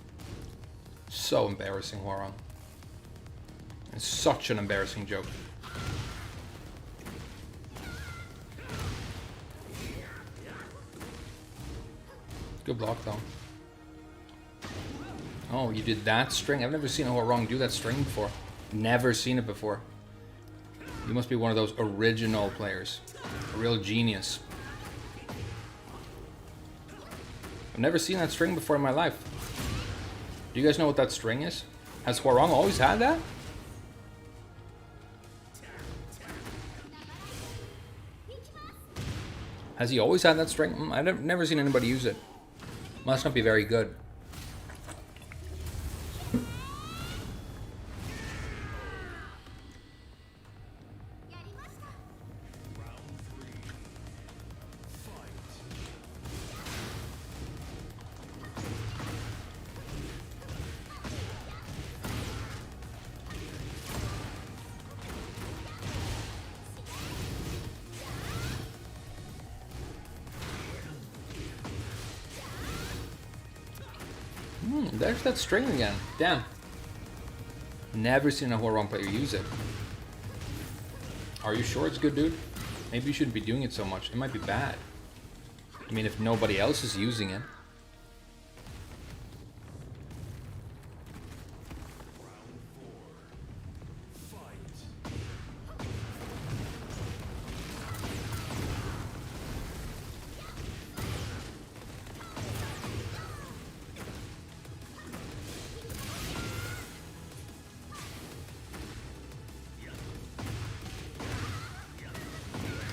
So embarrassing, Hwoarang. It's such an embarrassing joke. Good block, though. Oh, you did that string? I've never seen a Hwoarang do that string before. Never seen it before. You must be one of those original players. A real genius. I've never seen that string before in my life. Do you guys know what that string is? Has Hwoarang always had that? Has he always had that string? I've never seen anybody use it. Must not be very good. There's that string again. Damn. Never seen a Hwoarang player use it. Are you sure it's good, dude? Maybe you shouldn't be doing it so much. It might be bad. I mean, if nobody else is using it.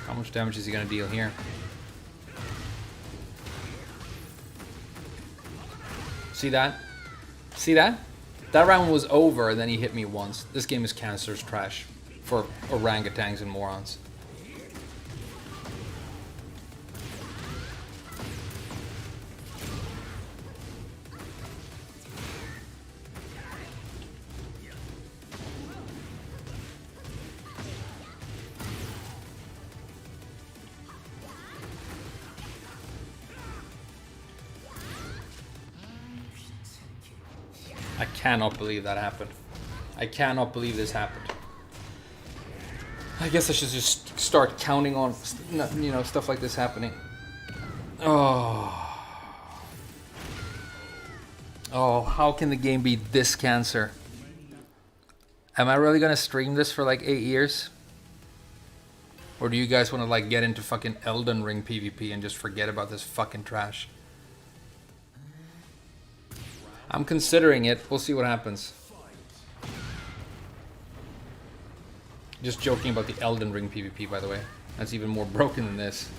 How much damage is he going to deal here? See that? See that? That round was over and then he hit me once. This game is cancer's trash for orangutans and morons. I cannot believe that happened. I cannot believe this happened. I guess I should just start counting on, you know, stuff like this happening. Oh. Oh, how can the game be this cancer? Am I really gonna stream this for like 8 years? Or do you guys want to like get into fucking Elden Ring PvP and just forget about this fucking trash? I'm considering it. We'll see what happens. Just joking about the Elden Ring PvP, by the way. That's even more broken than this.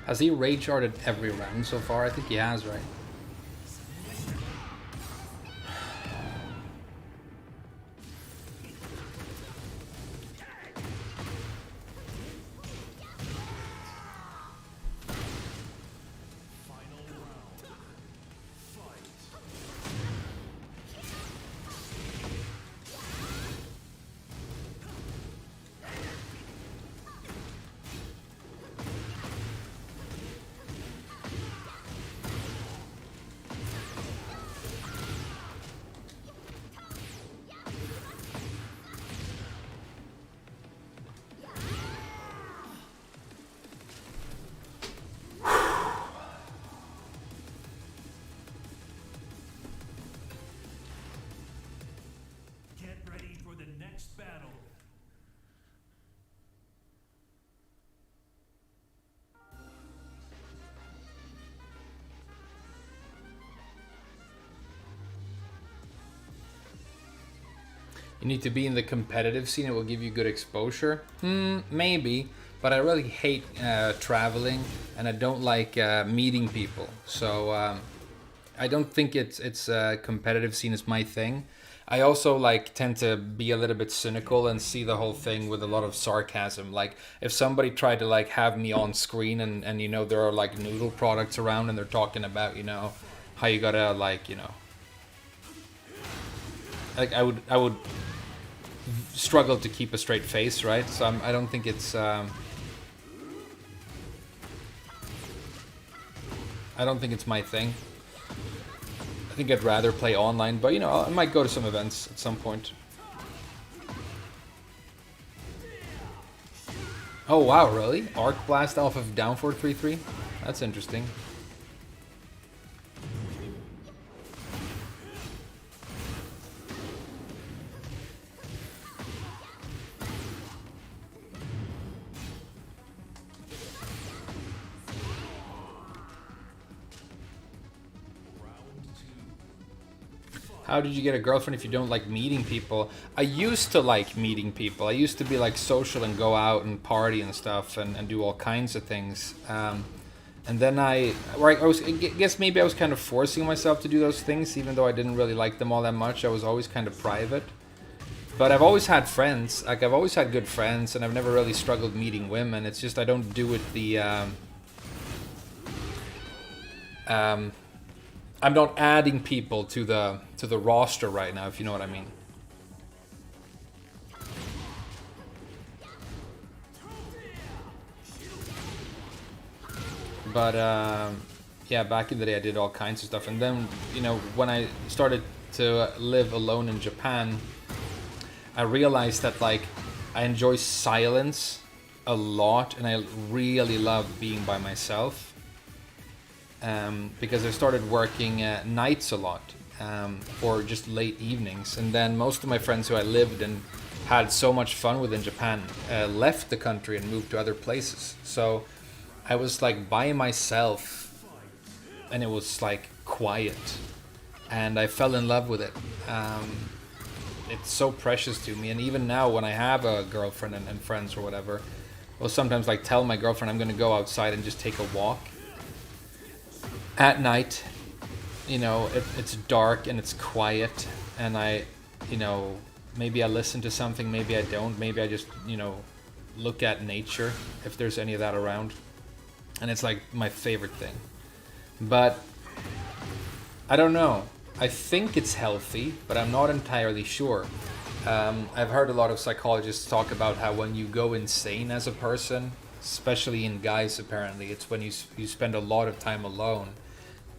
Has he rage arted every round so far? I think he has, right? Get ready for the next battle. You need to be in the competitive scene. It will give you good exposure. Maybe, but I really hate traveling, and I don't like meeting people. So I don't think it's competitive scene is my thing. I also like tend to be a little bit cynical and see the whole thing with a lot of sarcasm. Like if somebody tried to like have me on screen and you know there are like noodle products around and they're talking about, you know, how you gotta like, you know, like I would struggle to keep a straight face, right? So I don't think it's I don't think it's my thing. I think I'd rather play online, but you know, I might go to some events at some point. Oh wow, really? Arc Blast off of Downford 3-3? That's interesting. How did you get a girlfriend if you don't like meeting people? I used to like meeting people. I used to be like social and go out and party and stuff and do all kinds of things. And then I guess maybe I was kind of forcing myself to do those things, even though I didn't really like them all that much. I was always kind of private. But I've always had friends. Like, I've always had good friends, and I've never really struggled meeting women. It's just I don't do it the... I'm not adding people to the roster right now, if you know what I mean. But yeah, back in the day I did all kinds of stuff, and then, you know, when I started to live alone in Japan, I realized that, like, I enjoy silence a lot, and I really love being by myself. Because I started working nights a lot, or just late evenings, and then most of my friends who I lived and had so much fun with in Japan left the country and moved to other places. So I was like by myself, and it was like quiet, and I fell in love with it. It's so precious to me, and even now when I have a girlfriend and friends or whatever, I'll sometimes like tell my girlfriend I'm gonna go outside and just take a walk. At night, you know, it's dark and it's quiet, and I, you know, maybe I listen to something, maybe I don't, maybe I just, you know, look at nature if there's any of that around, and it's like my favorite thing. But I don't know. I think it's healthy, but I'm not entirely sure. I've heard a lot of psychologists talk about how when you go insane as a person, especially in guys apparently, it's when you spend a lot of time alone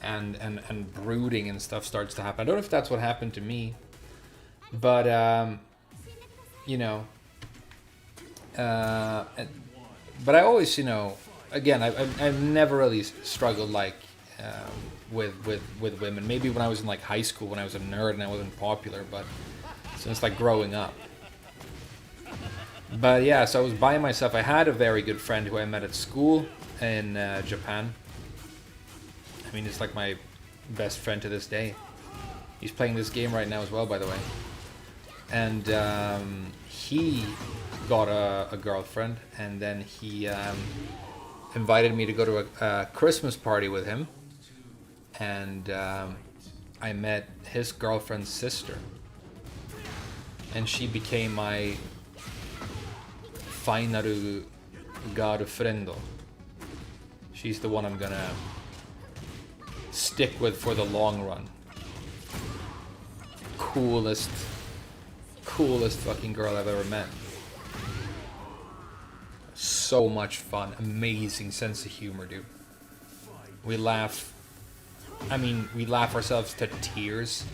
and brooding and stuff starts to happen. I don't know if that's what happened to me, but you know, but I always, you know, again, I've never really struggled like with women. Maybe when I was in like high school, when I was a nerd and I wasn't popular, but since like growing up. But yeah, so I was by myself. I had a very good friend who I met at school in Japan. I mean, it's like my best friend to this day. He's playing this game right now as well, by the way. And he got a girlfriend, and then he invited me to go to a Christmas party with him. And I met his girlfriend's sister. And she became my Finaru girlfriend. She's the one I'm gonna stick with for the long run. Coolest fucking girl I've ever met. So much fun, amazing sense of humor, dude. We laugh. I mean, we laugh ourselves to tears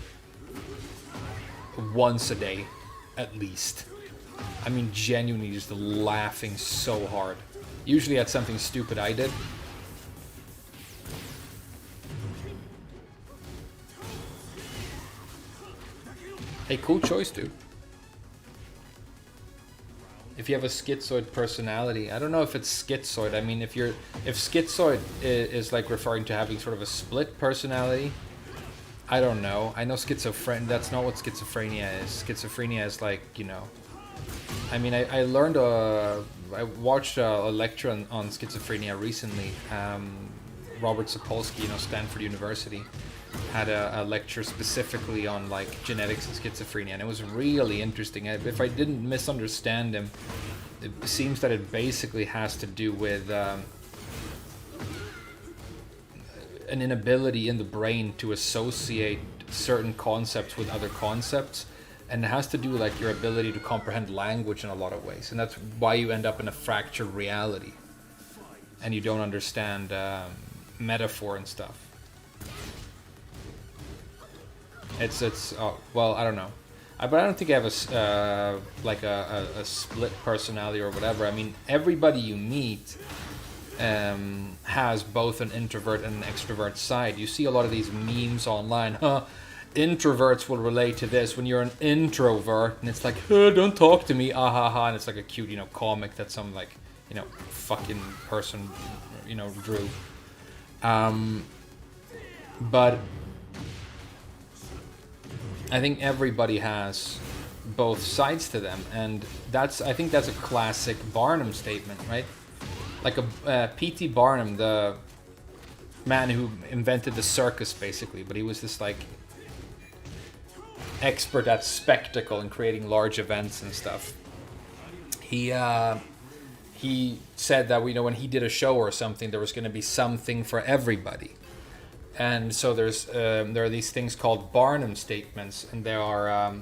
once a day, at least. I mean, genuinely just laughing so hard. Usually at something stupid I did. Hey, cool choice, dude. If you have a schizoid personality, I don't know if it's schizoid. I mean, if schizoid is like referring to having sort of a split personality, I don't know. I know schizophrenia. That's not what schizophrenia is. Schizophrenia is like, you know. I mean, I learned I watched a lecture on schizophrenia recently. Robert Sapolsky, you know, Stanford University, had a lecture specifically on like genetics and schizophrenia, and it was really interesting. If I didn't misunderstand him, it seems that it basically has to do with an inability in the brain to associate certain concepts with other concepts, and it has to do with like your ability to comprehend language in a lot of ways, and that's why you end up in a fractured reality and you don't understand metaphor and stuff. It's well, I don't know, but I don't think I have a split personality or whatever. I mean, everybody you meet has both an introvert and an extrovert side. You see a lot of these memes online. Introverts will relate to this when you're an introvert, and it's like, don't talk to me, ah ha ha, and it's like a cute, you know, comic that some like, you know, fucking person, you know, drew. But I think everybody has both sides to them, and I think that's a classic Barnum statement, right? Like a P.T. Barnum, the man who invented the circus, basically, but he was this like expert at spectacle and creating large events and stuff. He said that when he did a show or something, there was going to be something for everybody. And so there are these things called Barnum statements, and there are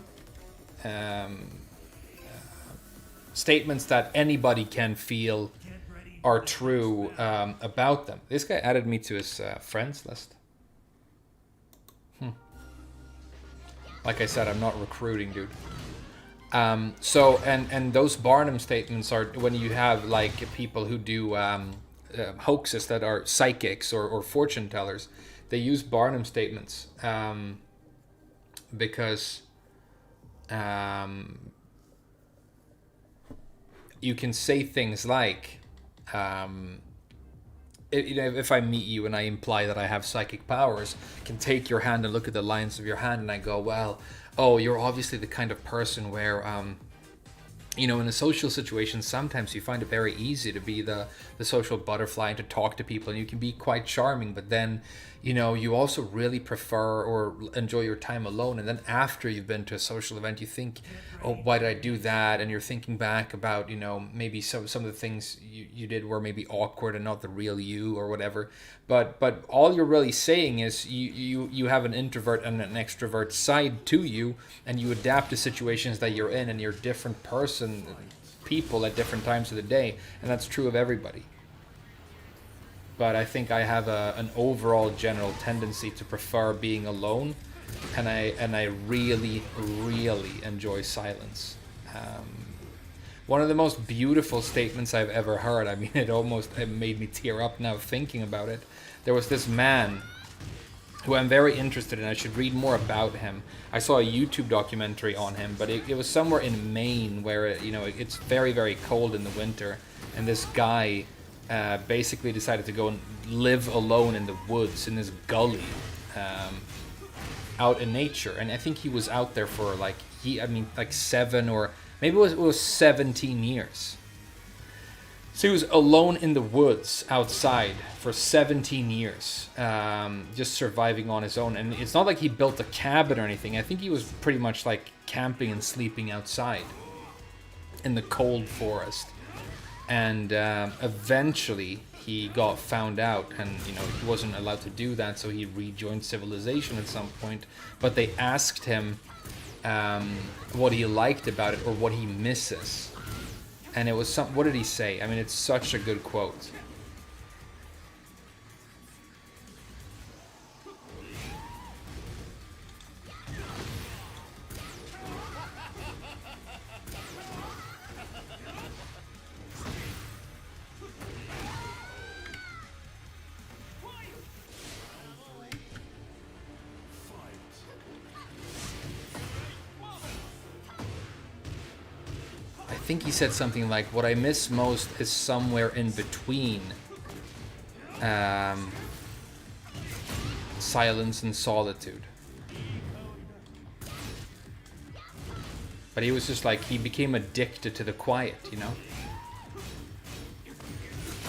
statements that anybody can feel are true about them. This guy added me to his friends list. Like I said, I'm not recruiting, dude. So those Barnum statements are when you have like people who do hoaxes that are psychics or fortune tellers. They use Barnum statements because you can say things like, if I meet you and I imply that I have psychic powers, I can take your hand and look at the lines of your hand and I go, well, oh, you're obviously the kind of person where, in a social situation, sometimes you find it very easy to be the social butterfly and to talk to people, and you can be quite charming, but then, you also really prefer or enjoy your time alone. And then after you've been to a social event, you think, oh, why did I do that? And you're thinking back about, maybe some of the things you did were maybe awkward and not the real you or whatever. But all you're really saying is you have an introvert and an extrovert side to you, and you adapt to situations that you're in, and you're different people at different times of the day, and that's true of everybody. But I think I have an overall general tendency to prefer being alone, and I really, really enjoy silence. One of the most beautiful statements I've ever heard, I mean, it made me tear up now thinking about it. There was this man who I'm very interested in. I should read more about him. I saw a YouTube documentary on him, but it was somewhere in Maine where it's very, very cold in the winter, and this guy basically decided to go and live alone in the woods in this gully out in nature. And I think he was out there for like 7 or maybe it was 17 years. So he was alone in the woods outside for 17 years, just surviving on his own. And it's not like he built a cabin or anything. I think he was pretty much like camping and sleeping outside in the cold forest. And eventually he got found out, and he wasn't allowed to do that, so he rejoined civilization at some point. But they asked him what he liked about it or what he misses. And it was what did he say? I mean, it's such a good quote. I think he said something like, what I miss most is somewhere in between silence and solitude. But he was just like, he became addicted to the quiet,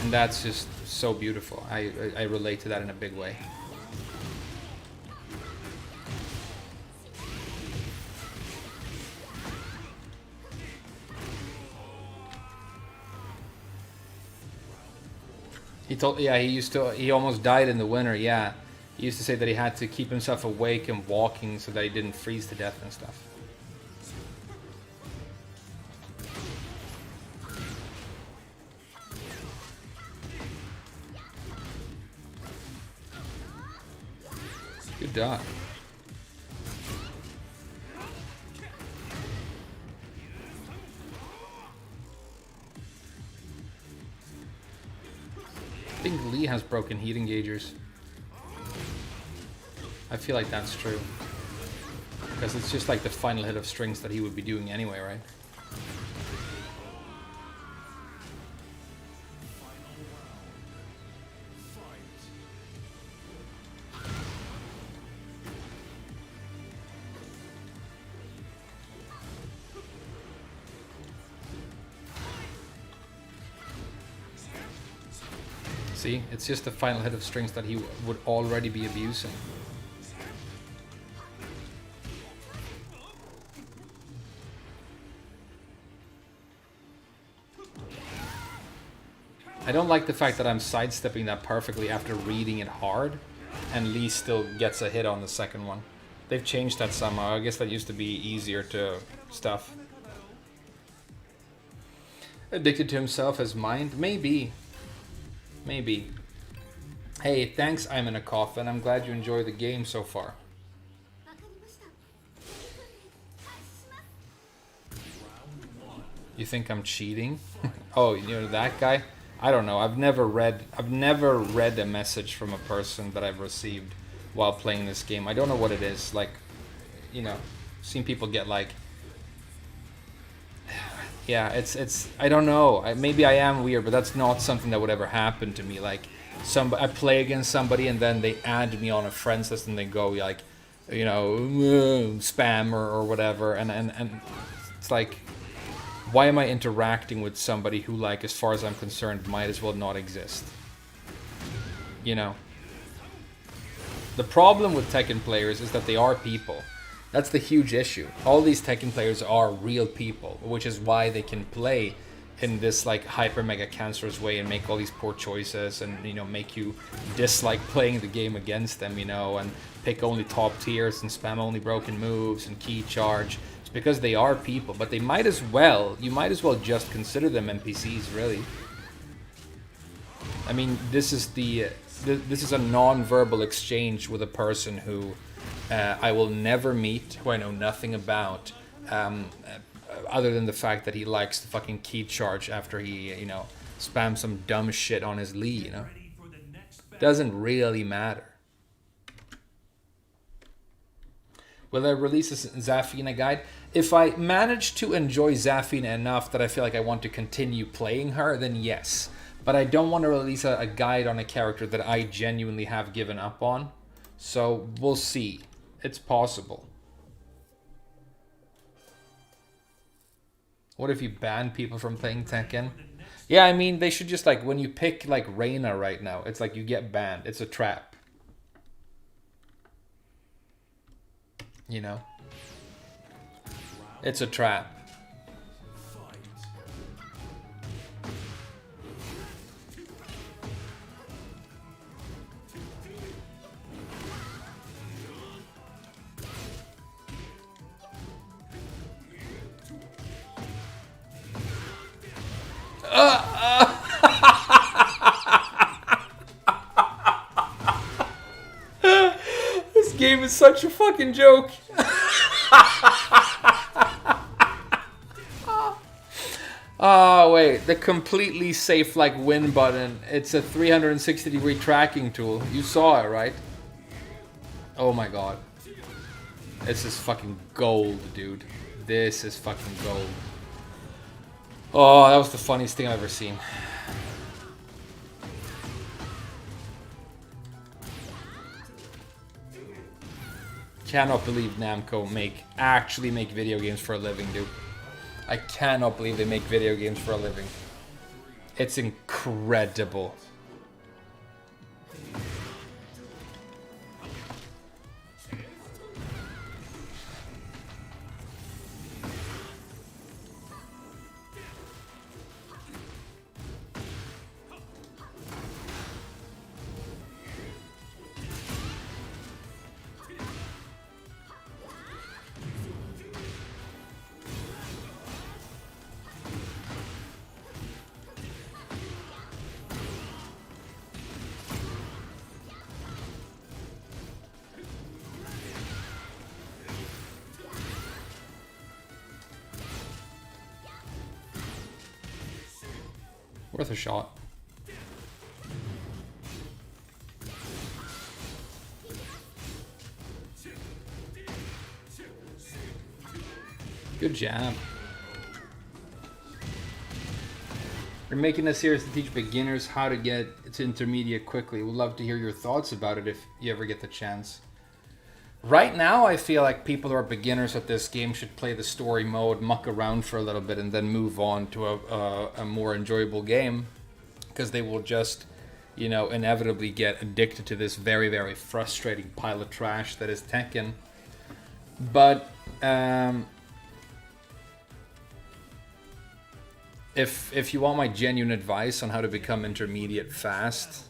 And that's just so beautiful. I relate to that in a big way. He almost died in the winter, yeah. He used to say that he had to keep himself awake and walking so that he didn't freeze to death and stuff. Good dog. I think Lee has broken heat engagers. I feel like that's true. Because it's just like the final hit of strings that he would be doing anyway, right? See, it's just the final hit of strings that he would already be abusing. I don't like the fact that I'm sidestepping that perfectly after reading it hard, and Lee still gets a hit on the second one. They've changed that somehow. I guess that used to be easier to stuff. Addicted to himself as mind? Maybe. Maybe. Hey, thanks, I'm in a coffin. I'm glad you enjoy the game so far. You think I'm cheating? Oh, you know that guy? I don't know. I've never read a message from a person that I've received while playing this game. I don't know what it is. Like, you know, seen people get like, yeah, it's I don't know. Maybe I am weird, but that's not something that would ever happen to me. Like, I play against somebody and then they add me on a friends list and they go like, you know, spam or whatever, and it's like, why am I interacting with somebody who, like, as far as I'm concerned, might as well not exist? You know? The problem with Tekken players is that they are people. That's the huge issue. All these Tekken players are real people, which is why they can play in this, like, hyper mega cancerous way and make all these poor choices and, you know, make you dislike playing the game against them, you know, and pick only top tiers and spam only broken moves and key charge. Because they are people, but you might as well just consider them NPCs, really. I mean, this is a non-verbal exchange with a person who I will never meet, who I know nothing about, other than the fact that he likes the fucking key charge after he, you know, spams some dumb shit on his Lee, you know. Doesn't really matter. Will I release a Zafina guide? If I manage to enjoy Zafina enough that I feel like I want to continue playing her, then yes. But I don't want to release a guide on a character that I genuinely have given up on. So we'll see. It's possible. What if you ban people from playing Tekken? Yeah, I mean, they should just, like, when you pick, like, Reina right now, it's like you get banned. It's a trap. You know? It's a trap. This game is such a fucking joke. Oh, wait. The completely safe, like, win button. It's a 360-degree tracking tool. You saw it, right? Oh my god. This is fucking gold, dude. This is fucking gold. Oh, that was the funniest thing I've ever seen. Cannot believe Namco actually make video games for a living, dude. I cannot believe they make video games for a living. It's incredible. Worth a shot. Good job. You're making a series to teach beginners how to get to intermediate quickly. We'd love to hear your thoughts about it if you ever get the chance. Right now, I feel like people who are beginners at this game should play the story mode, muck around for a little bit, and then move on to a more enjoyable game. Because they will just you know, inevitably get addicted to this very, very frustrating pile of trash that is Tekken. But if you want my genuine advice on how to become intermediate fast,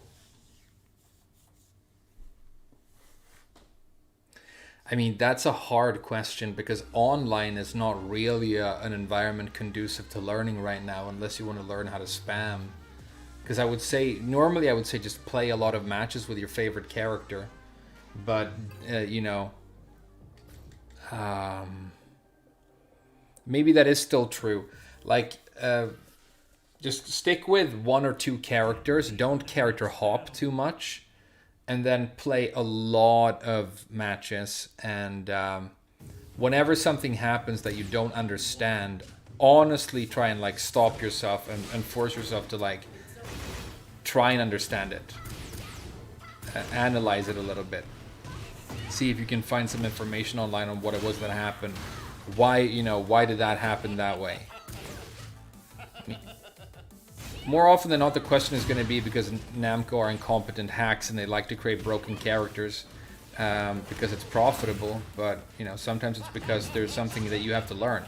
I mean, that's a hard question because online is not really an environment conducive to learning right now unless you want to learn how to spam. Because I would say, normally I would say just play a lot of matches with your favorite character. But, you know, maybe that is still true. Like, just stick with 1 or 2 characters. Don't character hop too much. And then play a lot of matches. And whenever something happens that you don't understand, honestly try and like stop yourself and force yourself to like try and understand it. Analyze it a little bit. See if you can find some information online on what it was that happened. Why, you know, why did that happen that way? More often than not, the question is going to be because Namco are incompetent hacks and they like to create broken characters because it's profitable. But, you know, sometimes it's because there's something that you have to learn.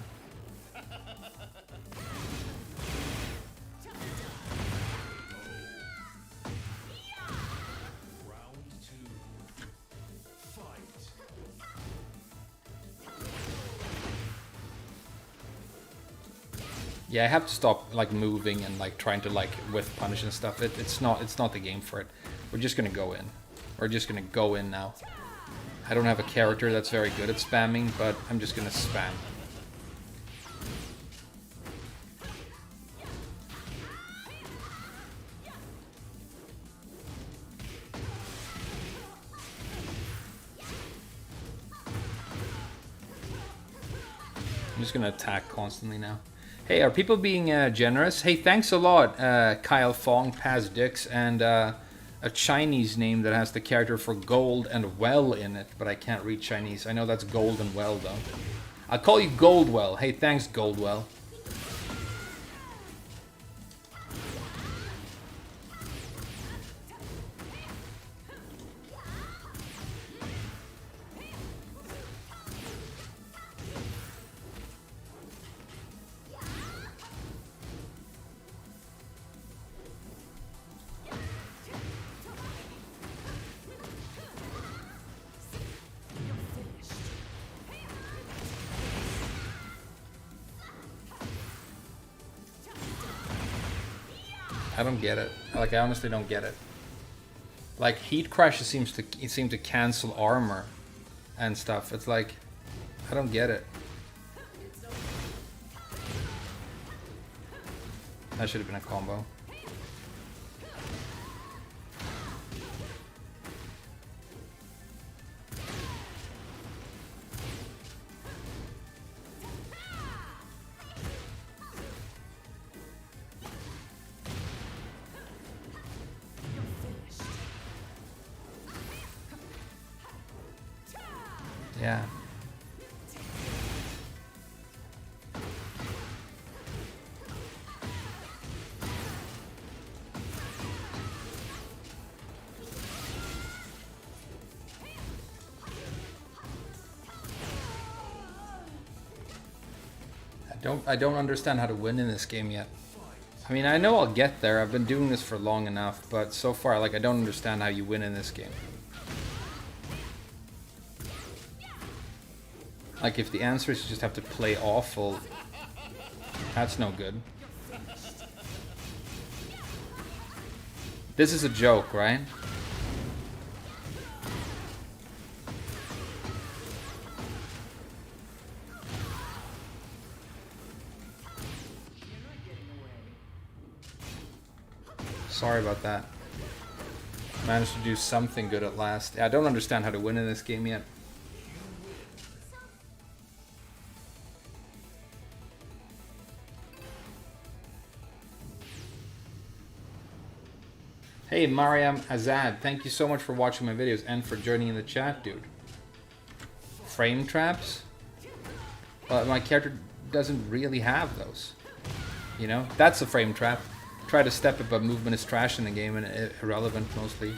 Yeah, I have to stop like moving and like trying to like whiff punish and stuff. It's not the game for it. We're just gonna go in. We're just gonna go in now. I don't have a character that's very good at spamming, but I'm just gonna spam. I'm just gonna attack constantly now. Hey, are people being generous? Hey, thanks a lot, Kyle Fong, Paz Dix, and a Chinese name that has the character for gold and well in it, but I can't read Chinese. I know that's gold and well, though. I'll call you Goldwell. Hey, thanks, Goldwell. I don't get it. Like, I honestly don't get it. Like, Heat Crash seem to cancel armor and stuff. It's like, I don't get it. That should have been a combo. Yeah. I don't understand how to win in this game yet. I mean, I know I'll get there. I've been doing this for long enough, but so far, like, I don't understand how you win in this game. Like, if the answer is you just have to play awful, that's no good. This is a joke, right? Sorry about that. Managed to do something good at last. I don't understand how to win in this game yet. Hey, Mariam Azad, thank you so much for watching my videos and for joining in the chat, dude. Frame traps? My character doesn't really have those. You know, that's a frame trap. try to step it, but movement is trash in the game and irrelevant mostly.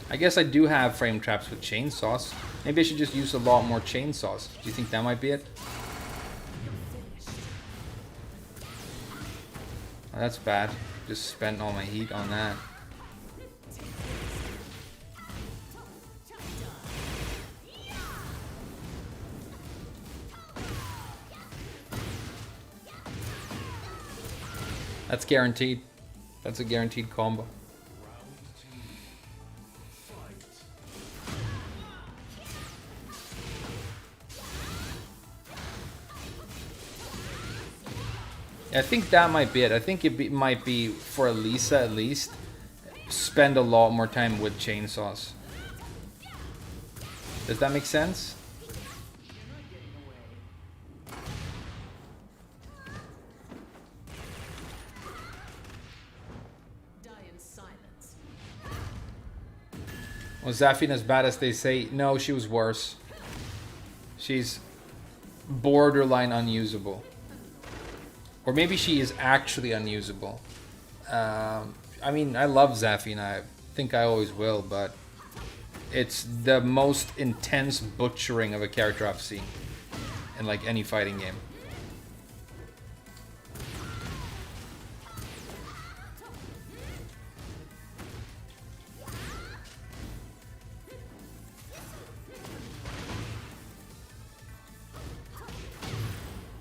I guess I do have frame traps with chainsaws. Maybe I should just use a lot more chainsaws. Do you think that might be it? Oh, that's bad. Just spent all my heat on that. That's guaranteed. That's a guaranteed combo. I think that might be it. I think might be, for Elisa at least, spend a lot more time with chainsaws. Does that make sense? Was Zafina as bad as they say? No, she was worse. She's borderline unusable. Or maybe she is actually unusable. I mean, I love Zafina. I think I always will, but it's the most intense butchering of a character I've seen in like any fighting game.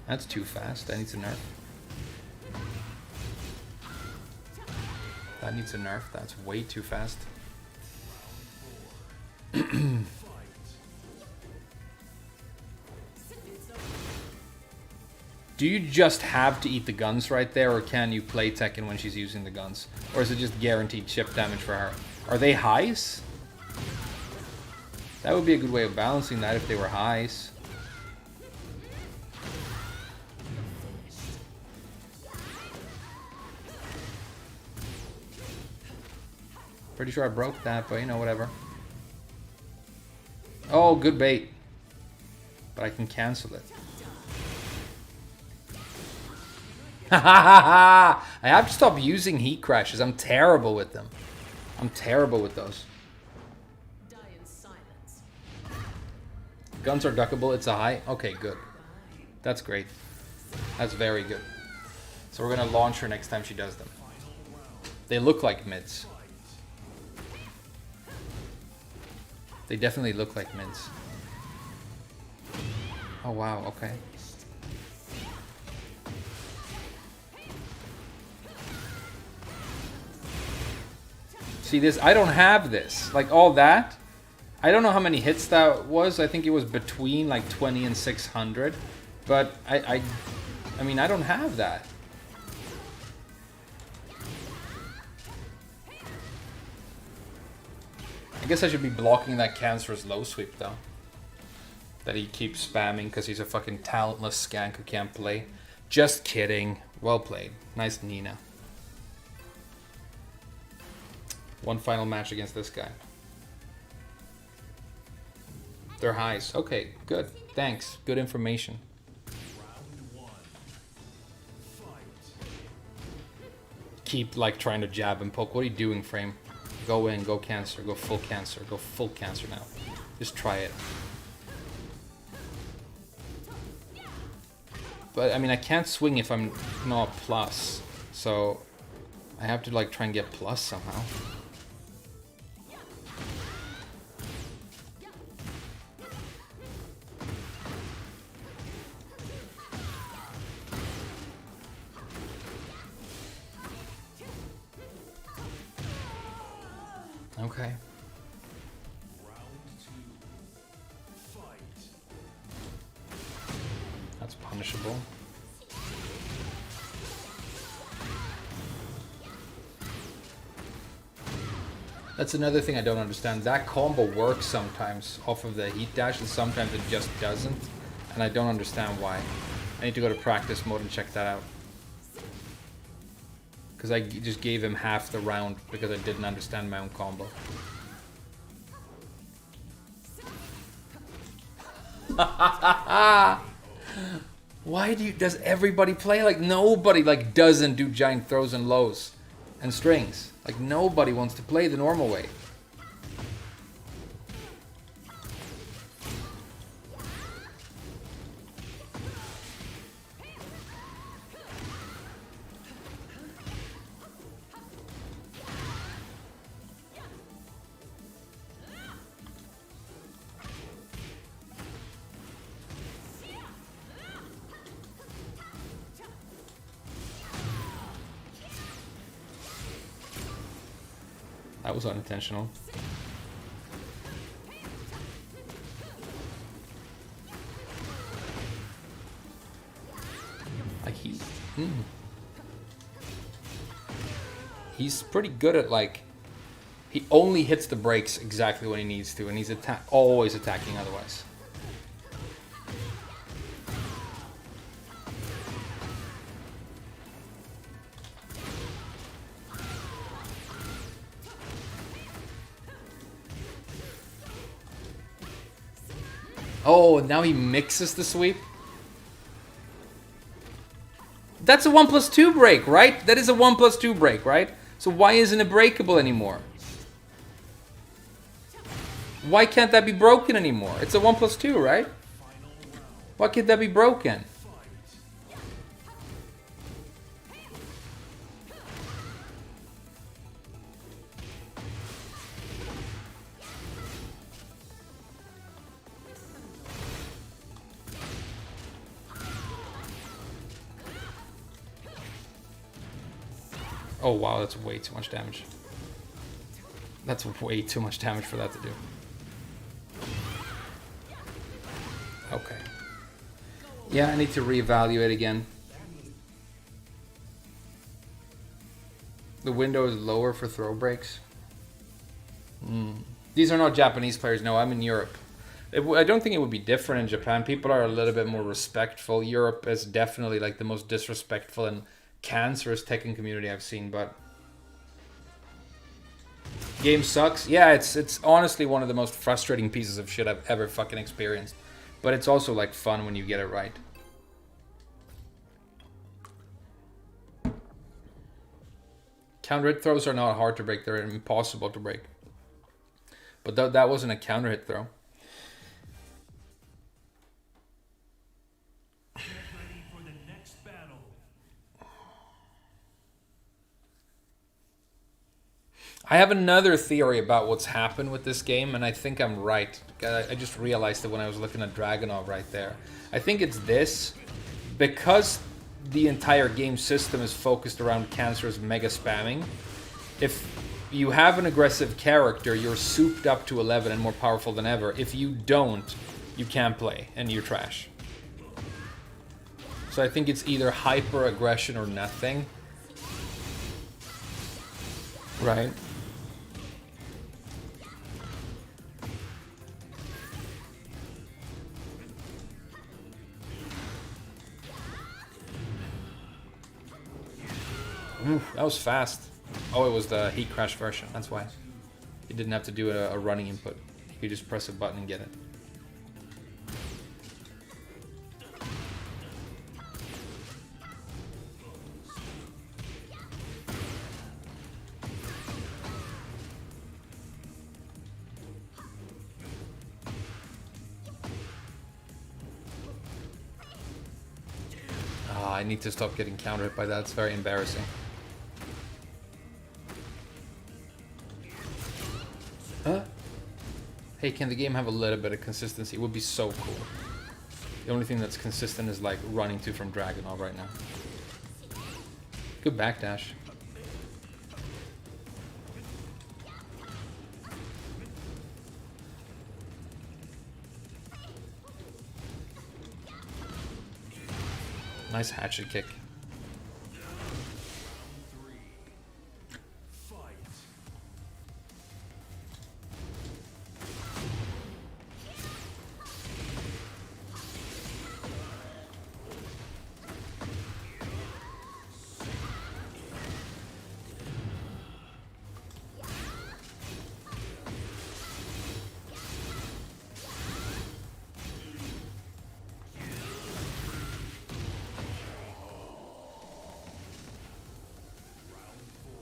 That's too fast. That needs a nerf. That needs a nerf. That's way too fast. Do you just have to eat the guns right there, or can you play Tekken when she's using the guns? Or is it just guaranteed chip damage for her? Are they highs? That would be a good way of balancing that if they were highs. Pretty sure I broke that, but you know, whatever. Oh, good bait. But I can cancel it. I have to stop using heat crashes. I'm terrible with them. I'm terrible with those. Guns are duckable. It's a high. Okay, good. That's great. That's very good. So we're going to launch her next time she does them. They look like mids. They definitely look like mids. Oh wow, okay. See this? I don't have this. Like all that. I don't know how many hits that was. I think it was between like 20 and 600. But I mean, I don't have that. I guess I should be blocking that cancerous low sweep though. That he keeps spamming because he's a fucking talentless skank who can't play. Just kidding. Well played. Nice Nina. One final match against this guy. They're highs. Okay, good. Thanks. Good information. Keep like trying to jab and poke. What are you doing, Frame? Go in, go cancer, go full cancer, go full cancer now. Just try it. But I mean, I can't swing if I'm not plus. So I have to like try and get plus somehow. Okay. That's punishable. That's another thing I don't understand. That combo works sometimes off of the heat dash and sometimes it just doesn't. And I don't understand why. I need to go to practice mode and check that out. Because I just gave him half the round because I didn't understand my own combo. Does everybody play like nobody like doesn't do giant throws and lows and strings? Like nobody wants to play the normal way. That was unintentional. Like he's pretty good at like he only hits the brakes exactly when he needs to, and he's always attacking otherwise. Oh, now he mixes the sweep. That's a 1+2 break, right? That is a 1+2 break, right? So why isn't it breakable anymore? Why can't that be broken anymore? It's a 1+2, right? Why can't that be broken? Oh wow, that's way too much damage. That's way too much damage for that to do. Okay. Yeah, I need to reevaluate again. The window is lower for throw breaks. These are not Japanese players. No, I'm in Europe. I don't think it would be different in Japan. People are a little bit more respectful. Europe is definitely like the most disrespectful and cancerous Tekken community I've seen, but game sucks. Yeah, it's honestly one of the most frustrating pieces of shit I've ever fucking experienced, but it's also like fun when you get it right. Counter hit throws are not hard to break, they're impossible to break, but that wasn't a counter hit throw. Ready for the next battle. I have another theory about what's happened with this game, and I think I'm right. I just realized it when I was looking at Dragunov right there. I think it's this. Because the entire game system is focused around cancerous mega spamming, if you have an aggressive character, you're souped up to 11 and more powerful than ever. If you don't, you can't play, and you're trash. So I think it's either hyper aggression or nothing. Right? Ooh, that was fast. Oh, it was the Heat Crash version. That's why. You didn't have to do a running input. You just press a button and get it. I need to stop getting countered by that. It's very embarrassing. Huh? Hey, can the game have a little bit of consistency? It would be so cool. The only thing that's consistent is like running to from Dragunov right now. Good backdash. Nice hatchet kick.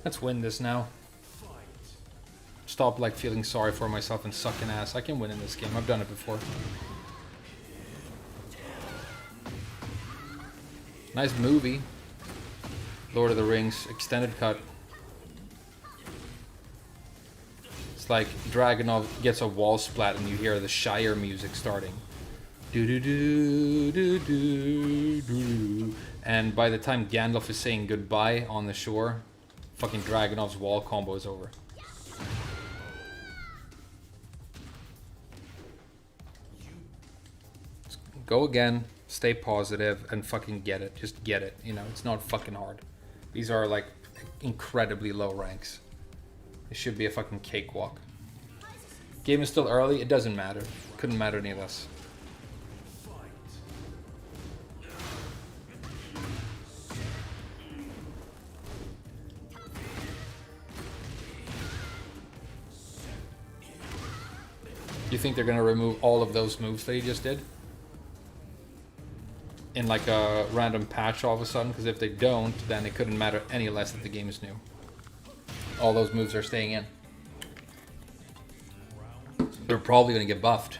Let's win this now. Stop like feeling sorry for myself and sucking ass. I can win in this game. I've done it before. Nice movie. Lord of the Rings extended cut. It's like Dragunov gets a wall splat and you hear the Shire music starting. Do do do do do do. And by the time Gandalf is saying goodbye on the shore, fucking Dragunov's wall combo is over. Go again, stay positive, and fucking get it. Just get it. You know, it's not fucking hard. These are like incredibly low ranks. It should be a fucking cakewalk. Game is still early. It doesn't matter. Couldn't matter any less. You think they're gonna remove all of those moves that he just did? In like a random patch all of a sudden? Because if they don't, then it couldn't matter any less that the game is new. All those moves are staying in. They're probably going to get buffed.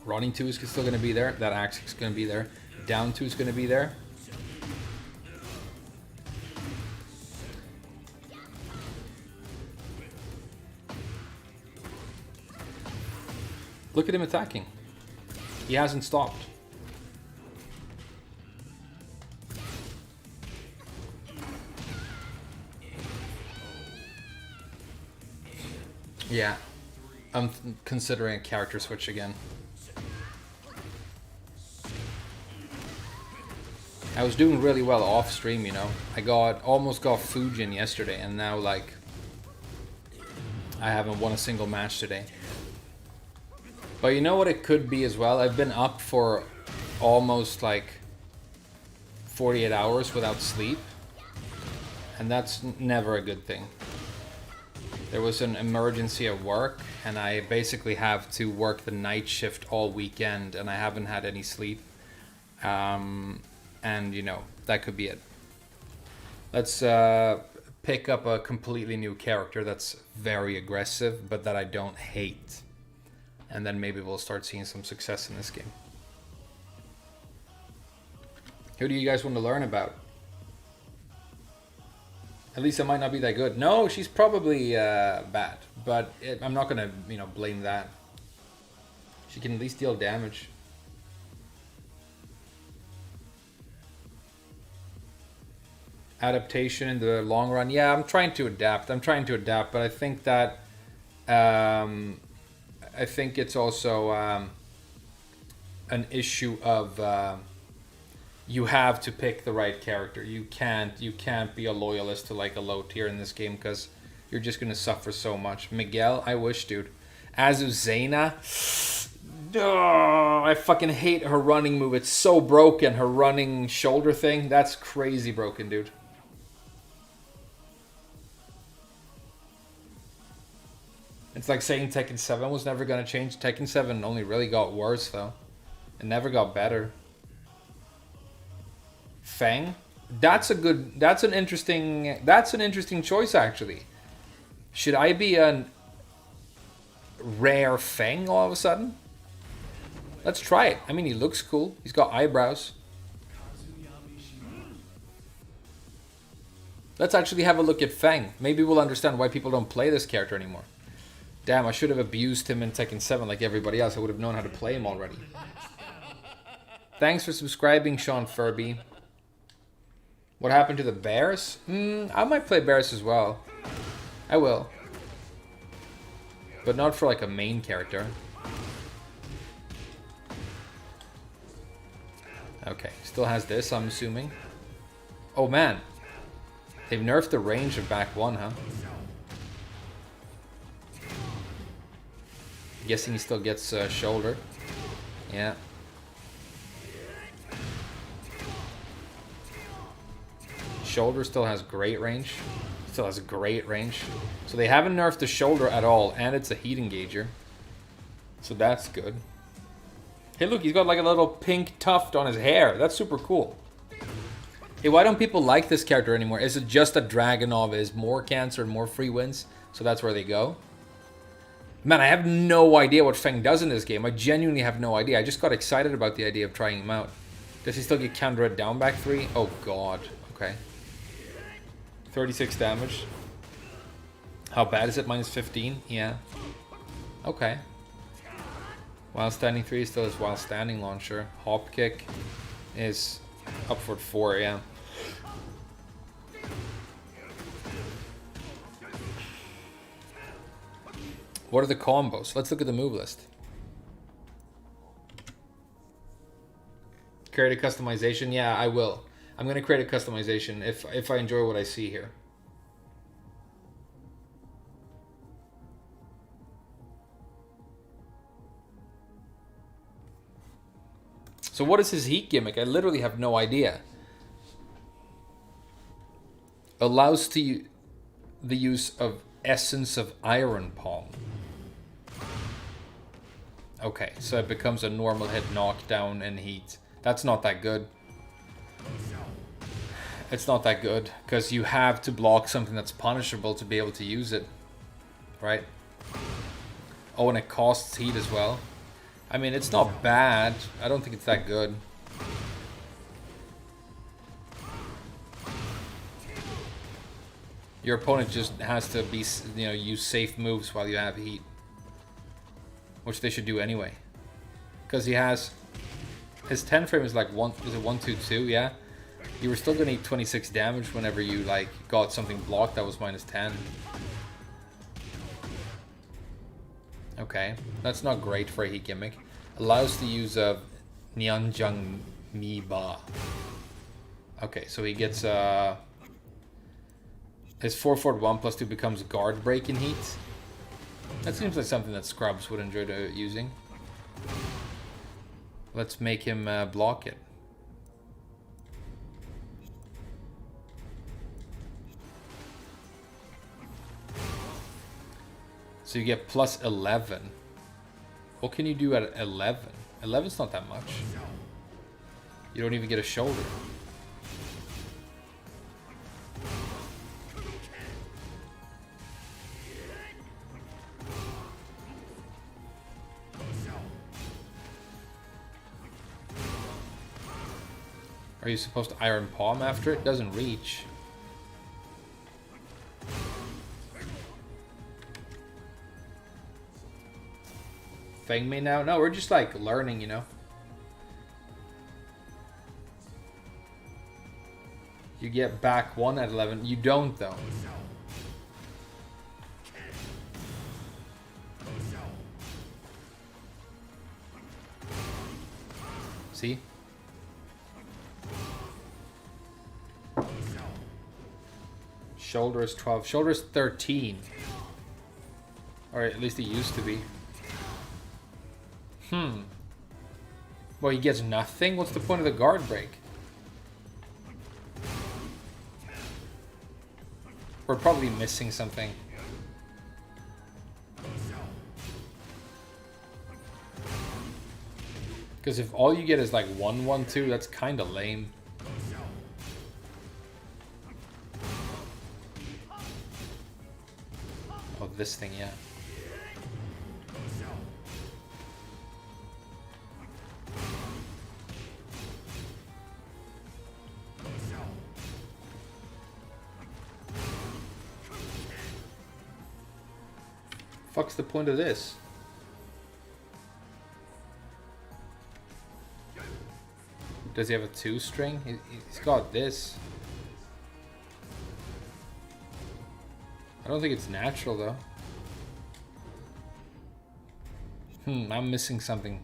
Running 2 is still going to be there. That axe is going to be there. Down 2 is going to be there. Look at him attacking. He hasn't stopped. Yeah, I'm considering a character switch again. I was doing really well off stream, you know. I almost got Fujin yesterday, and now like I haven't won a single match today. But you know what it could be as well? I've been up for almost like 48 hours without sleep, and that's never a good thing. There was an emergency at work, and I basically have to work the night shift all weekend, and I haven't had any sleep. And, you know, that could be it. Let's pick up a completely new character that's very aggressive, but that I don't hate. And then maybe we'll start seeing some success in this game. Who do you guys want to learn about? At least it might not be that good. No, she's probably bad, but I'm not gonna, you know, blame that. She can at least deal damage. Adaptation in the long run. Yeah, I'm trying to adapt. But I think that I think it's also an issue of you have to pick the right character. You can't be a loyalist to like a low tier in this game because you're just gonna suffer so much. Miguel, I wish, dude. Azuzena, oh, I fucking hate her running move. It's so broken. Her running shoulder thing, that's crazy broken, dude. It's like saying Tekken 7 was never gonna change. Tekken 7 only really got worse though. It never got better. Fang, that's an interesting choice actually. Should I be a rare Fang all of a sudden? Let's try it. I mean, he looks cool. He's got eyebrows. Let's actually have a look at Fang. Maybe we'll understand why people don't play this character anymore. Damn, I should have abused him in Tekken 7 like everybody else. I would have known how to play him already. Thanks for subscribing, Sean Furby. What happened to the bears? I might play bears as well. I will. But not for like a main character. Okay, still has this, I'm assuming. Oh man. They've nerfed the range of back one, huh? Guessing he still gets shoulder. Yeah. Shoulder still has great range. Still has a great range. So they haven't nerfed the shoulder at all, and it's a heat engager. So that's good. Hey look, he's got like a little pink tuft on his hair. That's super cool. Hey, why don't people like this character anymore? Is it just that Dragunov is more cancer and more free wins? So that's where they go? Man, I have no idea what Feng does in this game. I genuinely have no idea. I just got excited about the idea of trying him out. Does he still get counter at down back 3? Oh god. Okay. 36 damage. How bad is it? Minus 15? Yeah. Okay. While standing 3 still is while standing launcher. Hop kick is up for 4, yeah. What are the combos? Let's look at the move list. Create a customization? Yeah, I will. I'm going to create a customization if I enjoy what I see here. So what is his heat gimmick? I literally have no idea. Allows the use of Essence of Iron Palm. Okay, so it becomes a normal hit knockdown and heat. That's not that good. It's not that good, because you have to block something that's punishable to be able to use it. Right? Oh, and it costs heat as well. I mean, it's not bad. I don't think it's that good. Your opponent just has to be, use safe moves while you have heat. Which they should do anyway. Because he has... His 10 frame is like 122, yeah? You were still going to eat 26 damage whenever you, like, got something blocked that was minus 10. Okay, that's not great for a heat gimmick. Allows the use of Nyanjang Miba. Okay, so he gets his 4-4 1+2 becomes guard break in heat. That seems like something that Scrubs would enjoy using. Let's make him block it. So you get plus 11. What can you do at 11? 11's not that much. You don't even get a shoulder. Are you supposed to Iron Palm after it? Doesn't reach. Feng me now? No, we're just like learning, you know. You get back 1 at 11. You don't though. See? Shoulder is 12. Shoulder is 13. Or at least it used to be. Well, he gets nothing? What's the point of the guard break? We're probably missing something. Because if all you get is like 1-1-2, that's kind of lame. Oh, this thing, yeah. Fuck's the point of this? Does he have a 2-string? He's got this. I don't think it's natural though. I'm missing something.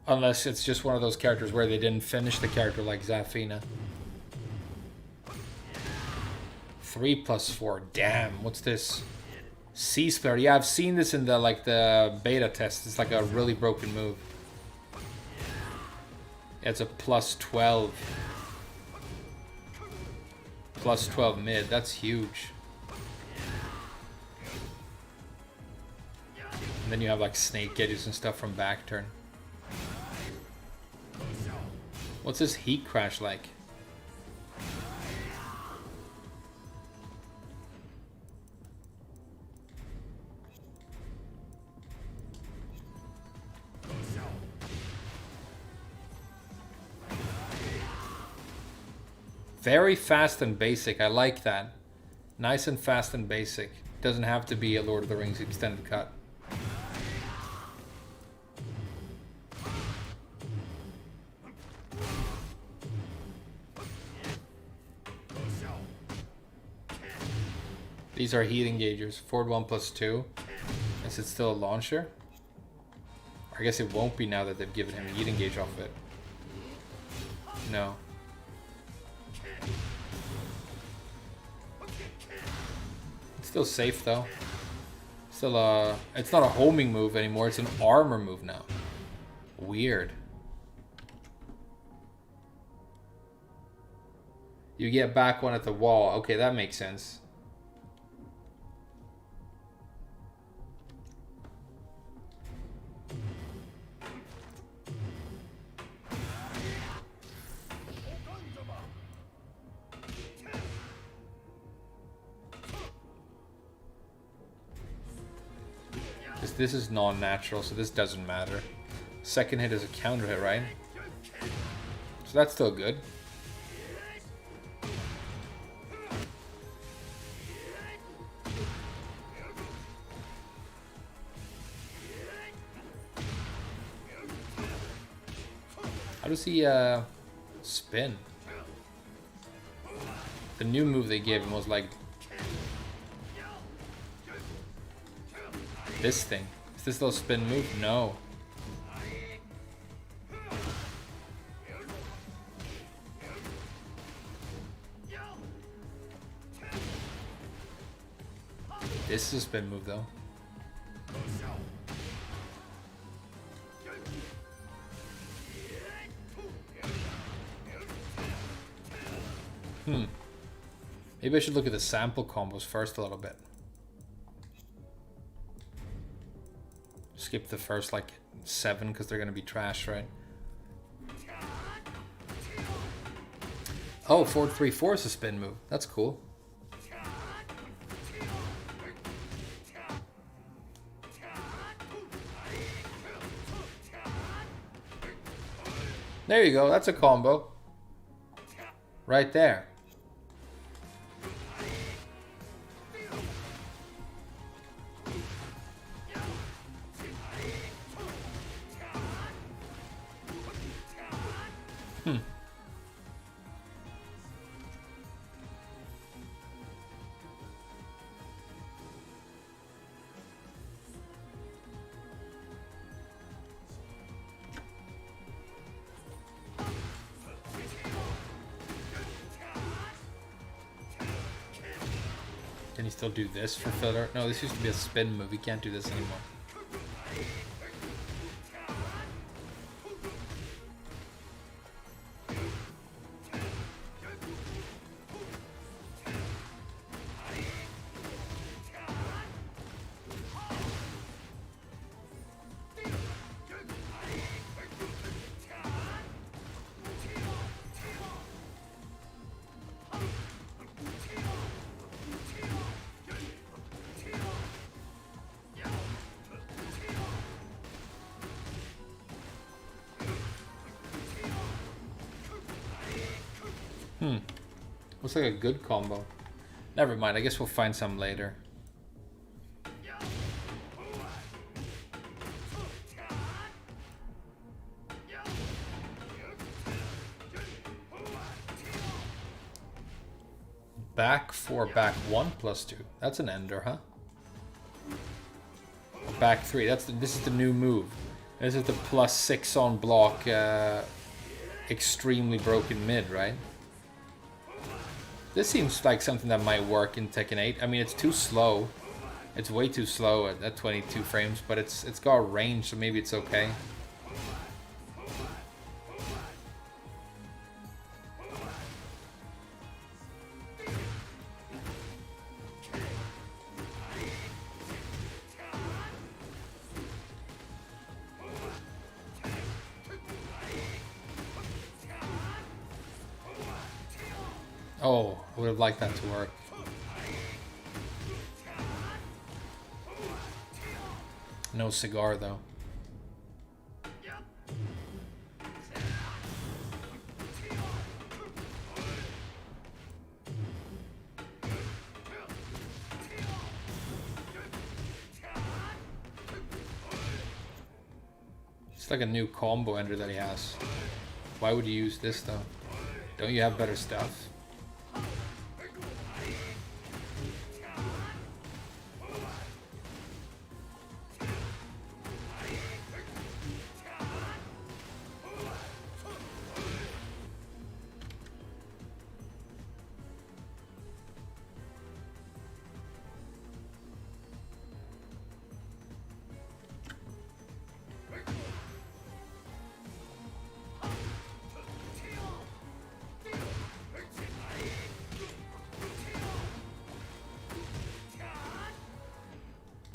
Unless it's just one of those characters where they didn't finish the character like Zafina. 3+4. Damn, what's this? C-Splitter. Yeah, I've seen this in the beta test. It's like a really broken move. Yeah, it's a +12. +12 mid. That's huge. And then you have like snake edges and stuff from back turn. What's this heat crash like? Very fast and basic. I like that. Nice and fast and basic. Doesn't have to be a Lord of the Rings extended cut. These are heat engagers. Forward 1 plus 2. Is it still a launcher? I guess it won't be now that they've given him a heat engage off of it. No. It's still safe though. Still it's not a homing move anymore, it's an armor move now. Weird. You get back one at the wall. Okay, that makes sense. This is non-natural, so this doesn't matter. Second hit is a counter hit, right? So that's still good. How does he spin? The new move they gave him was like this thing. Is this little spin move? No. This is a spin move though. Maybe I should look at the sample combos first a little bit. Skip the first like 7 because they're gonna be trash, right? Oh, forward 3-4 is a spin move. That's cool. There you go. That's a combo. Right there. Can he still do this for filler? No, this used to be a spin move. He can't do this anymore. Looks like a good combo. Never mind, I guess we'll find some later. Back 4, back 1 plus 2. That's an ender, huh? Back 3. This is the new move. This is the plus 6 on block extremely broken mid, right? This seems like something that might work in Tekken 8. I mean, it's too slow. It's way too slow at 22 frames, but it's got range, so maybe it's okay. Oh, I would have liked that to work. No cigar, though. It's like a new combo ender that he has. Why would you use this though? Don't you have better stuff?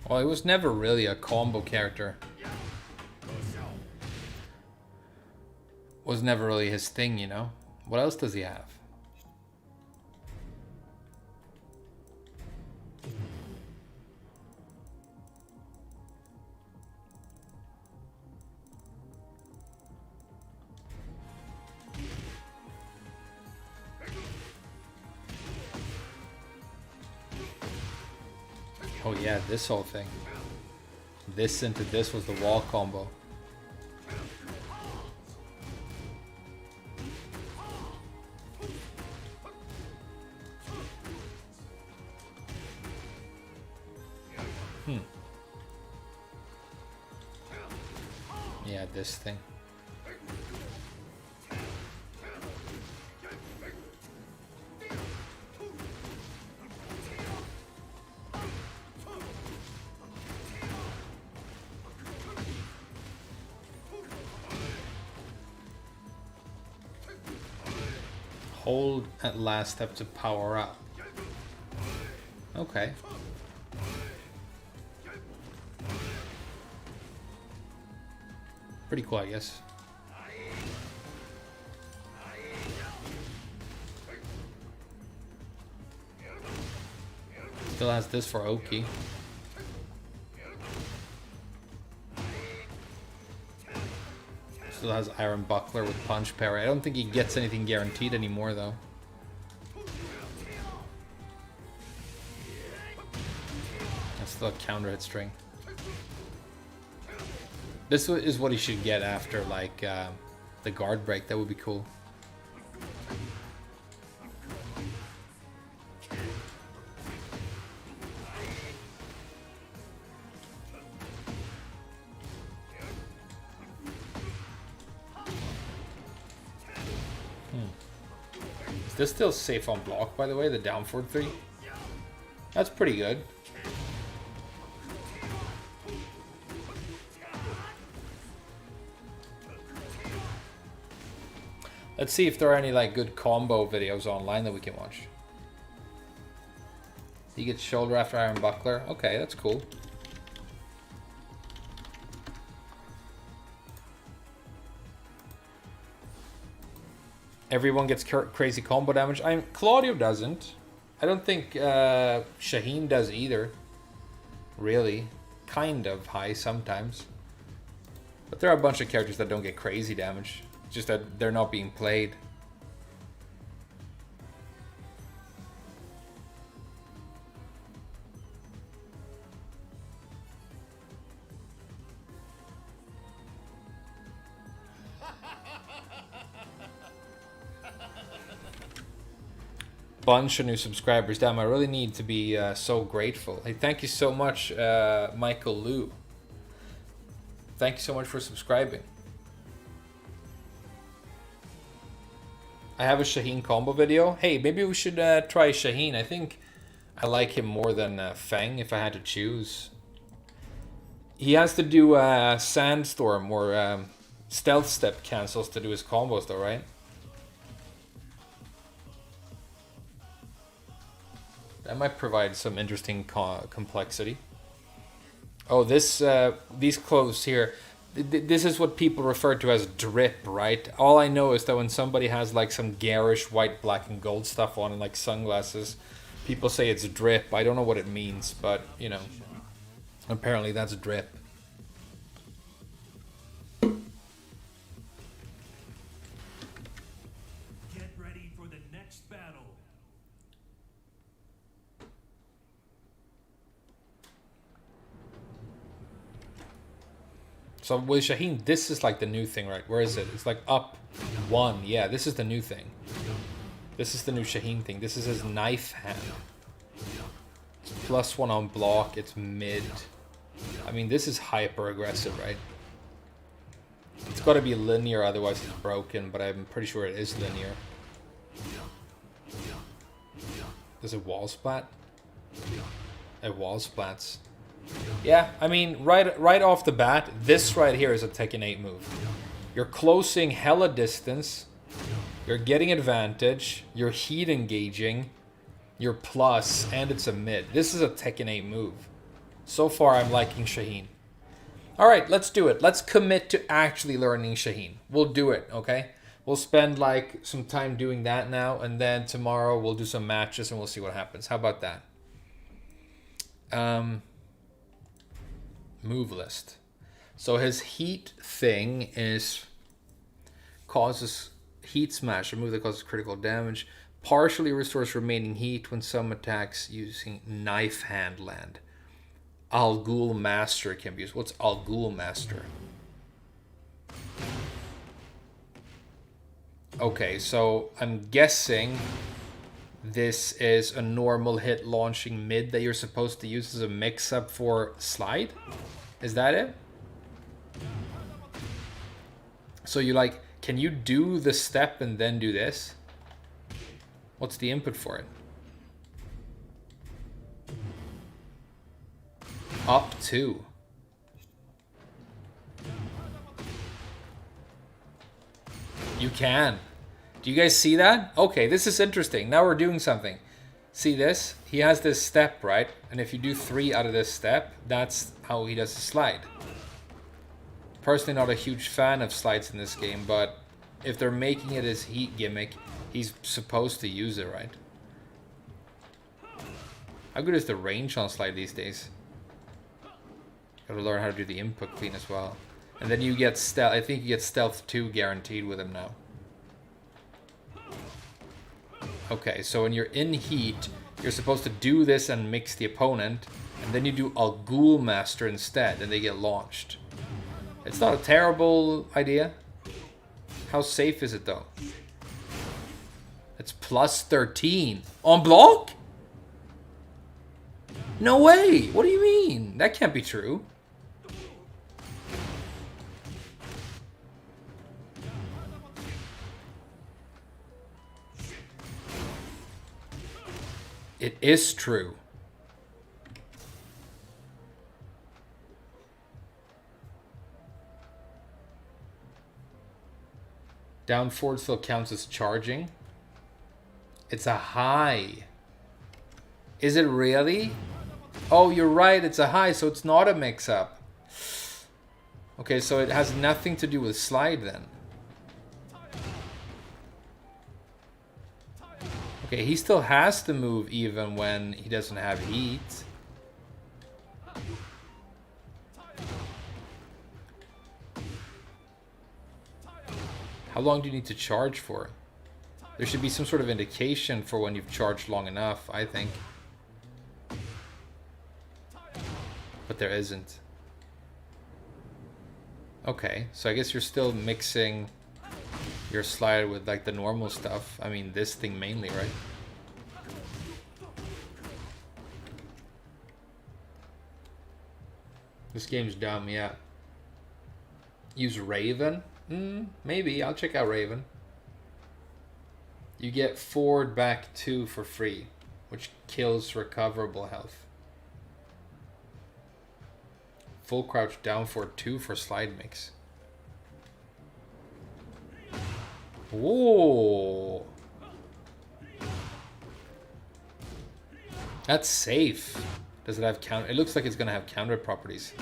Well, he was never really a combo character. Was never really his thing, you know? What else does he have? Oh yeah, this whole thing. This into this was the wall combo. Yeah, this thing. Hold at last step to power up. Okay. Pretty cool, I guess. Still has this for Oki. Still has Iron Buckler with Punch Parry. I don't think he gets anything guaranteed anymore, though. That's still a counter hit string. This is what he should get after, like, the guard break. That would be cool. Is this still safe on block, by the way? The down forward 3? That's pretty good. Let's see if there are any like good combo videos online that we can watch. He gets shoulder after Iron Buckler. Okay, that's cool. Everyone gets crazy combo damage. Claudio doesn't. I don't think Shaheen does either. Really. Kind of high sometimes. But there are a bunch of characters that don't get crazy damage. It's just that they're not being played. Bunch of new subscribers. Damn, I really need to be so grateful. Hey, thank you so much, Michael Liu. Thank you so much for subscribing. I have a Shaheen combo video. Hey, maybe we should try Shaheen. I think I like him more than Feng if I had to choose. He has to do Sandstorm or Stealth Step cancels to do his combos though, right? That might provide some interesting complexity. Oh, these clothes here. This is what people refer to as drip, right? All I know is that when somebody has like some garish white, black, and gold stuff on and like sunglasses, people say it's drip. I don't know what it means, but you know, apparently that's drip. Get ready for the next battle. So with Shaheen, this is like the new thing, right? Where is it? It's like up 1. Yeah, this is the new thing. This is the new Shaheen thing. This is his knife hand. It's +1 on block. It's mid. I mean, this is hyper aggressive, right? It's got to be linear, otherwise it's broken, but I'm pretty sure it is linear. Does it wall splat? It wall splats. Yeah, I mean, right off the bat, this right here is a Tekken 8 move. You're closing hella distance, you're getting advantage, you're heat engaging, you're plus, and it's a mid. This is a Tekken 8 move. So far, I'm liking Shaheen. Alright, let's do it. Let's commit to actually learning Shaheen. We'll do it, okay? We'll spend like some time doing that now, and then tomorrow we'll do some matches and we'll see what happens. How about that? Move list. So his heat thing is causes heat smash, a move that causes critical damage. Partially restores remaining heat when some attacks using knife hand land. Al Ghul Master can be used. What's Al Ghul Master? Okay, so I'm guessing this is a normal hit launching mid that you're supposed to use as a mix-up for slide? Is that it? So you like, can you do the step and then do this? What's the input for it? Up 2. You can. Do you guys see that? Okay, this is interesting. Now we're doing something. See this? He has this step, right? And if you do 3 out of this step, that's how he does the slide. Personally not a huge fan of slides in this game, but if they're making it his heat gimmick, he's supposed to use it, right? How good is the range on slide these days? Gotta learn how to do the input clean as well. And then you get stealth. I think you get stealth 2 guaranteed with him now. Okay, so when you're in heat, you're supposed to do this and mix the opponent, and then you do Al Ghul Master instead, and they get launched. It's not a terrible idea. How safe is it though? It's +13 on block? No way! What do you mean? That can't be true. It is true. Down forward still counts as charging. It's a high. Is it really? Oh, you're right. It's a high, so it's not a mix-up. Okay, so it has nothing to do with slide then. Okay, he still has to move even when he doesn't have heat. How long do you need to charge for? There should be some sort of indication for when you've charged long enough, I think. But there isn't. Okay, so I guess you're still mixing your slide with like the normal stuff. I mean, this thing mainly, right? This game's dumb, yeah. Use Raven? Maybe. I'll check out Raven. You get forward back 2 for free, which kills recoverable health. Full crouch down forward 2 for slide mix. Whoa. That's safe. Does it have counter? It looks like it's gonna have counter properties.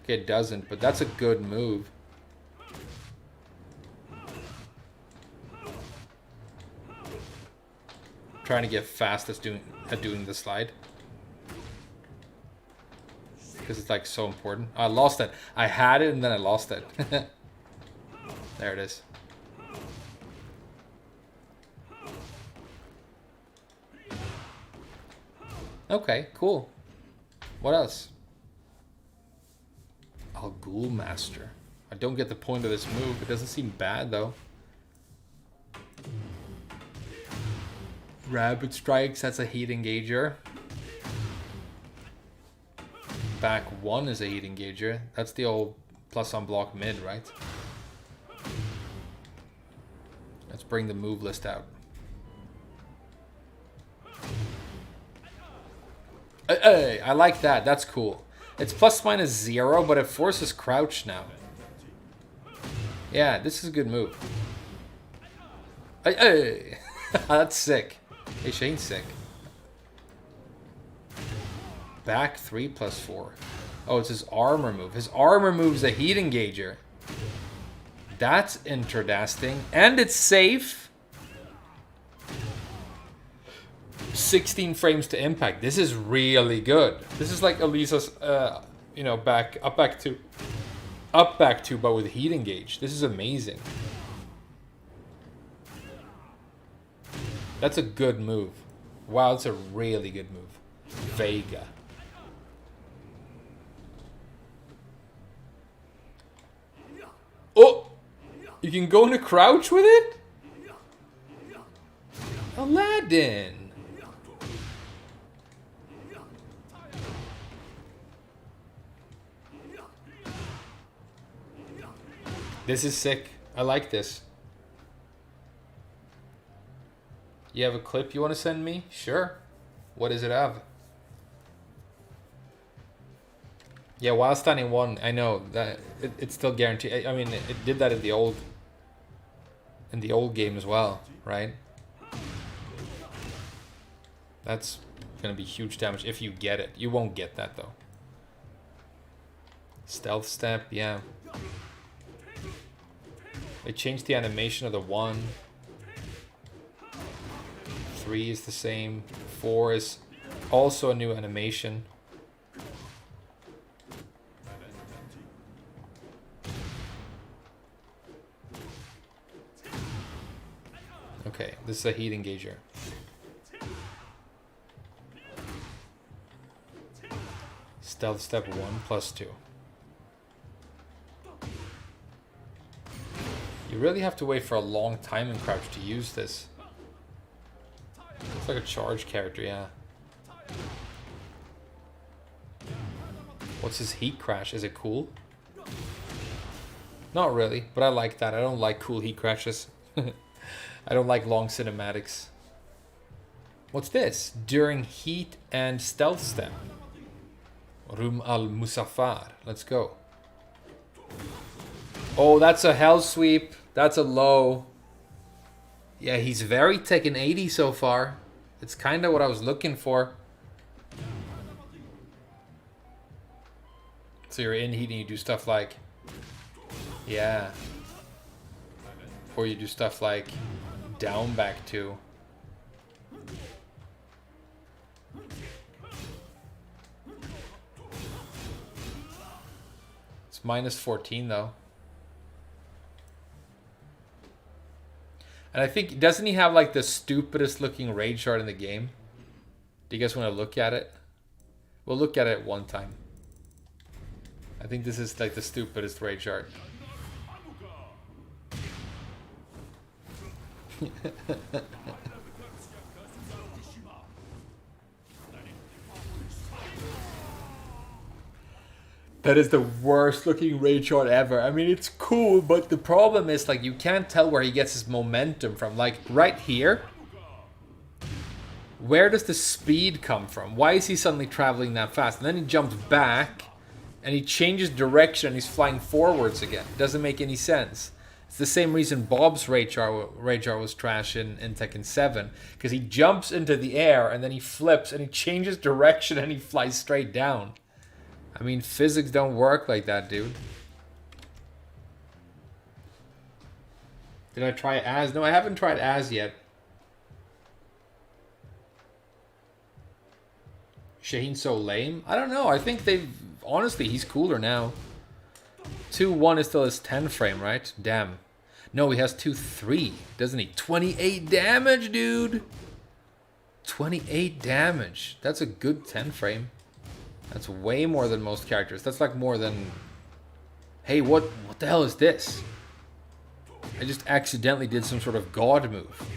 Okay, it doesn't, but that's a good move. Trying to get fast at doing the slide. Because it's like so important. I lost it. I had it and then I lost it. There it is. Okay, cool. What else? Oh, Ghoul Master. I don't get the point of this move. It doesn't seem bad though. Rapid Strikes, that's a heat engager. Back 1 is a heat engager. That's the old plus on block mid, right? Let's bring the move list out. Hey, I like that. That's cool. It's plus minus 0, but it forces crouch now. Yeah, this is a good move. Hey. That's sick. Hey, Shane's sick. Back 3 plus 4. Oh, it's his armor move. His armor move's a heat engager. That's interesting. And it's safe. 16 frames to impact. This is really good. This is like Elisa's, you know, up back 2, but with heat engage. This is amazing. That's a good move. Wow, it's a really good move. Vega. Oh! You can go into crouch with it? Aladdin. This is sick. I like this. You have a clip you want to send me? Sure. What does it have? Yeah, while standing 1, I know that it's still guaranteed. I mean, it did that in the old game as well, right? That's gonna be huge damage if you get it. You won't get that though. Stealth step, yeah. They changed the animation of the 1. 3 is the same. 4 is also a new animation. Okay, this is a heat engager. Stealth step 1 plus 2. You really have to wait for a long time in crouch to use this. It's like a charge character, yeah. What's his heat crash? Is it cool? Not really, but I like that. I don't like cool heat crashes. I don't like long cinematics. What's this? During heat and stealth step. Rum al Musaffar. Let's go. Oh, that's a hell sweep. That's a low. Yeah, he's very Tekken 80 so far. It's kind of what I was looking for. So you're in heat and you do stuff like... Yeah. Or you do stuff like down back 2. It's minus 14 though. And I think, doesn't he have like the stupidest looking raid shard in the game? Do you guys want to look at it? We'll look at it one time. I think this is like the stupidest raid shard. That is the worst looking raid shard ever. I mean, it's cool, but the problem is like you can't tell where he gets his momentum from. Like right here, where does the speed come from? Why is he suddenly traveling that fast? And then he jumps back and he changes direction and he's flying forwards again. Doesn't make any sense. It's the same reason Bob's raid shard was trash in Tekken 7. Because he jumps into the air and then he flips and he changes direction and he flies straight down. I mean, physics don't work like that, dude. Did I try Az? No, I haven't tried Az yet. Shaheen's so lame? I don't know. I think they've... Honestly, he's cooler now. 2-1 is still his 10 frame, right? Damn. No, he has 2-3, doesn't he? 28 damage, dude! 28 damage. That's a good 10 frame. That's way more than most characters. That's like more than Hey, what the hell is this? I just accidentally did some sort of god move.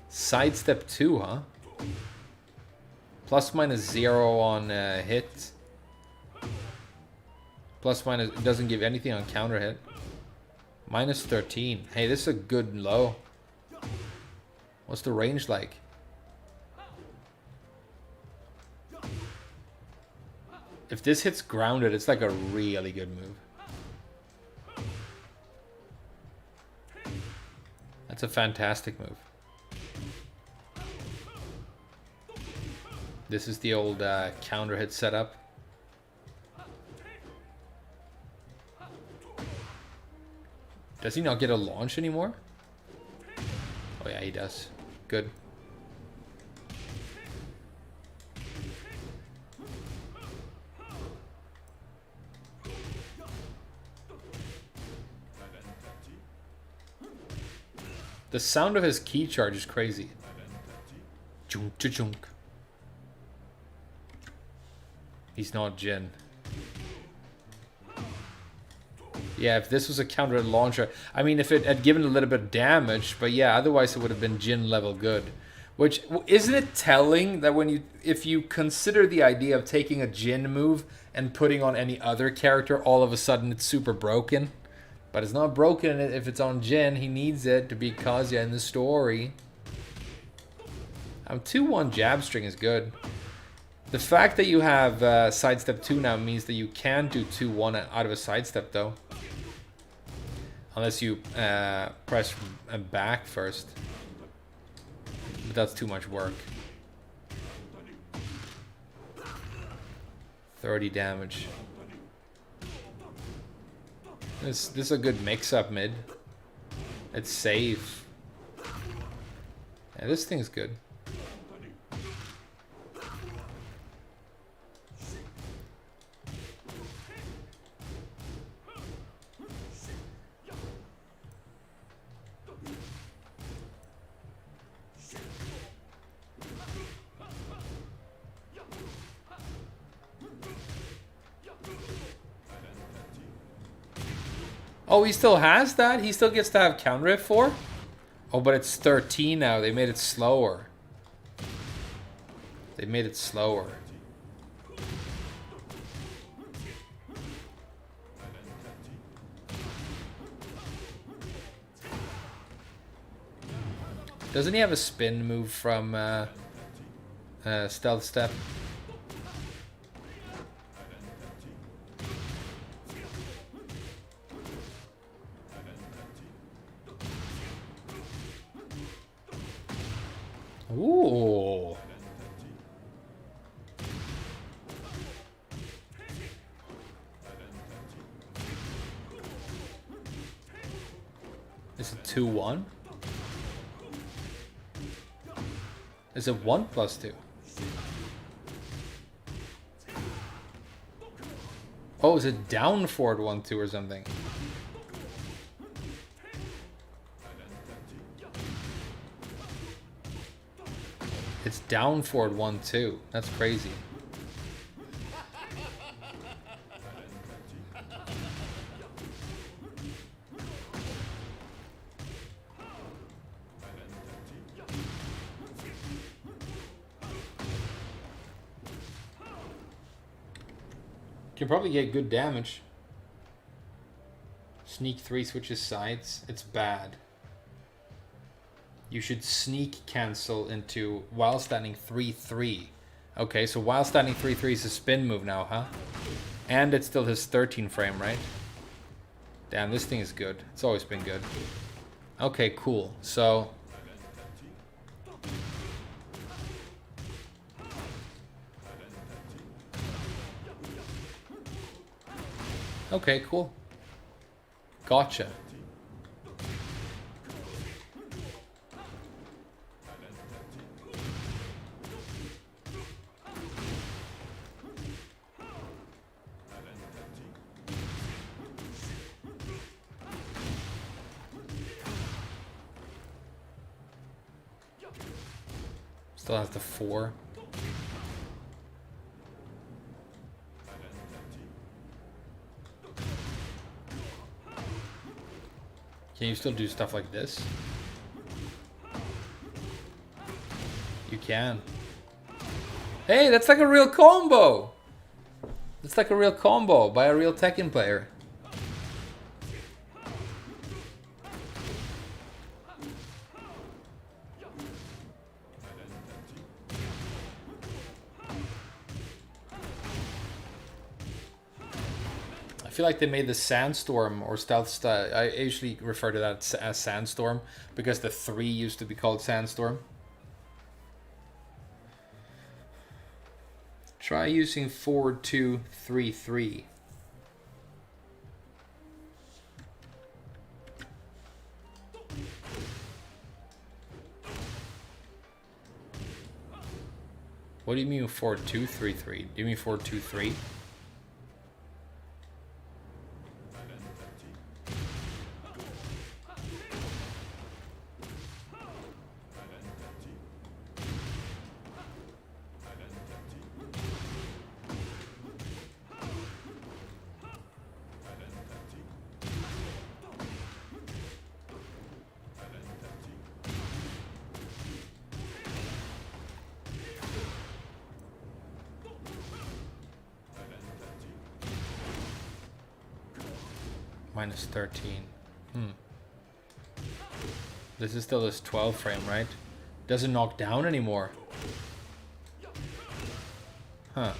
Sidestep 2, huh? Plus minus 0 on hit. Plus minus, it doesn't give anything on counter hit. Minus 13. Hey, this is a good low. What's the range like? If this hits grounded, it's like a really good move. That's a fantastic move. This is the old counter hit setup. Does he not get a launch anymore? Oh yeah, he does. Good. The sound of his key charge is crazy. Chunk chunk. He's not Jin. Yeah, if this was a counter launcher, I mean, if it had given a little bit of damage, but yeah, otherwise it would have been Jin level good. Which, isn't it telling that when if you consider the idea of taking a Jin move and putting on any other character, all of a sudden it's super broken? But it's not broken if it's on Jin. He needs it to be Kazuya in the story. 2-1 jab string is good. The fact that you have sidestep 2 now means that you can do 2-1 out of a sidestep though. Unless you press back first. But that's too much work. 30 damage. This is a good mix-up mid. It's safe. Yeah, this thing's good. Oh, he still has that? He still gets to have counter hit 4? Oh, but it's 13 now. They made it slower. They made it slower. Doesn't he have a spin move from Stealth Step? Ooh. Is it 2-1? Is it 1+2? Oh, is it down forward 1-2 or something? It's down forward 1-2. That's crazy. You can probably get good damage. Sneak 3 switches sides. It's bad. You should sneak cancel into while standing 3-3. Okay, so while standing 3-3 is a spin move now, huh? And it's still his 13 frame, right? Damn, this thing is good. It's always been good. Okay, cool. So... okay, cool. Gotcha. Still has the 4. Can you still do stuff like this? You can. Hey, that's like a real combo! That's like a real combo by a real Tekken player. I feel like they made the Sandstorm or Stealth style. I usually refer to that as Sandstorm because the 3 used to be called Sandstorm. Try using 4-2-3-3. What do you mean 4-2-3-3? Do you mean 4-2-3? Minus 13. This is still this 12 frame, right? Doesn't knock down anymore. Huh.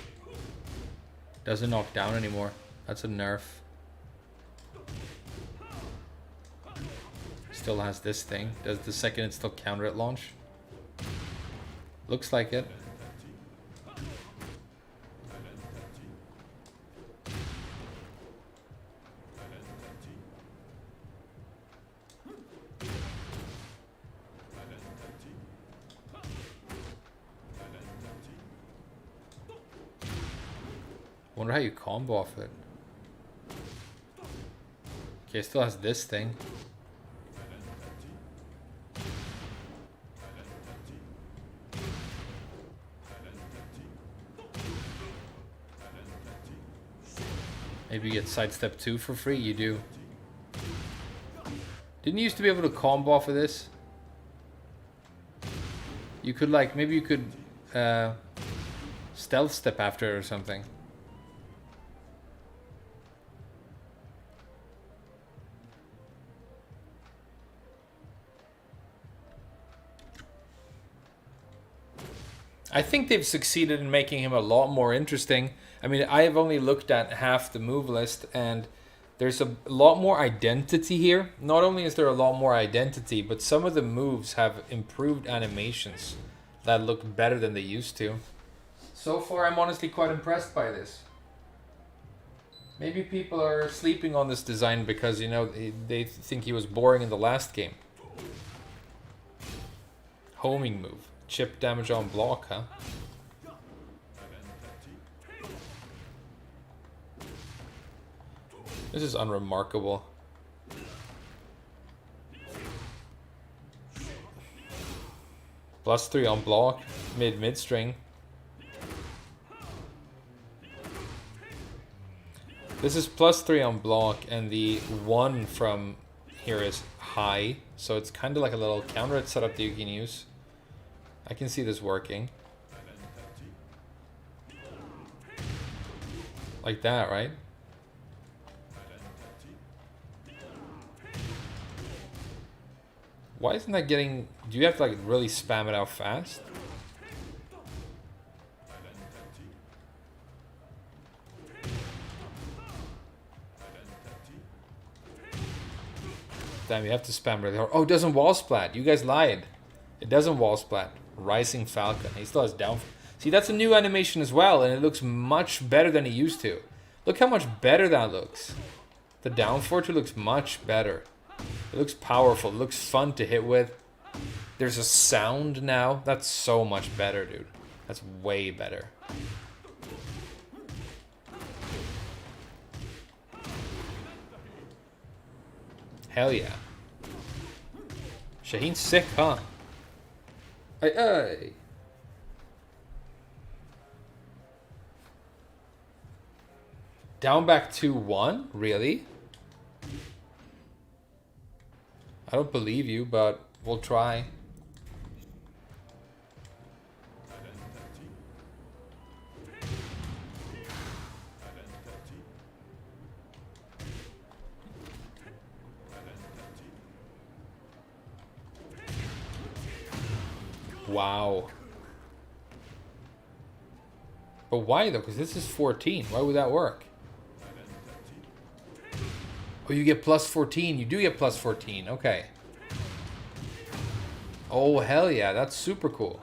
Doesn't knock down anymore. That's a nerf. Still has this thing. Does the second it still counter at launch? Looks like it. Wonder how you combo off it. Okay, it still has this thing. Maybe you get sidestep 2 for free. You do. Didn't you used to be able to combo off of this? You could like, maybe you could stealth step after it or something. I think they've succeeded in making him a lot more interesting. I mean, I have only looked at half the move list, and there's a lot more identity here. Not only is there a lot more identity, but some of the moves have improved animations that look better than they used to. So far, I'm honestly quite impressed by this. Maybe people are sleeping on this design because, you know, they think he was boring in the last game. Homing move. Chip damage on block, huh? This is unremarkable. +3 on block, mid string. This is +3 on block, and the 1 from here is high, so it's kind of like a little counter setup that you can use. I can see this working. Like that, right? Why isn't that getting... Do you have to like really spam it out fast? Damn, you have to spam really hard. Oh, it doesn't wall splat. You guys lied. It doesn't wall splat. Rising Falcon. He still has down. See, that's a new animation as well, and it looks much better than it used to. Look how much better that looks. The down forward looks much better. It looks powerful. It looks fun to hit with. There's a sound now. That's so much better, dude. That's way better. Hell yeah. Shaheen's sick, huh? Hey. Down back 2-1? Really? I don't believe you, but we'll try. Wow. But why though? Because this is 14. Why would that work? Oh, you get plus 14. You do get plus 14. Okay. Oh, hell yeah. That's super cool.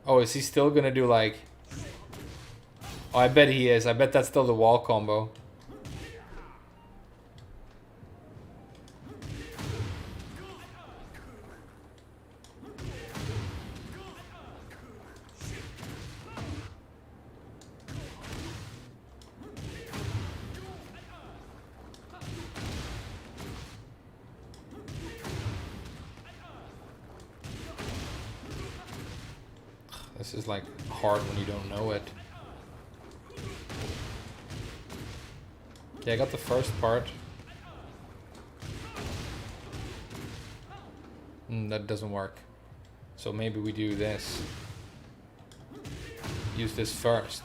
Oh, is he still going to do like... Oh, I bet he is. I bet that's still the wall combo. This is like hard when you don't know it. Okay, I got the first part. That doesn't work. So maybe we do this. Use this first.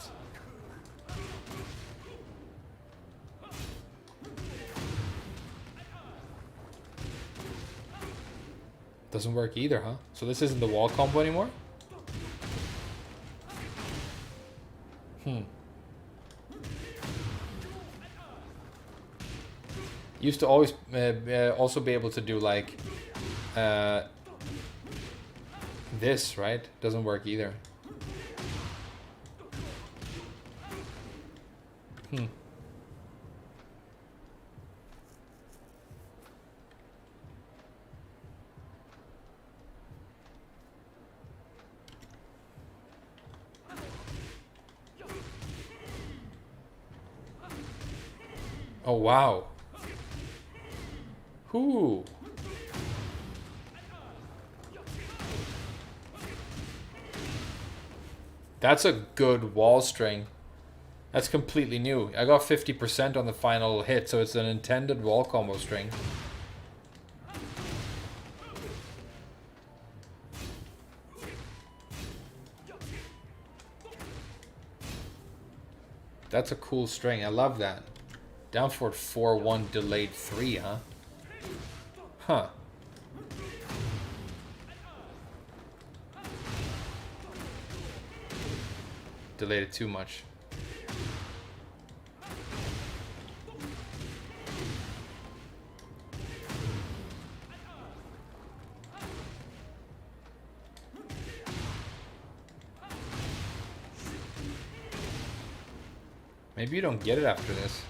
Doesn't work either, huh? So this isn't the wall combo anymore? Used to always also be able to do like this, right? Doesn't work either. Oh wow. Whoo. That's a good wall string. That's completely new. I got 50% on the final hit, so it's an intended wall combo string. That's a cool string. I love that. Down forward 4-1 delayed 3, huh? Huh. Delayed it too much. Maybe you don't get it after this.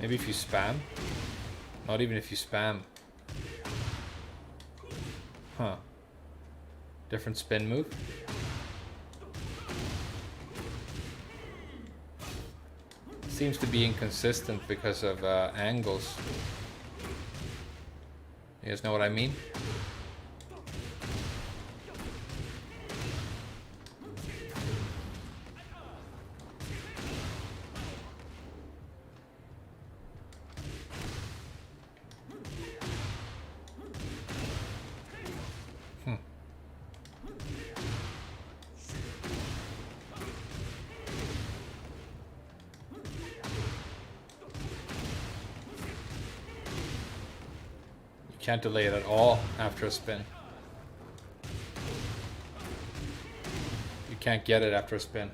Maybe if you spam. Not even if you spam. Huh. Different spin move. Seems to be inconsistent because of angles. You guys know what I mean? Can't delay it at all after a spin. You can't get it after a spin.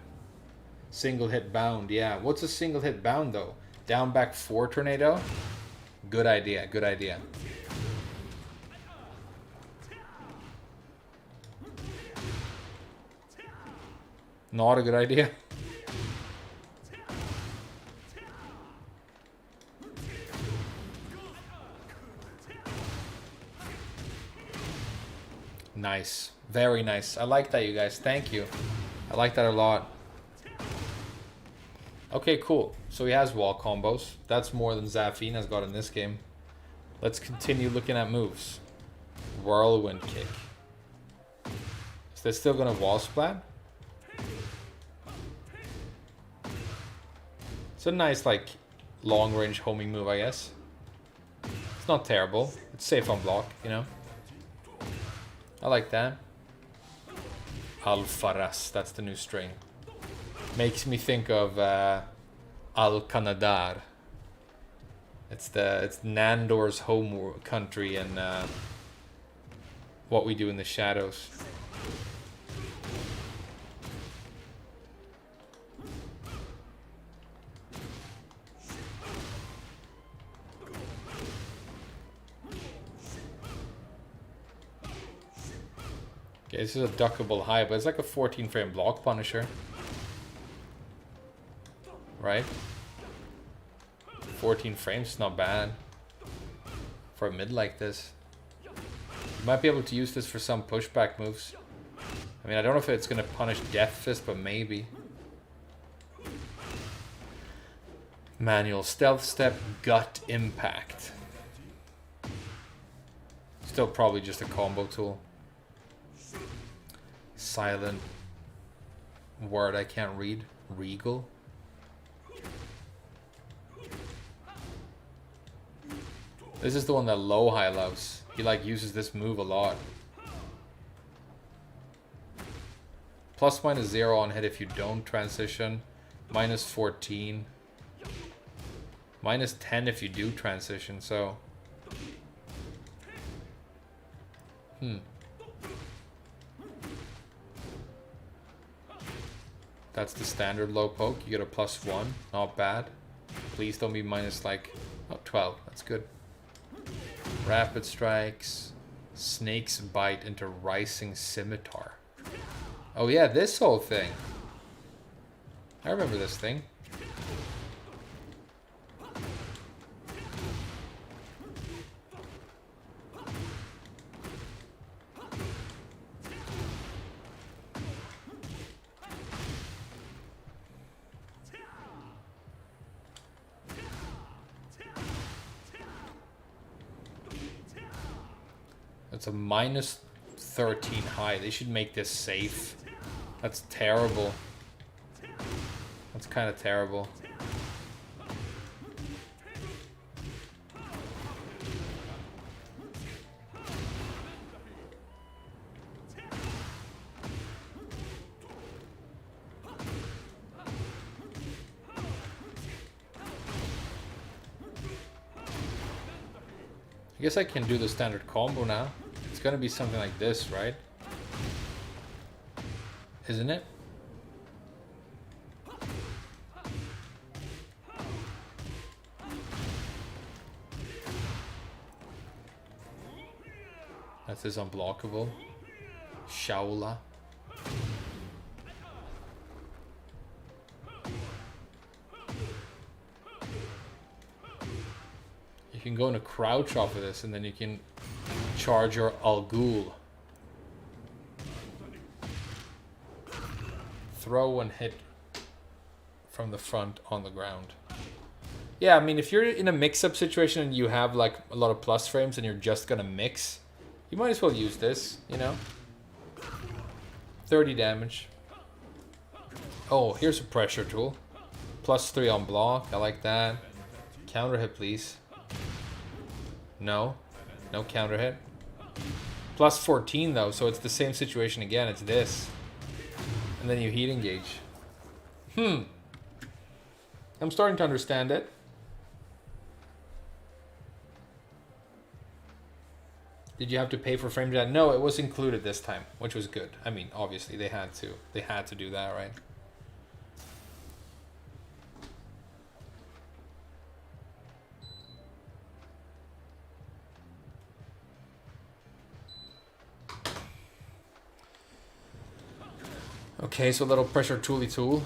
Single hit bound, yeah. What's a single hit bound though? Down back 4 tornado? Good idea, good idea. Not a good idea. Nice. Very nice. I like that, you guys. Thank you. I like that a lot. Okay, cool. So he has wall combos. That's more than Zafina's got in this game. Let's continue looking at moves. Whirlwind kick. Is this still gonna wall splat? It's a nice, like, long-range homing move, I guess. It's not terrible. It's safe on block, you know? I like that. Alfaraz, that's the new string. Makes me think of Al-Kanadar. It's Nandor's home country and What We Do in the Shadows. Okay, this is a duckable high, but it's like a 14 frame block punisher. Right? 14 frames is not bad. For a mid like this. You might be able to use this for some pushback moves. I mean, I don't know if it's going to punish Death Fist, but maybe. Manual Stealth Step, Gut Impact. Still probably just a combo tool. Silent word I can't read. Regal. This is the one that Lowhigh loves. He like uses this move a lot. Plus minus 0 on hit if you don't transition. Minus 14. Minus 10 if you do transition, so. That's the standard low poke. You get a +1. Not bad. Please don't be minus like 12. That's good. Rapid strikes. Snake's bite into Rising Scimitar. Oh yeah, this whole thing. I remember this thing. It's a minus 13 high. They should make this safe. That's terrible. That's kind of terrible. I guess I can do the standard combo now. It's gonna be something like this, right? Isn't it? That is unblockable. Shaula. You can go into crouch off of this and then you can charge your Al Ghul. Throw and hit from the front on the ground. Yeah, I mean, if you're in a mix-up situation and you have like a lot of plus frames and you're just gonna mix, you might as well use this, you know? 30 damage. Oh, here's a pressure tool. +3 on block, I like that. Counter hit, please. No. No counter hit. +14 though, so it's the same situation again. It's this. And then you heat engage. I'm starting to understand it. Did you have to pay for frame data? No, it was included this time, which was good. I mean, obviously they had to. They had to do that, right? Okay, so a little pressure tooly tool.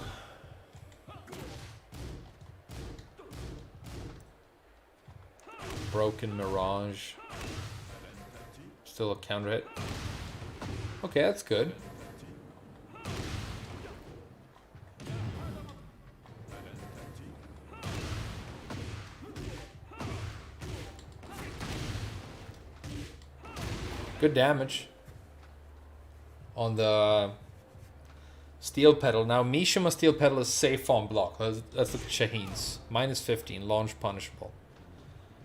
Broken Mirage. Still a counter hit. Okay, that's good. Good damage on the Steel Pedal. Now, Mishima Steel Pedal is safe on block. Let's look at Shaheen's. Minus 15. Launch punishable.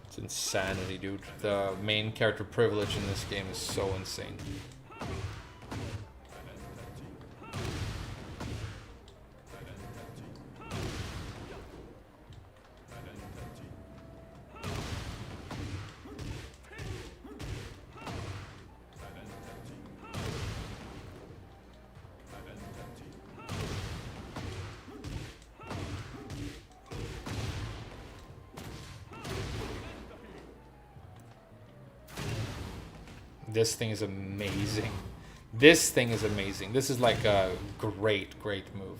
It's insanity, dude. The main character privilege in this game is so insane. This thing is amazing. This thing is amazing. This is like a great move.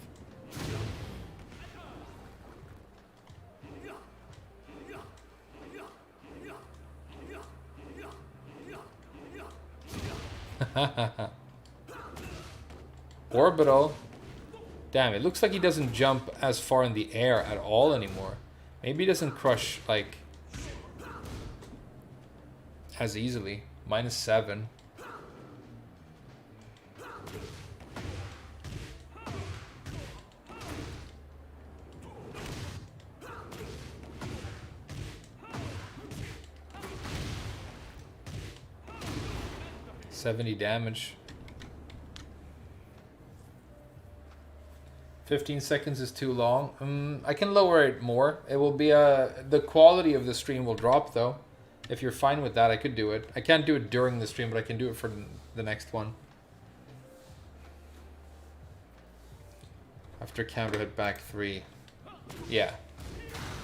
Orbital. Damn, it looks like he doesn't jump as far in the air at all anymore. Maybe he doesn't crush, like, as easily. Minus 7. $70 damage. 15 seconds is too long. I can lower it more. It will be the quality of the stream will drop though. If you're fine with that, I could do it. I can't do it during the stream, but I can do it for the next one. After counter hit back 3. Yeah.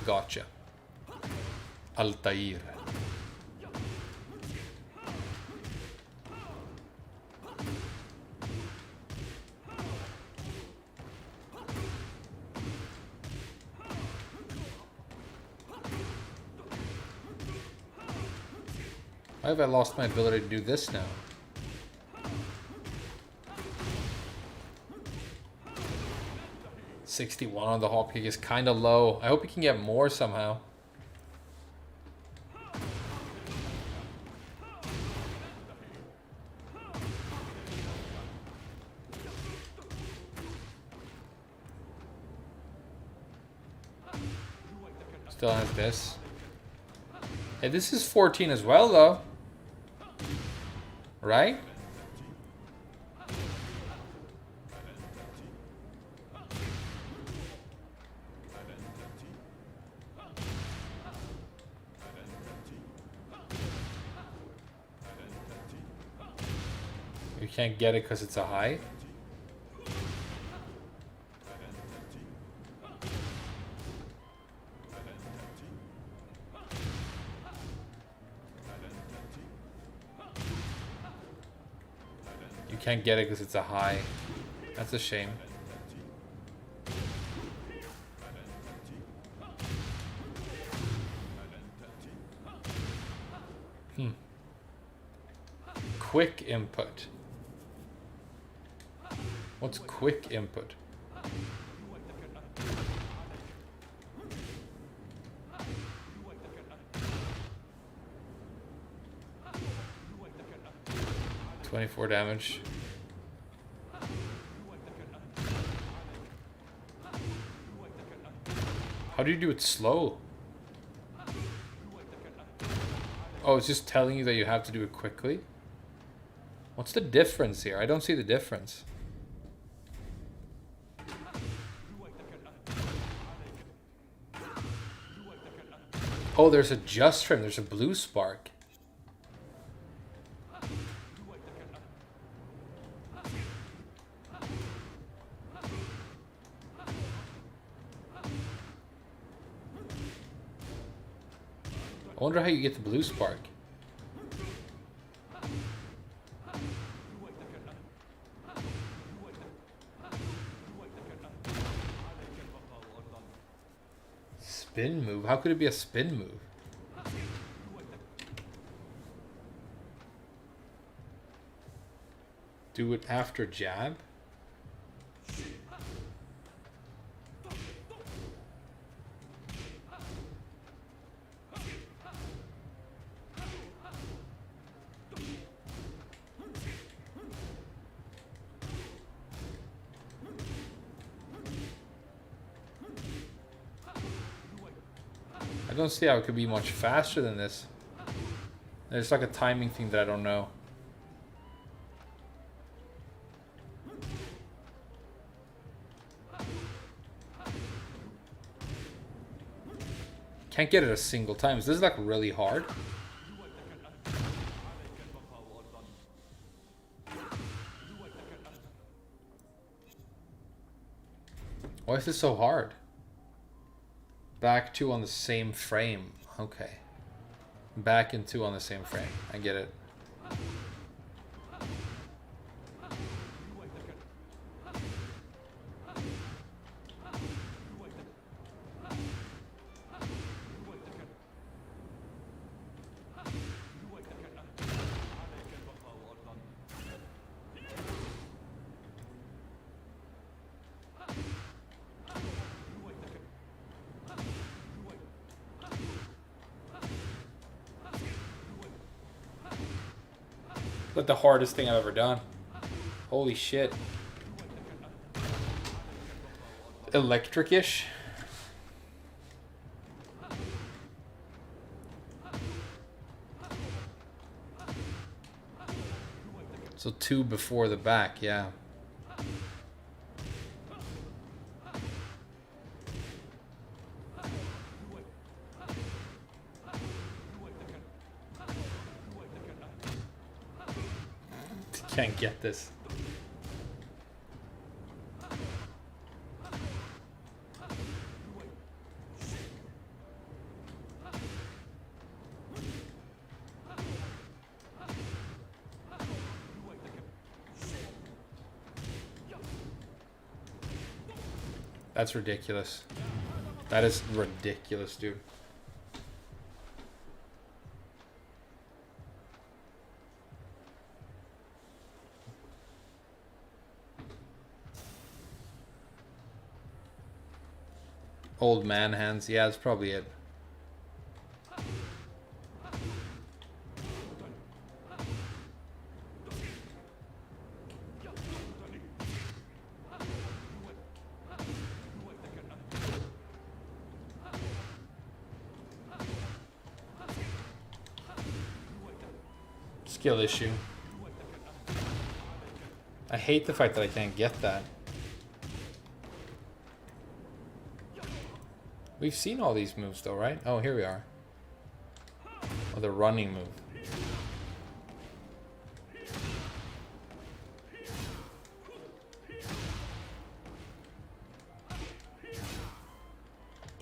Gotcha. Altair. Why have I lost my ability to do this now? $61 on the hop kick is kind of low. I hope he can get more somehow. Still has this. Hey, this is 14 as well, though. Right? You can't get it because it's a high. Can't get it because it's a high. That's a shame. Quick input. What's quick input? $24 damage. How do you do it slow? Oh, it's just telling you that you have to do it quickly? What's the difference here? I don't see the difference. Oh, there's a just trim. There's a blue spark. I wonder how you get the blue spark. Spin move? How could it be a spin move? Do it after jab? I don't see how it could be much faster than this. There's like a timing thing that I don't know. Can't get it a single time. Is this like really hard? Why is this so hard? Back 2 on the same frame. Okay. Back and 2 on the same frame. I get it. But the hardest thing I've ever done. Holy shit. Electric-ish. So 2 before the back, yeah. Can't get this. That's ridiculous. That is ridiculous, dude. Old man hands. Yeah, that's probably it. Skill issue. I hate the fact that I can't get that. We've seen all these moves though, right? Oh, here we are. Oh, the running move.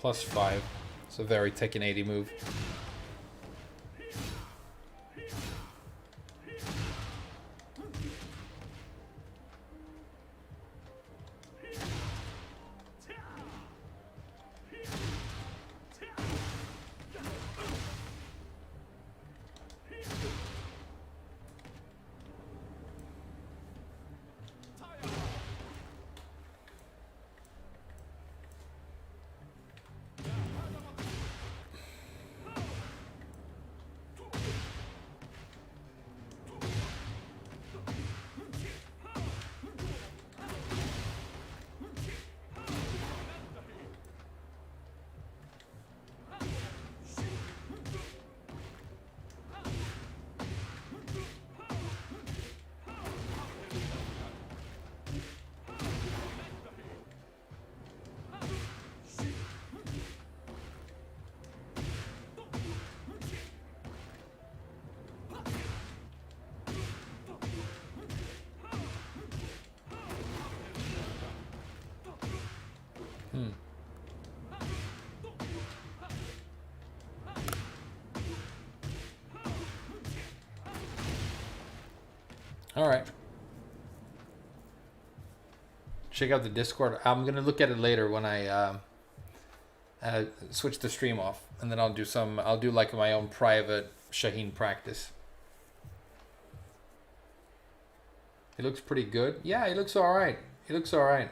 +5. It's a very Tekken 80 move. All right. Check out the Discord. I'm gonna look at it later when I switch the stream off, and then I'll do like my own private Shaheen practice. He looks pretty good. Yeah, he looks all right. He looks all right.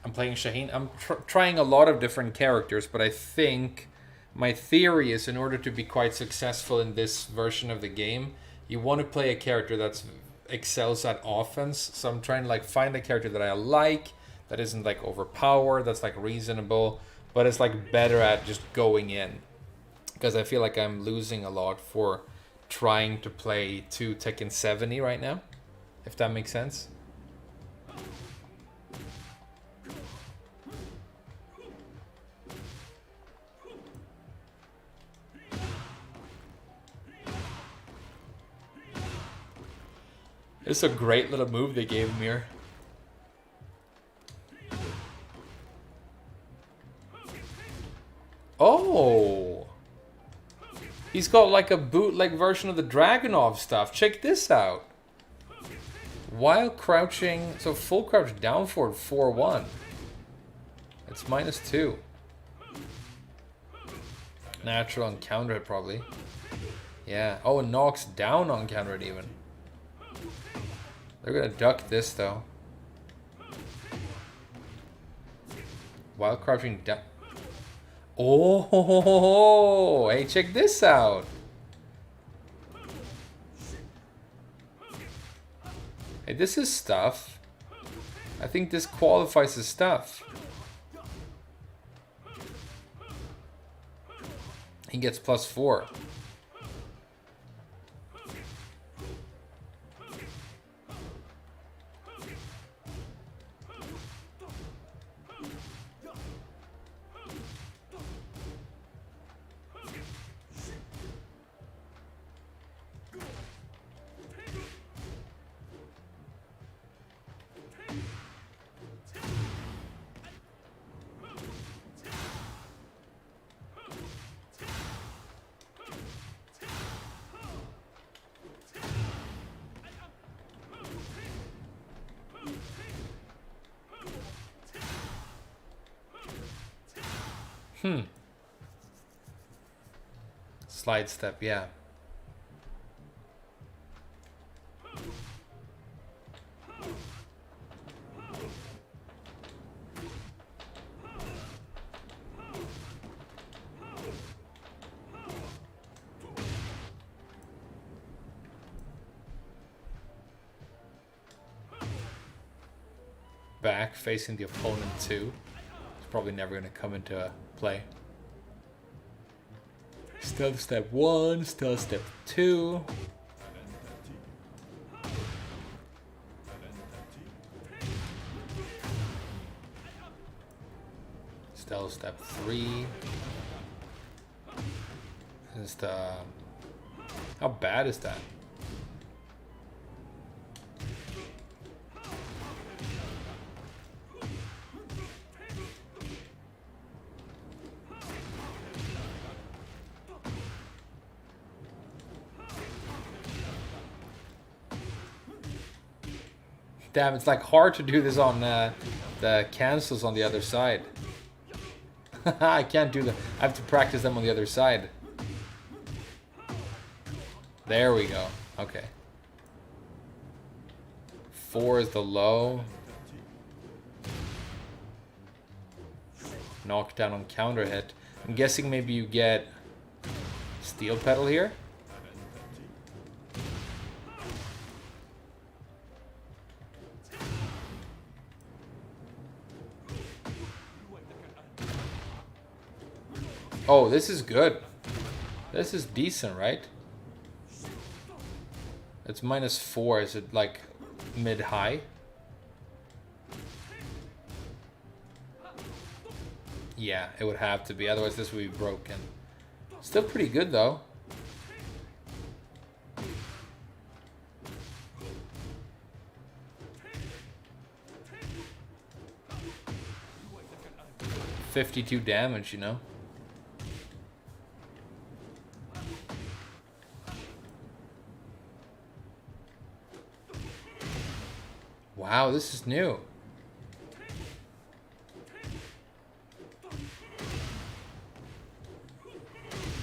I'm playing Shaheen. I'm trying a lot of different characters, but I think my theory is in order to be quite successful in this version of the game, you want to play a character that's excels at offense. So I'm trying to like find a character that I like, that isn't like overpowered, that's like reasonable, but it's like better at just going in. Because I feel like I'm losing a lot for trying to play 2 Tekken 70 right now, if that makes sense. It's a great little move they gave him here. Oh! He's got like a bootleg version of the Dragunov stuff. Check this out. While crouching, so full crouch down forward 4-1. It's -2. Natural on counter hit probably. Yeah. Oh, it knocks down on counter hit even. They're gonna duck this though. While crouching down. Oh, hey, check this out. Hey, this is stuff. I think this qualifies as stuff. He gets +4. Slide step, yeah. Back facing the opponent too. It's probably never going to come into play. Stealth step 1, stealth step 2. Stealth step 3. Is the... How bad is that? Damn, it's like hard to do this on the cancels on the other side. I can't do that. I have to practice them on the other side. There we go. Okay. 4 is the low. Knockdown on counter hit. I'm guessing maybe you get steel pedal here. Oh, this is good. This is decent, right? It's -4. Is it like mid-high? Yeah, it would have to be. Otherwise, this would be broken. Still pretty good, though. $52 damage, you know? Wow, this is new.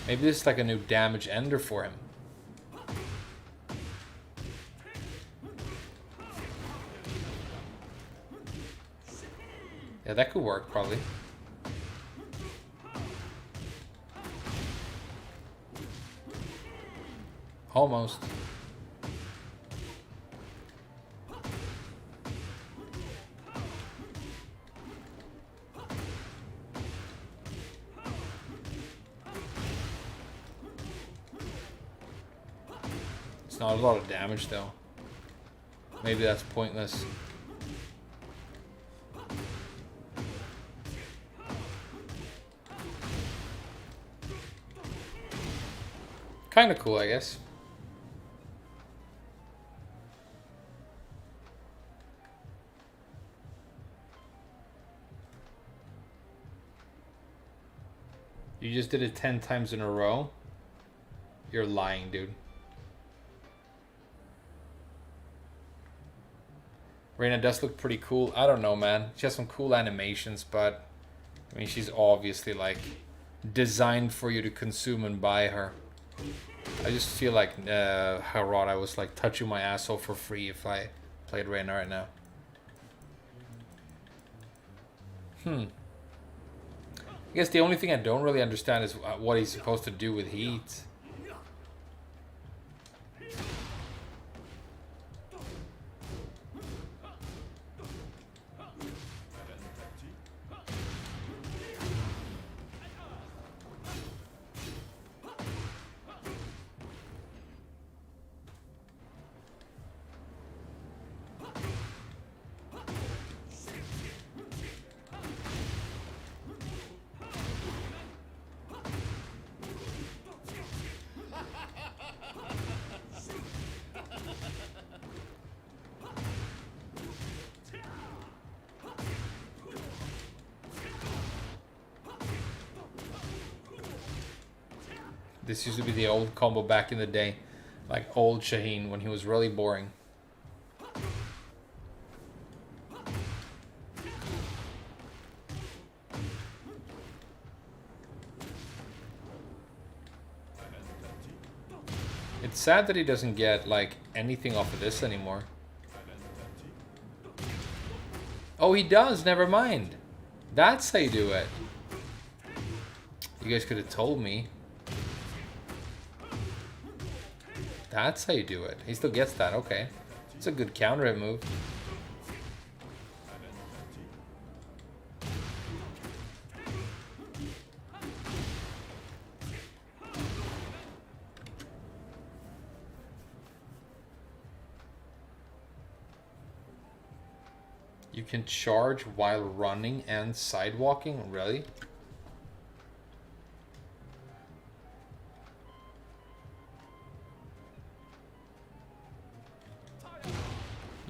Maybe this is like a new damage ender for him. Yeah, that could work probably. Almost. It's not a lot of damage though. Maybe that's pointless. Kind of cool, I guess. You just did it 10 times in a row? You're lying, dude. Reyna does look pretty cool. I don't know, man. She has some cool animations, but I mean, she's obviously like designed for you to consume and buy her. I just feel like Harrod, I was like touching my asshole for free if I played Reyna right now. I guess the only thing I don't really understand is what he's supposed to do with heat. This used to be the old combo back in the day. Like old Shaheen when he was really boring. It's sad that he doesn't get like anything off of this anymore. Oh, he does. Never mind. That's how you do it. You guys could have told me. That's how you do it. He still gets that. Okay. It's a good counter hit move. You can charge while running and sidewalking? Really?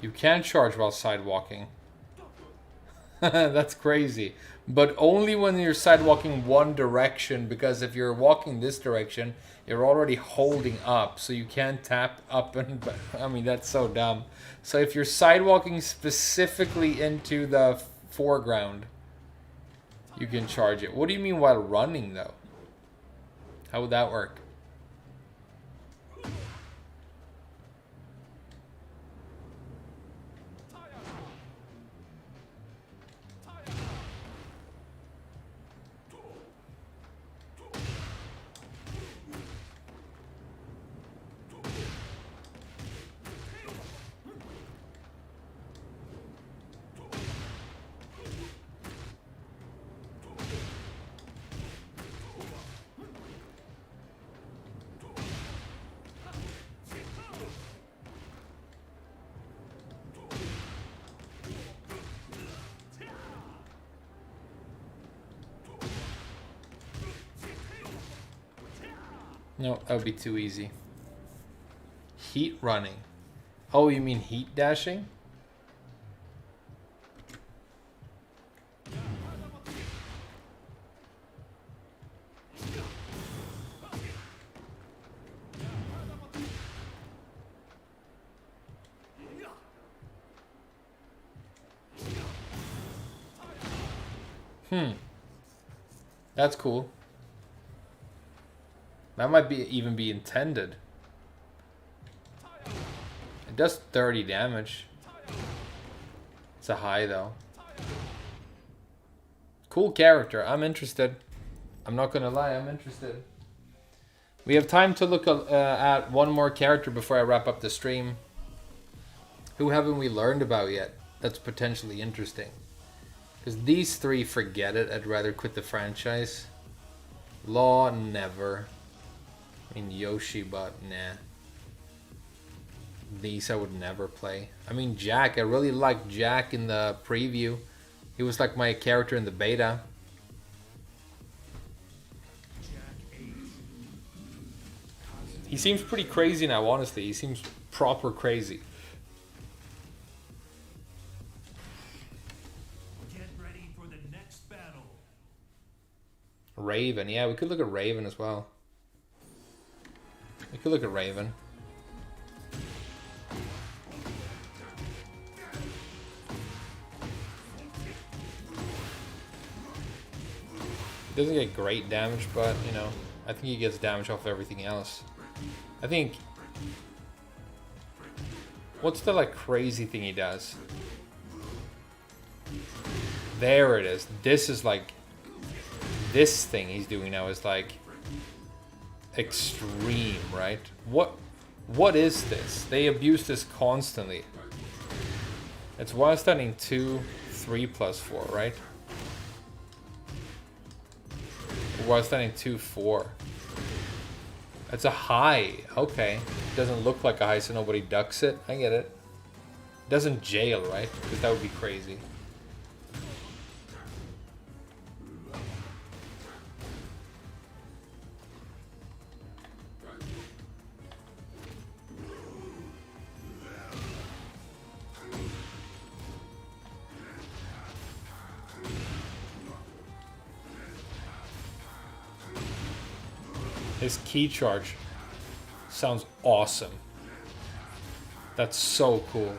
You can charge while sidewalking. That's crazy. But only when you're sidewalking one direction, because if you're walking this direction, you're already holding up, so you can't tap up and back. I mean, that's so dumb. So if you're sidewalking specifically into the foreground, you can charge it. What do you mean while running, though? How would that work? No, that would be too easy. Heat running. Oh, you mean heat dashing? That's cool. That might be even be intended. It does 30 damage. It's a high though. Cool character. I'm interested. I'm not gonna lie, I'm interested. We have time to look at one more character before I wrap up the stream. Who haven't we learned about yet? That's potentially interesting. Because these three, forget it. I'd rather quit the franchise. Law, never. I mean, Yoshi, but nah. these I would never play. I mean, Jack, I really liked Jack in the preview. He was like my character in the beta. He seems pretty crazy now, honestly. He seems proper crazy. Get ready for the next battle. Raven, yeah, we could look at Raven as well. We could look at Raven. He doesn't get great damage, but, you know, I think he gets damage off everything else. I think... What's the, like, crazy thing he does? There it is. This is, like... This thing he's doing now is, like... extreme, right? What is this? They abuse this constantly. It's while standing 2, 3 plus 4, right? While standing 2, 4. It's a high. Okay. Doesn't look like a high, so nobody ducks it. I get it. Doesn't jail, right? Because that would be crazy. His key charge sounds awesome. That's so cool.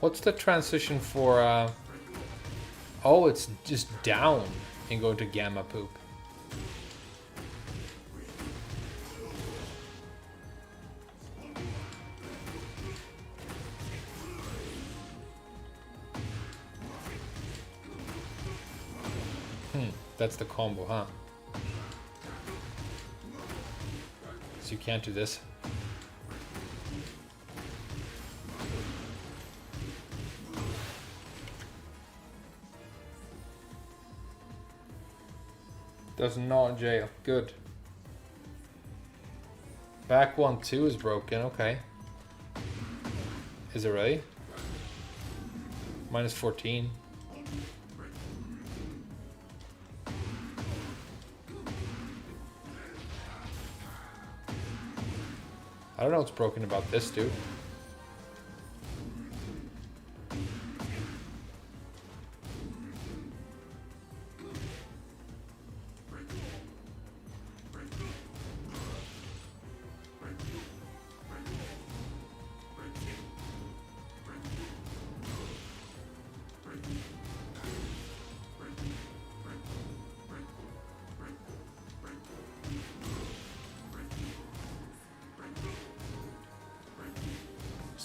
What's the transition for, oh, it's just down and go to Gamma Poop. That's the combo, huh? So you can't do this. Does not jail. Good. Back 1-2 is broken. Okay. Is it really? Minus 14. I don't know what's broken about this, dude.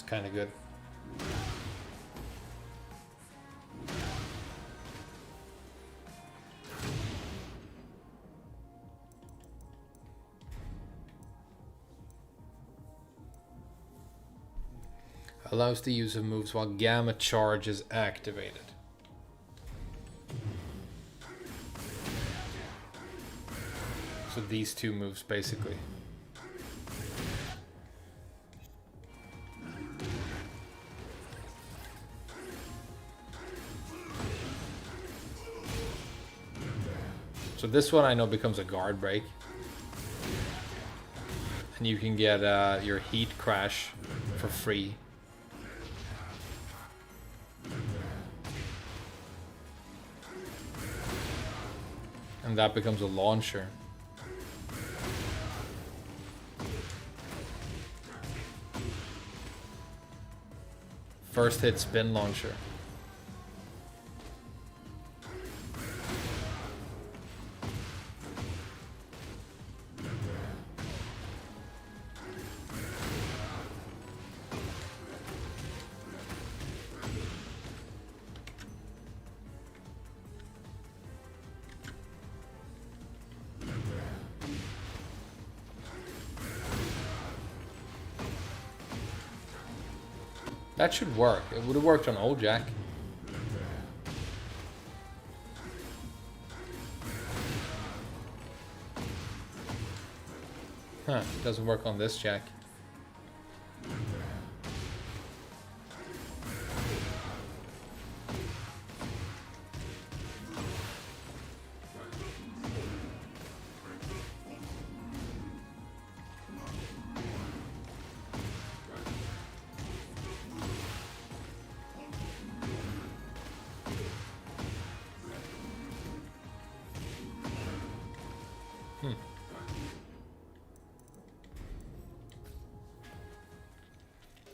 Kind of good. Allows the use of moves while Gamma Charge is activated. So these two moves basically. So this one I know becomes a guard break. And you can get your heat crash for free. And that becomes a launcher. First hit spin launcher. That should work. It would have worked on old Jack. Huh, doesn't work on this Jack.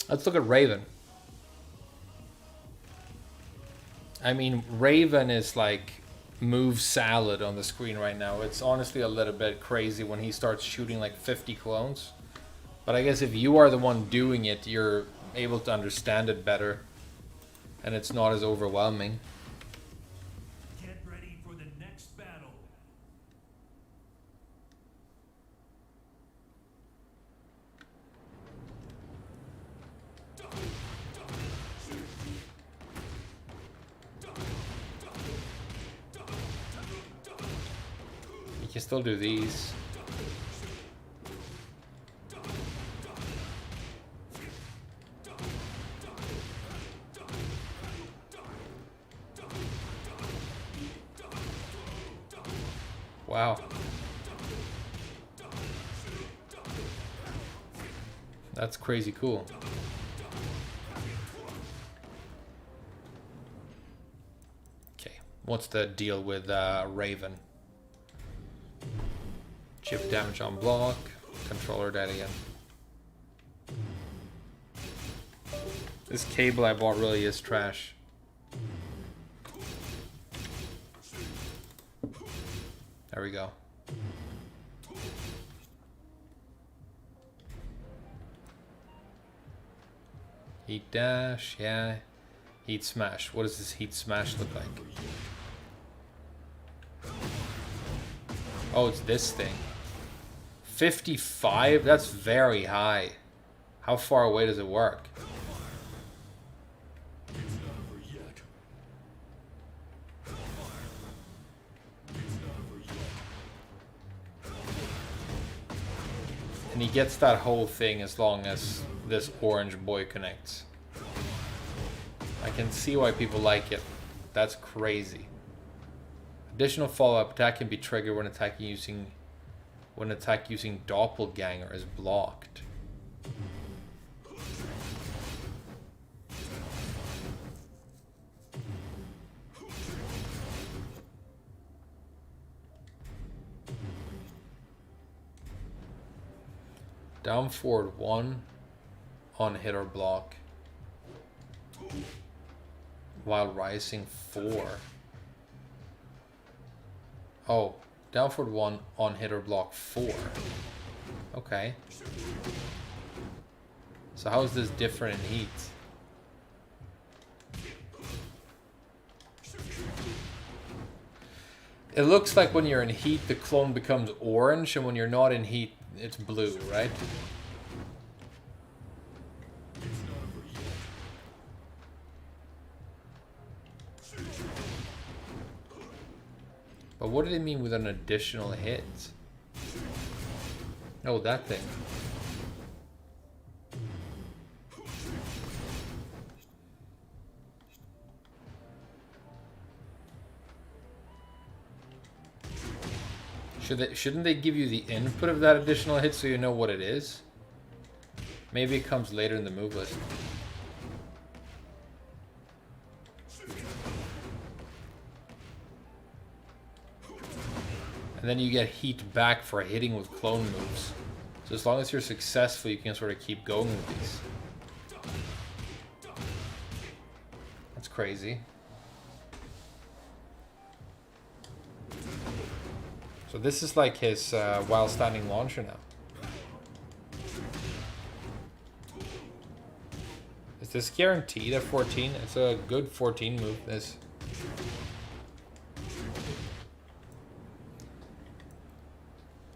Let's look at Raven. I mean, Raven is like move salad on the screen right now. It's honestly a little bit crazy when he starts shooting like 50 clones. But I guess if you are the one doing it, you're able to understand it better. And it's not as overwhelming. Get ready for the next battle. You can still do these. Wow. That's crazy cool. Okay, what's the deal with Raven? Chip damage on block, controller dead again. This cable I bought really is trash. There we go. Heat dash, yeah. Heat smash. What does this heat smash look like? Oh, it's this thing. 55? That's very high. How far away does it work? And he gets that whole thing as long as this orange boy connects. I can see why people like it. That's crazy. Additional follow-up attack can be triggered when attack using Doppelganger is blocked. Down forward 1 on hit or block, while rising 4. Oh, down forward 1 on hit or block 4. Okay. So how is this different in heat? It looks like when you're in heat, the clone becomes orange, and when you're not in heat, it's blue, right? But what did it mean with an additional hit? Oh, that thing. Shouldn't they give you the input of that additional hit so you know what it is? Maybe it comes later in the move list. And then you get heat back for hitting with clone moves. So as long as you're successful, you can sort of keep going with these. That's crazy. So this is like his while standing launcher now. Is this guaranteed at 14? It's a good 14 move, this.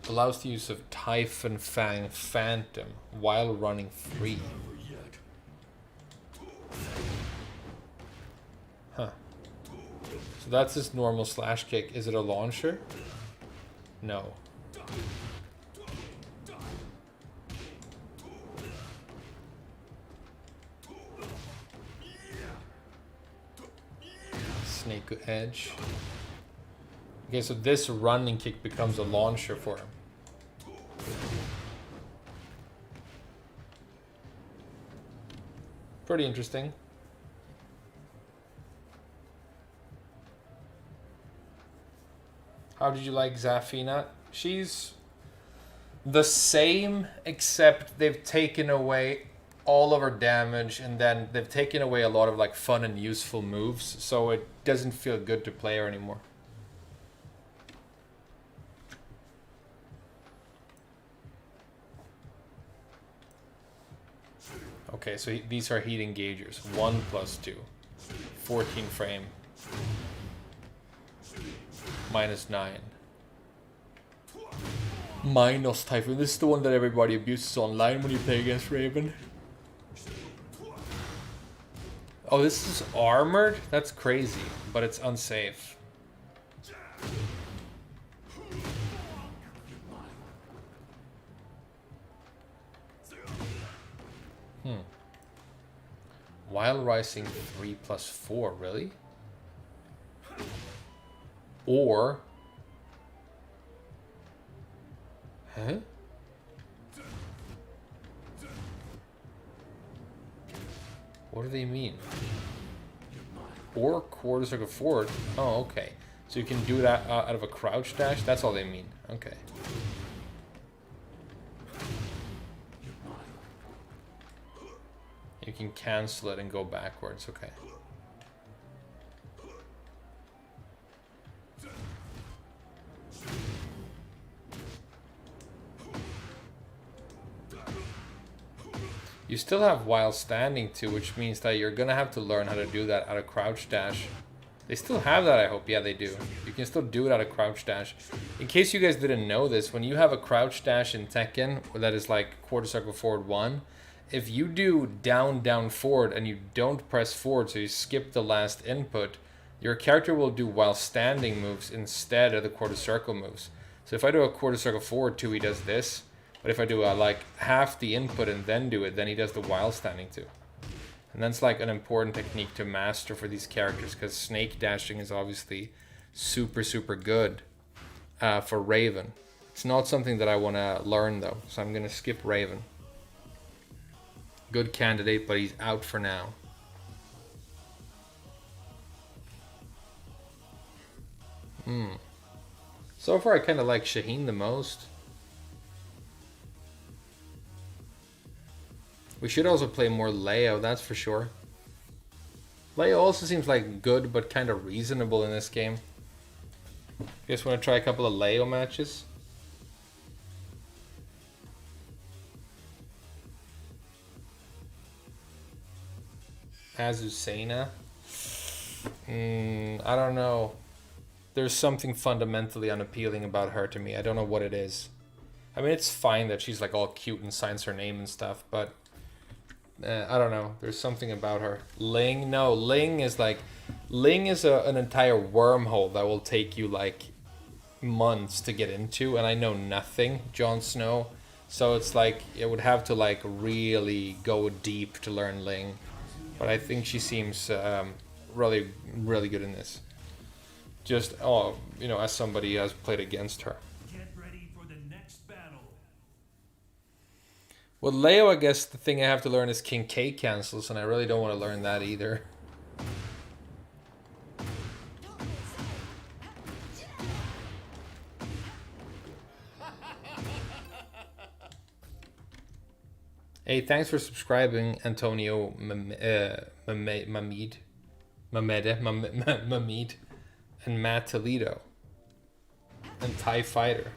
Allows the use of Typhon Fang Phantom while running free. So that's his normal slash kick. Is it a launcher? No. Snake edge. Okay, so this running kick becomes a launcher for him. Pretty interesting. How did you like Zafina? She's the same, except they've taken away all of her damage, and then they've taken away a lot of like fun and useful moves, so it doesn't feel good to play her anymore. Okay, so these are heat engagers. 1 + 2. 14 frame. -9. Minos Typhoon. This is the one that everybody abuses online when you play against Raven. Oh, this is armored? That's crazy, but it's unsafe. Wild Rising 3 + 4, really? Or... Huh? What do they mean? Or quarter circle forward? Oh, okay. So you can do that out of a crouch dash? That's all they mean. Okay. You can cancel it and go backwards. Okay. You still have while standing too, which means that you're gonna have to learn how to do that out of crouch dash. They still have that, I hope. Yeah, they do. You can still do it out of crouch dash. In case you guys didn't know this, when you have a crouch dash in Tekken, that is like quarter circle forward 1, if you do down, down, forward, and you don't press forward, so you skip the last input, your character will do while standing moves instead of the quarter circle moves. So if I do a quarter circle forward 2, he does this. But if I do like half the input and then do it, then he does the while standing too. And that's like an important technique to master for these characters, because snake dashing is obviously super, super good for Raven. It's not something that I want to learn though, so I'm going to skip Raven. Good candidate, but he's out for now. So far I kind of like Shaheen the most. We should also play more Leo, that's for sure. Leo also seems like good, but kind of reasonable in this game. You guys want to try a couple of Leo matches? Azucena? I don't know. There's something fundamentally unappealing about her to me. I don't know what it is. I mean, it's fine that she's like all cute and signs her name and stuff, but I don't know. There's something about her. Ling? No, Ling is like... Ling is an entire wormhole that will take you like months to get into, and I know nothing, Jon Snow. So it's like, it would have to like really go deep to learn Ling. But I think she seems really, really good in this. Just, you know, as somebody who has played against her. Get ready for the next battle. With Leo, I guess the thing I have to learn is King K cancels, and I really don't want to learn that either. Hey, thanks for subscribing, Antonio Mamid, and Matt Toledo, and TIE Fighter.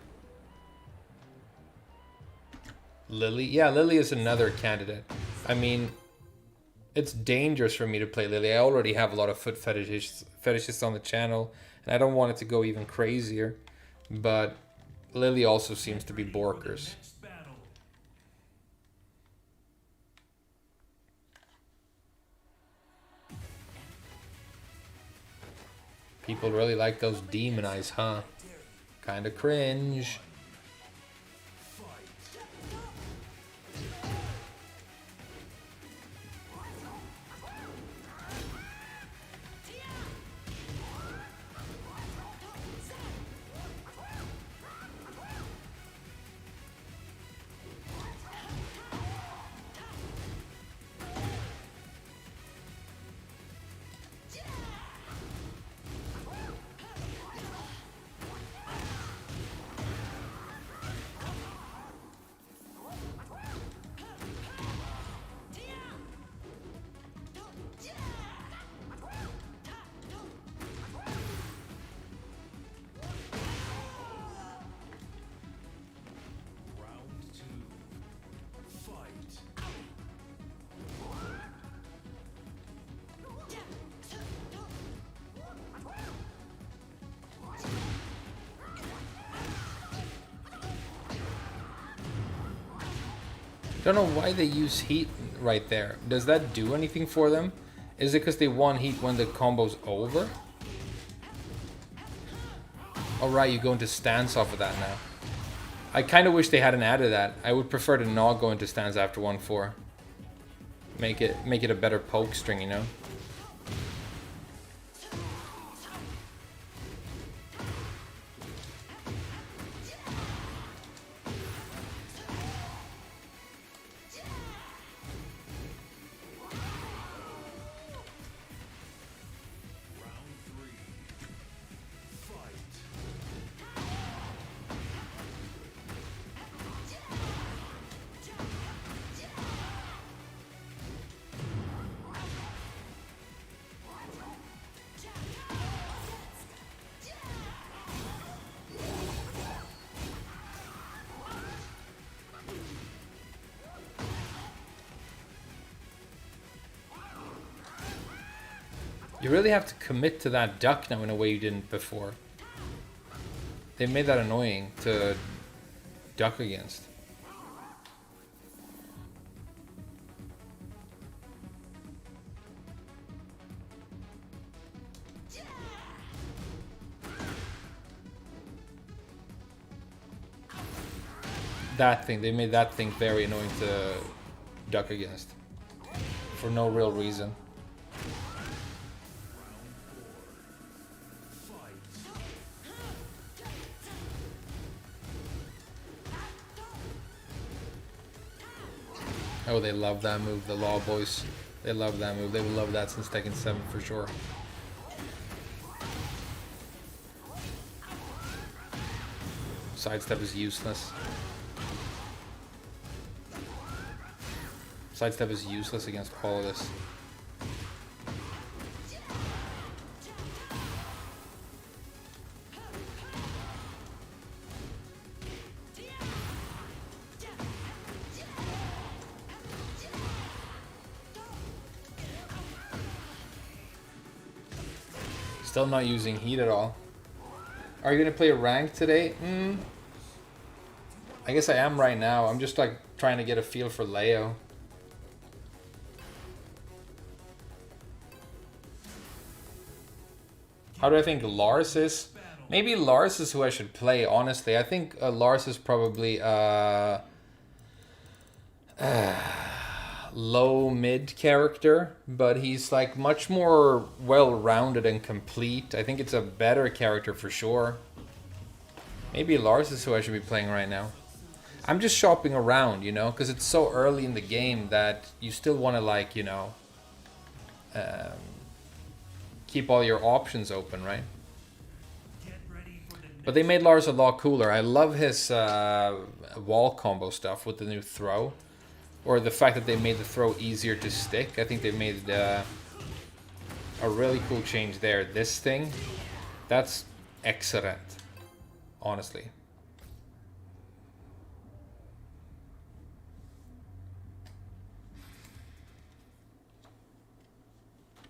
Lily? Yeah, Lily is another candidate. I mean, it's dangerous for me to play Lily. I already have a lot of foot fetishists on the channel, and I don't want it to go even crazier. But Lily also seems to be Borkers. Next battle. People really like those demon eyes, huh? Kinda cringe. Round two. Fight. Don't know why they use heat right there. Does that do anything for them? Is it because they want heat when the combo's over? Alright, you go into stance off of that now. I kind of wish they hadn't added that. I would prefer to not go into stance after 1-4. Make it a better poke string, you know? Round three. Fight. You really have to commit to that duck now in a way you didn't before. They made that annoying to duck against. That thing, they made that thing very annoying to duck against. For no real reason. Oh, they love that move, the Law Boys. They love that move. They will love that since Tekken 7 for sure. Sidestep is useless. Sidestep is useless against all of this. Still not using heat at all. Are you gonna play a rank today? I guess I am right now. I'm just like trying to get a feel for Leo. How do I think Lars is? Maybe Lars is who I should play, honestly. I think Lars is probably low mid character, but he's like much more well-rounded and complete. I think it's a better character for sure. Maybe Lars is who I should be playing right now. I'm just shopping around, you know, because it's so early in the game that you still want to, like, you know, keep all your options open, right? Get ready for the But they made Lars a lot cooler. I love his wall combo stuff with the new throw. Or the fact that they made the throw easier to stick. I think they made a really cool change there. This thing, that's excellent, honestly.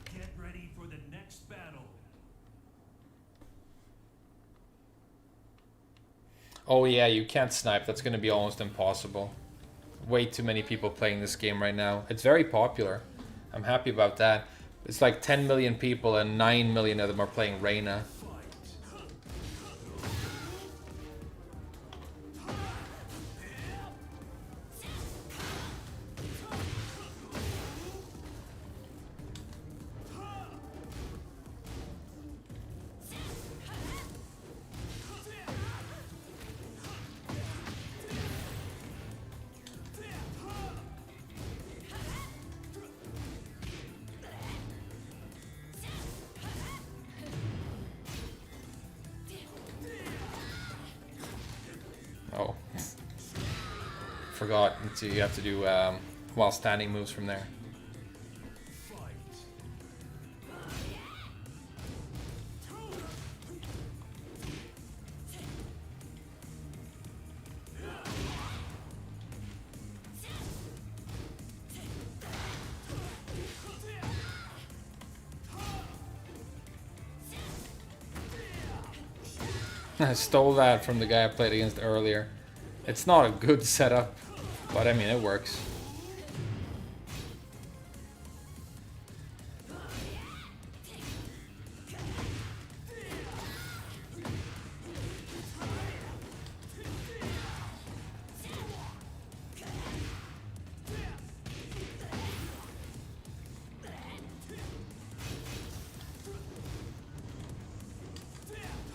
Get ready for the next battle. Oh yeah, you can't snipe. That's going to be almost impossible. Way too many people playing this game right now. It's very popular. I'm happy about that. It's like 10 million people and 9 million of them are playing Reyna. Oh. Forgot. So you have to do while standing moves from there. I stole that from the guy I played against earlier. It's not a good setup, but I mean, it works.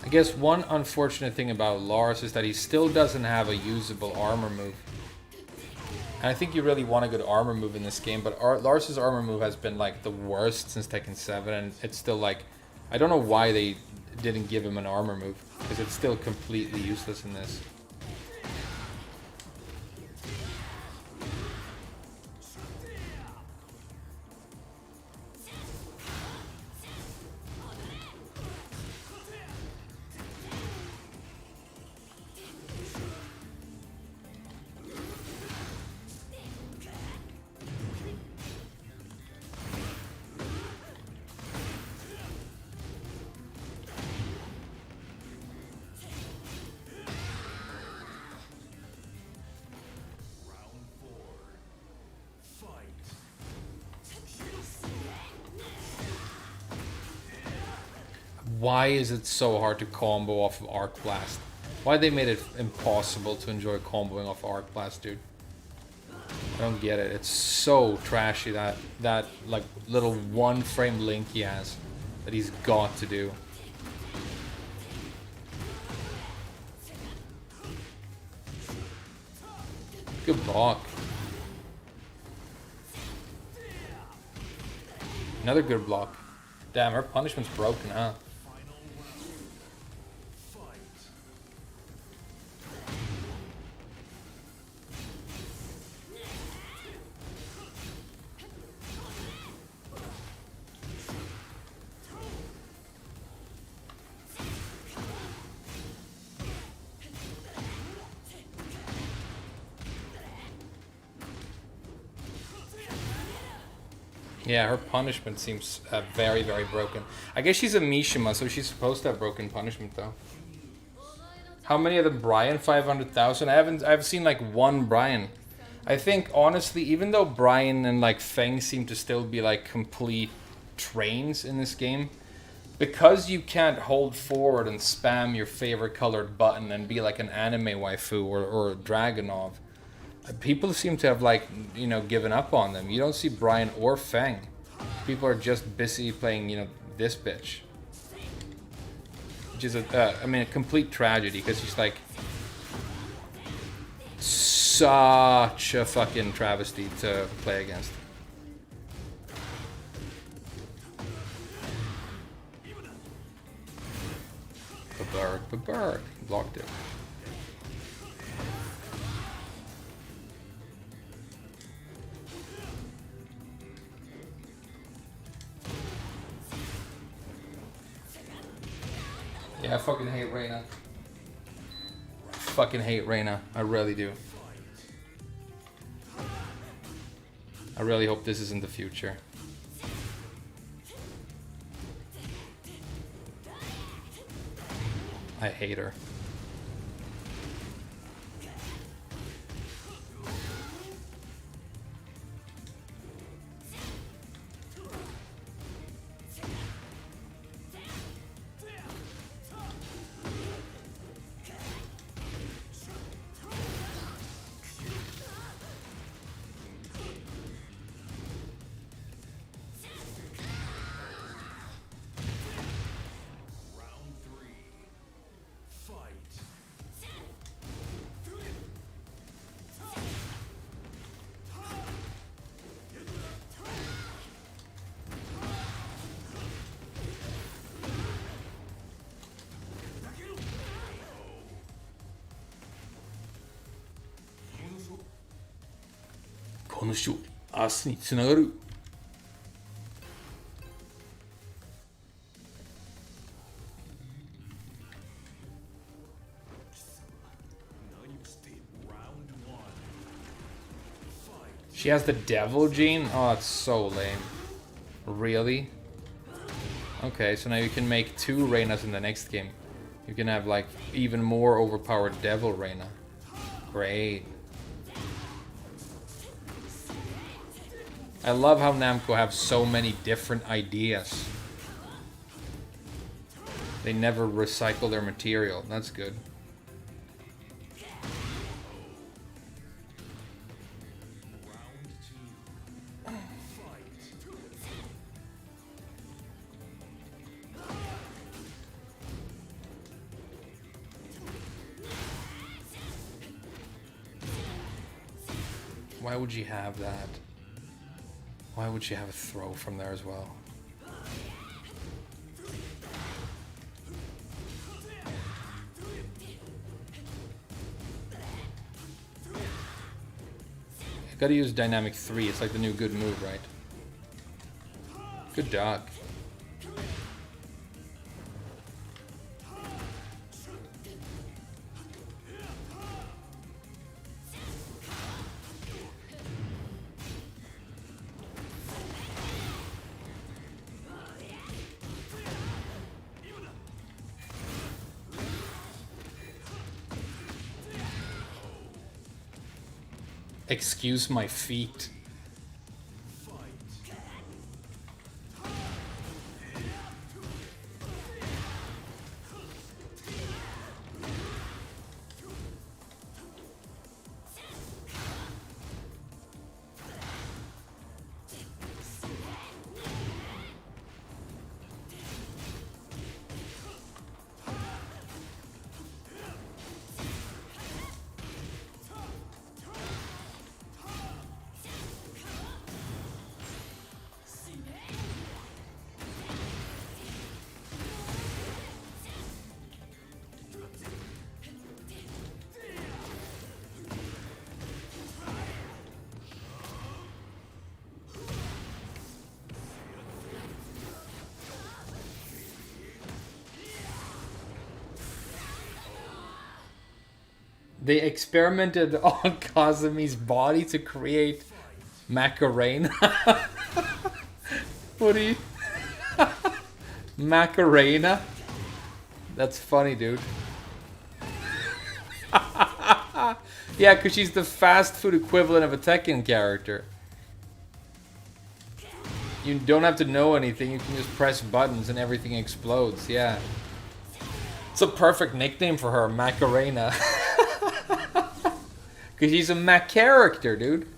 I guess one unfortunate thing about Lars is that he still doesn't have a usable armor move. And I think you really want a good armor move in this game, but Lars's armor move has been like the worst since Tekken 7, and it's still like, I don't know why they didn't give him an armor move, because it's still completely useless in this. Why is it so hard to combo off of Arc Blast? Why they made it impossible to enjoy comboing off Arc Blast, dude? I don't get it. It's so trashy, that like little one frame link he has that he's got to do. Good block. Another good block. Damn, her punishment's broken, huh? Yeah, her punishment seems very, very broken. I guess she's a Mishima, so she's supposed to have broken punishment, though. How many of them Brian? 500,000? I've seen like one Brian. I think, honestly, even though Brian and like Feng seem to still be like complete trains in this game, because you can't hold forward and spam your favorite colored button and be like an anime waifu or Dragonov, people seem to have, like, you know, given up on them. You don't see Brian or Feng. People are just busy playing, you know, this bitch. Which is, I mean, a complete tragedy, because she's, like, such a fucking travesty to play against. Baburg. Blocked it. Yeah, I fucking hate Reyna. Fucking hate Reyna. I really do. I really hope this isn't the future. I hate her. Konuşuyor. Asni tsunageru. She has the devil gene? Oh, it's so lame. Really? Okay, so now you can make 2 Reinas in the next game. You can have like even more overpowered devil Reina. Great. I love how Namco have so many different ideas. They never recycle their material. That's good. Why would you have that? Why would she have a throw from there as well? I gotta use Dynamic 3. It's like the new good move, right? Good dog. Excuse my feet. They experimented on Kazumi's body to create Macarena. What do you... Macarena? That's funny, dude. Yeah, because she's the fast food equivalent of a Tekken character. You don't have to know anything, you can just press buttons and everything explodes, yeah. It's a perfect nickname for her, Macarena. Because she's a Mac character, dude.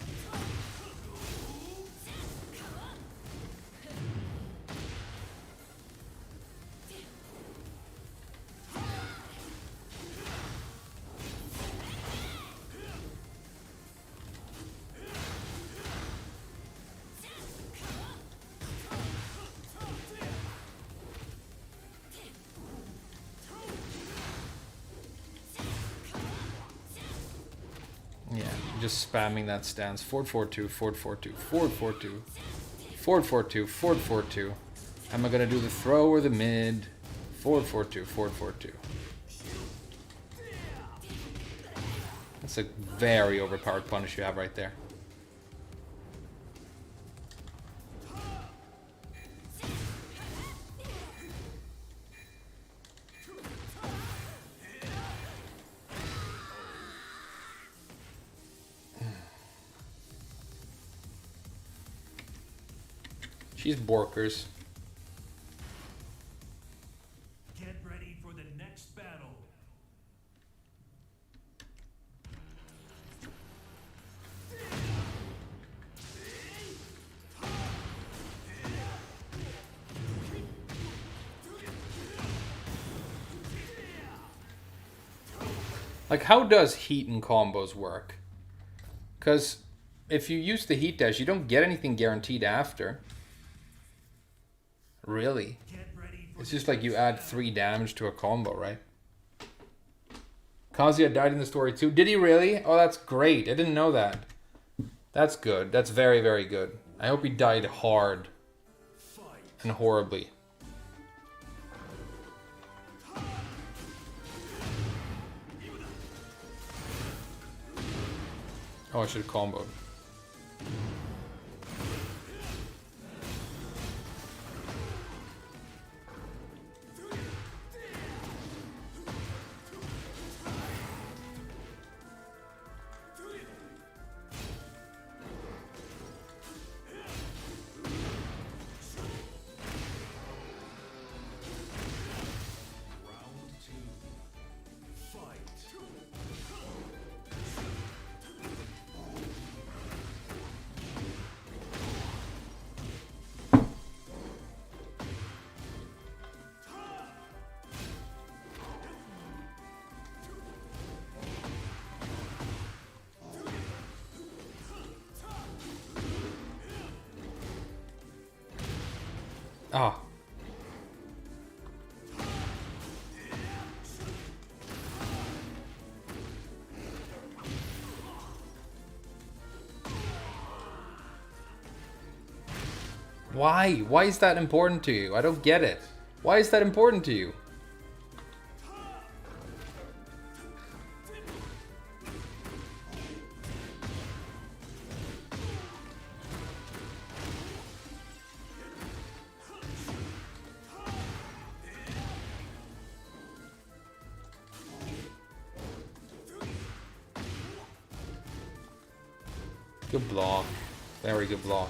Just spamming that stance. Forward 4-2, forward 4-2, forward 4-2, forward 4-2, forward 4-2. Am I gonna do the throw or the mid? Forward 4-2, forward 4-2. That's a very overpowered punish you have right there. She's Borkers. Get ready for the next battle. Like, how does heat and combos work? Because if you use the heat dash, you don't get anything guaranteed after. Really? It's just like you add 3 damage to a combo, right? Kazuya died in the story too. Did he really? Oh, that's great. I didn't know that. That's good. That's very, very good. I hope he died hard and horribly. Oh, I should have comboed. Ah. Why? Why is that important to you? I don't get it. Why is that important to you? Good block. Very good block.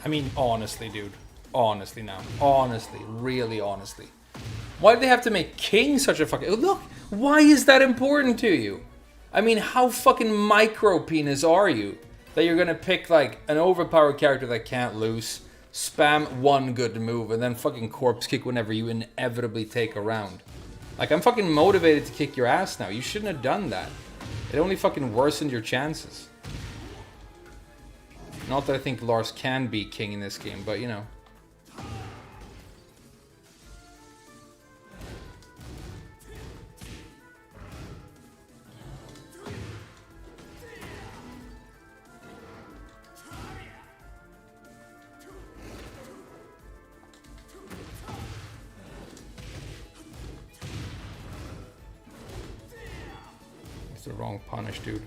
I mean, honestly, dude. Honestly now. Honestly. Really honestly. Why do they have to make King such a fucking... Look! Why is that important to you? I mean, how fucking micro penis are you? That you're gonna pick, like, an overpowered character that can't lose, spam one good move, and then fucking corpse kick whenever you inevitably take a round. Like, I'm fucking motivated to kick your ass now. You shouldn't have done that. It only fucking worsened your chances. Not that I think Lars can be King in this game, but you know. It's the wrong punish, dude.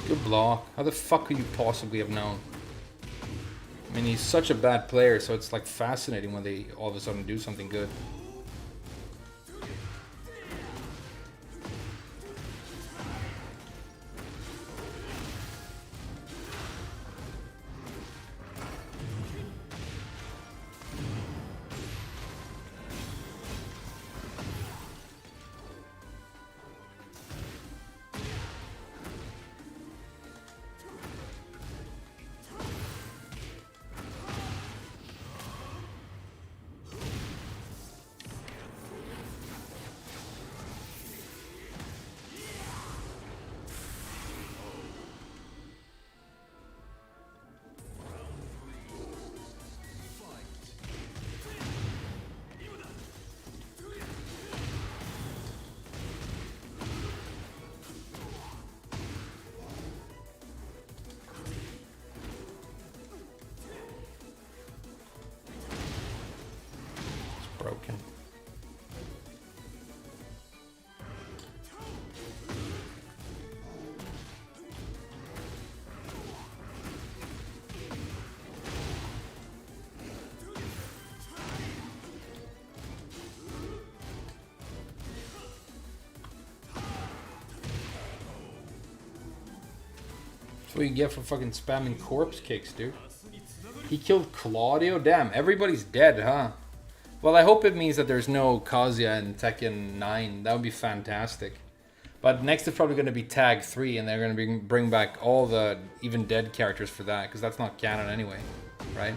Good block. How the fuck could you possibly have known? I mean, he's such a bad player, so it's like fascinating when they all of a sudden do something good. broken. That's what you get for fucking spamming corpse kicks, dude. He killed Claudio? Damn, everybody's dead, huh? Well, I hope it means that there's no Kazuya in Tekken 9. That would be fantastic. But next is probably going to be Tag 3, and they're going to bring back all the even dead characters for that, because that's not canon anyway, right?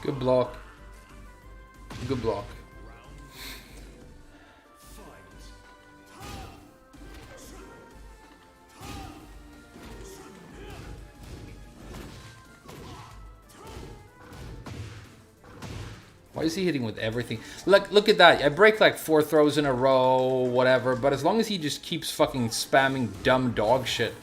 Good block. Good block. Why is he hitting with everything? Look at that. I break like 4 throws in a row, whatever. But as long as he just keeps fucking spamming dumb dog shit,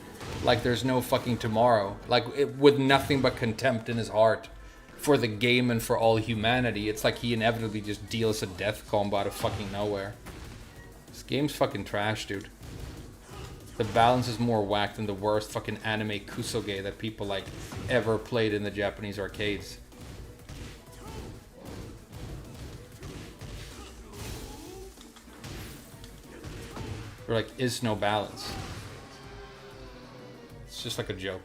like there's no fucking tomorrow, like with nothing but contempt in his heart for the game and for all humanity, it's like he inevitably just deals a death combo out of fucking nowhere. This game's fucking trash, dude. The balance is more whacked than the worst fucking anime kusoge that people like ever played in the Japanese arcades. There like is no balance. It's just like a joke.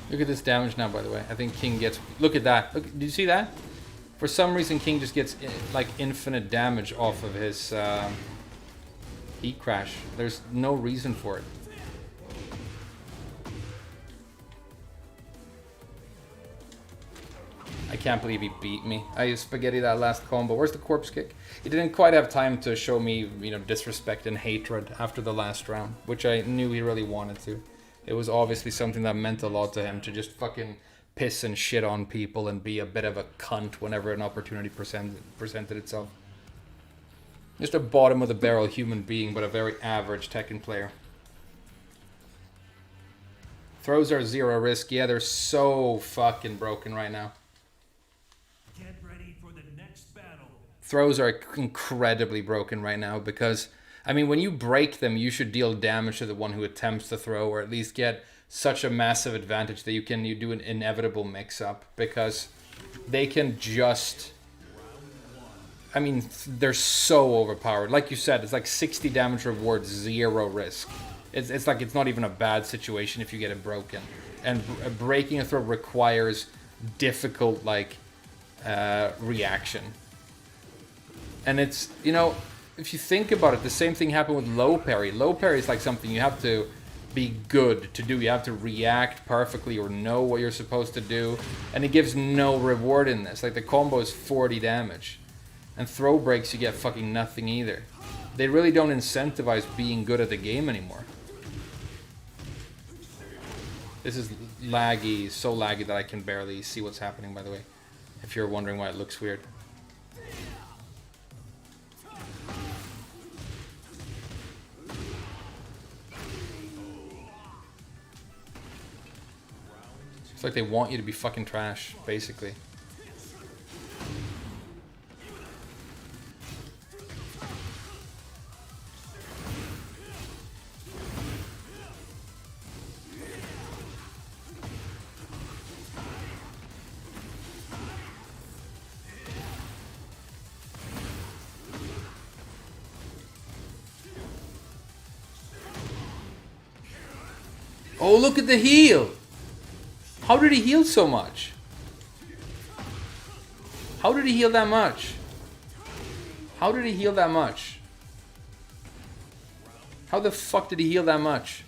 Look at this damage now, by the way. I think King gets... Look at that. Look, did you see that? For some reason, King just gets, like, infinite damage off of his heat crash. There's no reason for it. I can't believe he beat me. I spaghetti that last combo. Where's the corpse kick? He didn't quite have time to show me, you know, disrespect and hatred after the last round, which I knew he really wanted to. It was obviously something that meant a lot to him, to just fucking piss and shit on people and be a bit of a cunt whenever an opportunity presented itself. Just a bottom of the barrel human being, but a very average Tekken player. Throws are zero risk. Yeah, they're so fucking broken right now. Get ready for the next battle. Throws are incredibly broken right now because, I mean, when you break them, you should deal damage to the one who attempts to throw, or at least get such a massive advantage that you do an inevitable mix-up, because they can just... I mean, they're so overpowered. Like you said, it's like 60 damage reward, 0 risk. It's like it's not even a bad situation if you get it broken. And breaking a throw requires difficult, like, reaction. And it's, you know... If you think about it, the same thing happened with low parry. Low parry is like something you have to be good to do. You have to react perfectly or know what you're supposed to do. And it gives no reward in this. Like the combo is 40 damage. And throw breaks, you get fucking nothing either. They really don't incentivize being good at the game anymore. This is laggy, so laggy that I can barely see what's happening, by the way. If you're wondering why it looks weird. It's like they want you to be fucking trash, basically. Oh, look at the heal! How did he heal so much? How did he heal that much? How did he heal that much? How the fuck did he heal that much?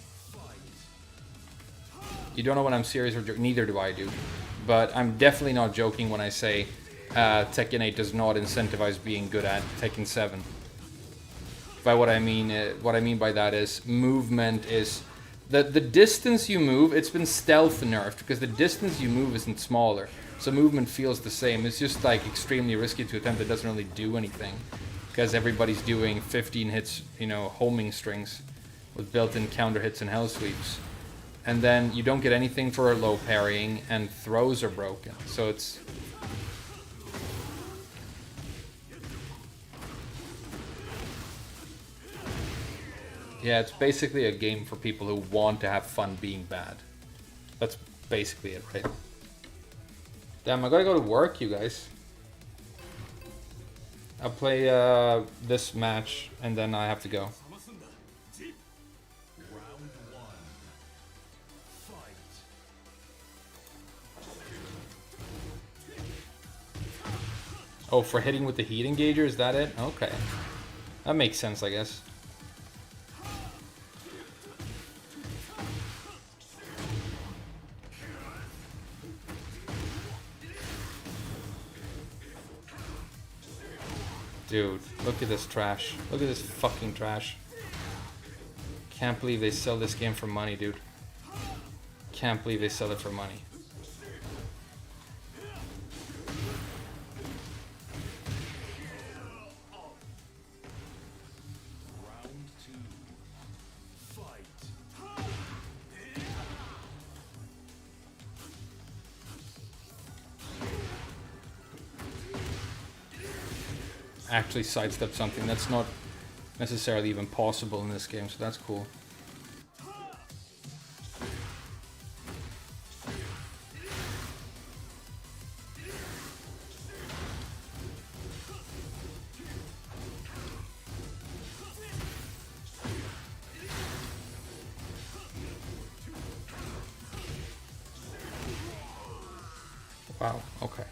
You don't know when I'm serious or joking. Neither do I, dude. But I'm definitely not joking when I say Tekken 8 does not incentivize being good at Tekken 7. By what I mean by that is movement is the distance you move. It's been stealth nerfed because the distance you move isn't smaller, so movement feels the same. It's just like extremely risky to attempt. It doesn't really do anything because everybody's doing 15 hits, you know, homing strings with built-in counter hits and hell sweeps, and then you don't get anything for low parrying, and throws are broken. So it's yeah, it's basically a game for people who want to have fun being bad. That's basically it, right? Damn, I gotta go to work, you guys. I'll play this match, and then I have to go. Oh, for hitting with the heat engager, is that it? Okay. That makes sense, I guess. Dude, look at this trash. Look at this fucking trash. Can't believe they sell this game for money, dude. Can't believe they sell it for money. Actually sidestep something that's not necessarily even possible in this game, so that's cool. Wow, okay.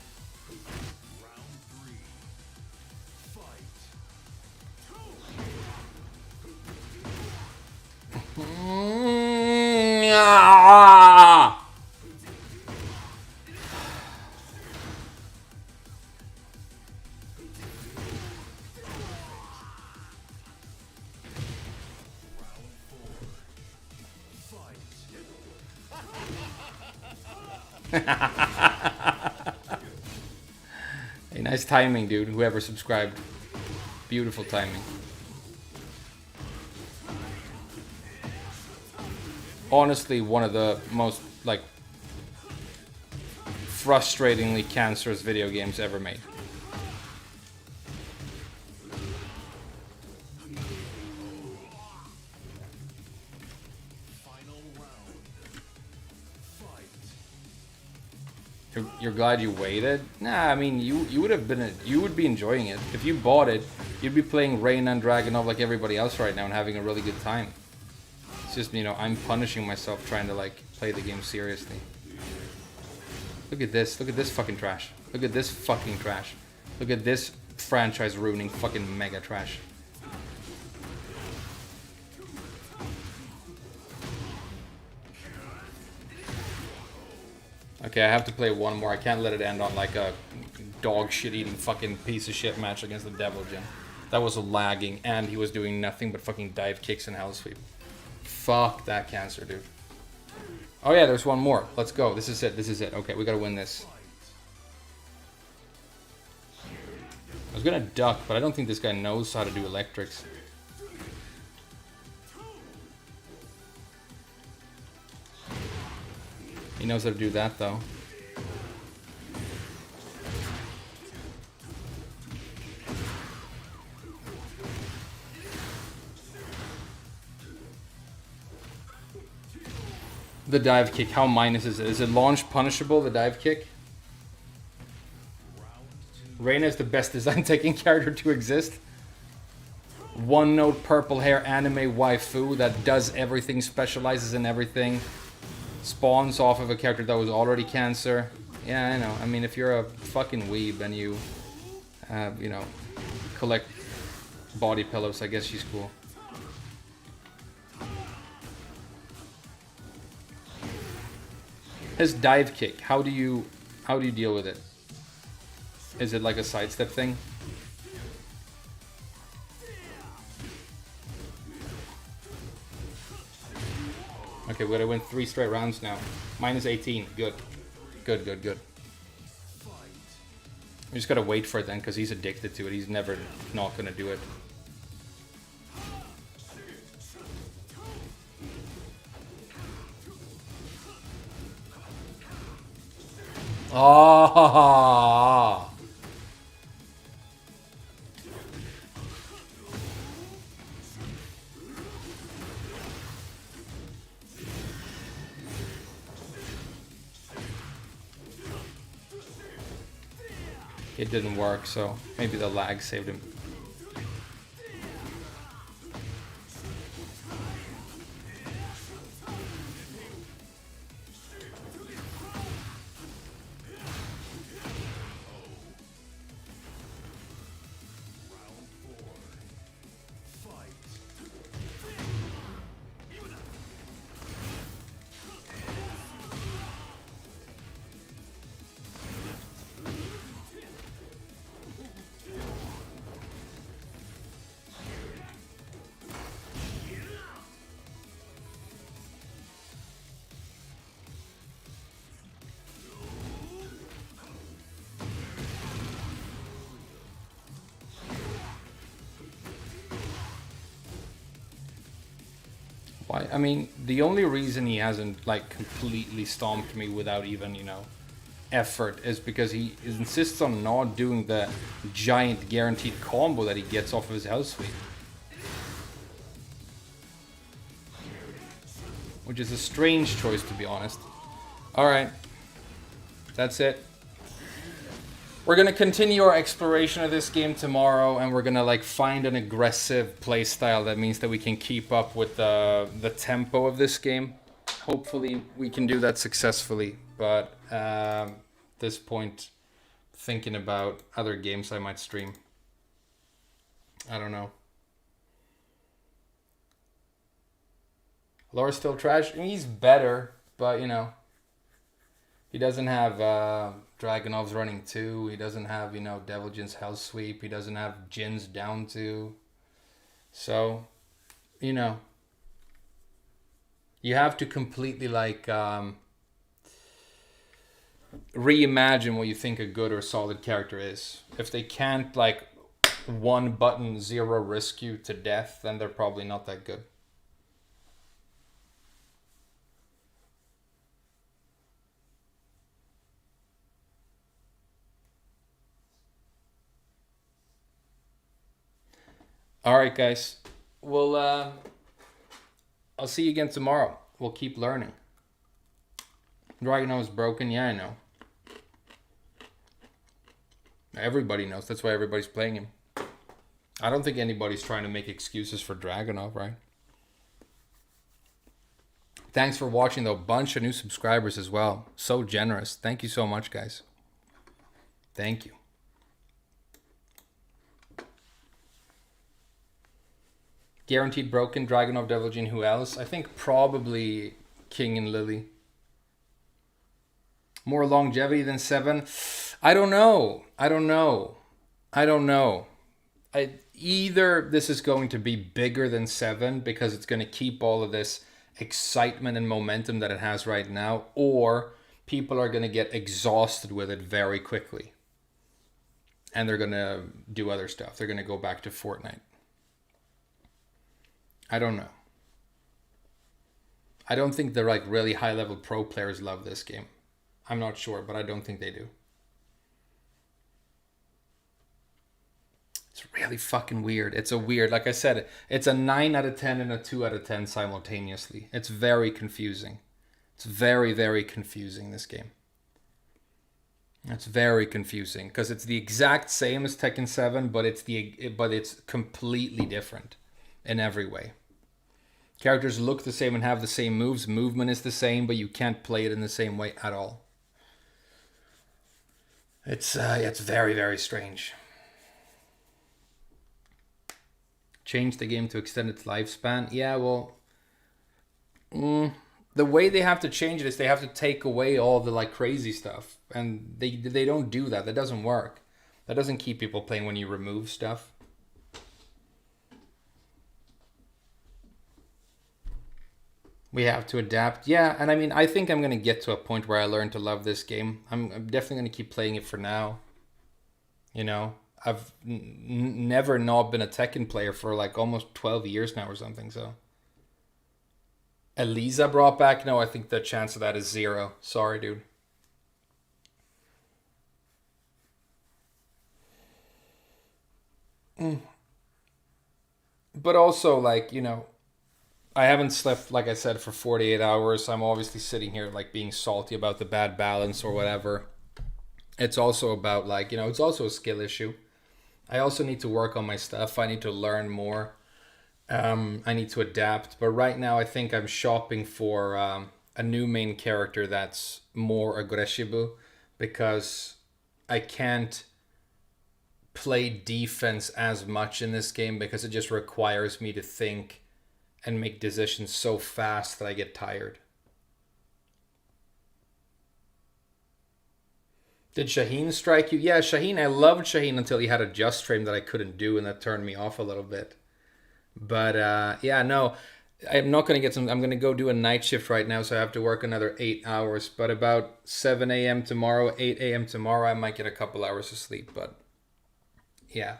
Hey, nice timing, dude. Whoever subscribed. Beautiful timing. Honestly, one of the most, like, frustratingly cancerous video games ever made. You're glad you waited? Nah, I mean, you would have been you would be enjoying it if you bought it. You'd be playing Reign and Dragunov like everybody else right now and having a really good time. It's just, you know, I'm punishing myself trying to like play the game seriously. Look at this fucking trash. Look at this fucking trash. Look at this franchise ruining fucking mega trash. Okay, I have to play one more. I can't let it end on like a dog shit eating fucking piece of shit match against the Devil Jin. That was lagging and he was doing nothing but fucking dive kicks and hell sweep. Fuck that cancer, dude. Oh yeah, there's one more. Let's go. This is it. This is it. Okay, we gotta win this. I was gonna duck, but I don't think this guy knows how to do electrics. He knows how to do that though. The dive kick, how minus is it? Is it launch punishable, the dive kick? Reyna is the best design taking character to exist. One note purple hair anime waifu that does everything, specializes in everything. Spawns off of a character that was already cancer. Yeah, I know. I mean, if you're a fucking weeb and you, you know, collect body pillows, I guess she's cool. His dive kick, how do you deal with it? Is it like a sidestep thing? Okay, we gotta win 3 straight rounds now. Minus 18, good. Good, good, good. We just gotta wait for it then, because he's addicted to it. He's never not gonna do it. Ah! It didn't work, so maybe the lag saved him. Why? I mean, the only reason he hasn't like completely stomped me without even, you know, effort is because he insists on not doing the giant guaranteed combo that he gets off of his health sweep. Which is a strange choice, to be honest. Alright. That's it. We're gonna continue our exploration of this game tomorrow, and we're gonna like find an aggressive playstyle that means that we can keep up with the tempo of this game. Hopefully we can do that successfully, but at this point, thinking about other games I might stream. I don't know. Lore's still trash. I mean, he's better, but you know, he doesn't have Dragunov's running 2. He doesn't have, you know, Devil Jin's Hell Sweep. He doesn't have Jin's down 2. So, you know, you have to completely like reimagine what you think a good or solid character is. If they can't like one button zero risk you to death, then they're probably not that good. All right, guys. Well, I'll see you again tomorrow. We'll keep learning. Dragunov is broken. Yeah, I know. Everybody knows. That's why everybody's playing him. I don't think anybody's trying to make excuses for Dragunov, right? Thanks for watching, though. Bunch of new subscribers as well. So generous. Thank you so much, guys. Thank you. Guaranteed broken, Dragunov, Devil Jin, who else? I think probably King and Lily. More longevity than 7? I don't know. Either this is going to be bigger than 7 because it's going to keep all of this excitement and momentum that it has right now, or people are going to get exhausted with it very quickly. And they're going to do other stuff. They're going to go back to Fortnite. I don't know. I don't think the like really high level pro players love this game. I'm not sure, but I don't think they do. It's really fucking weird. It's a weird, like I said, it's a 9 out of 10 and a 2 out of 10 simultaneously. It's very confusing. It's very, very confusing, this game. It's very confusing because it's the exact same as Tekken 7, but it's completely different in every way. Characters look the same and have the same moves. Movement is the same, but you can't play it in the same way at all. It's very, very strange. Change the game to extend its lifespan. Yeah, well, the way they have to change it is they have to take away all the like crazy stuff, and they don't do that. That doesn't work. That doesn't keep people playing when you remove stuff. We have to adapt. Yeah, and I mean, I think I'm going to get to a point where I learn to love this game. I'm definitely going to keep playing it for now. You know, I've never not been a Tekken player for like almost 12 years now or something, so. Eliza brought back? No, I think the chance of that is 0. Sorry, dude. But also, like, you know, I haven't slept, like I said, for 48 hours. I'm obviously sitting here, like, being salty about the bad balance or whatever. It's also about, like, you know, it's also a skill issue. I also need to work on my stuff. I need to learn more. I need to adapt. But right now, I think I'm shopping for a new main character that's more aggressive, because I can't play defense as much in this game because it just requires me to think and make decisions so fast that I get tired. Did Shaheen strike you? Yeah, Shaheen, I loved Shaheen until he had a just frame that I couldn't do, and that turned me off a little bit. But yeah, no, I'm not going to get some, I'm going to go do a night shift right now, so I have to work another 8 hours. But about 7 a.m. tomorrow, 8 a.m. tomorrow, I might get a couple hours of sleep. But yeah,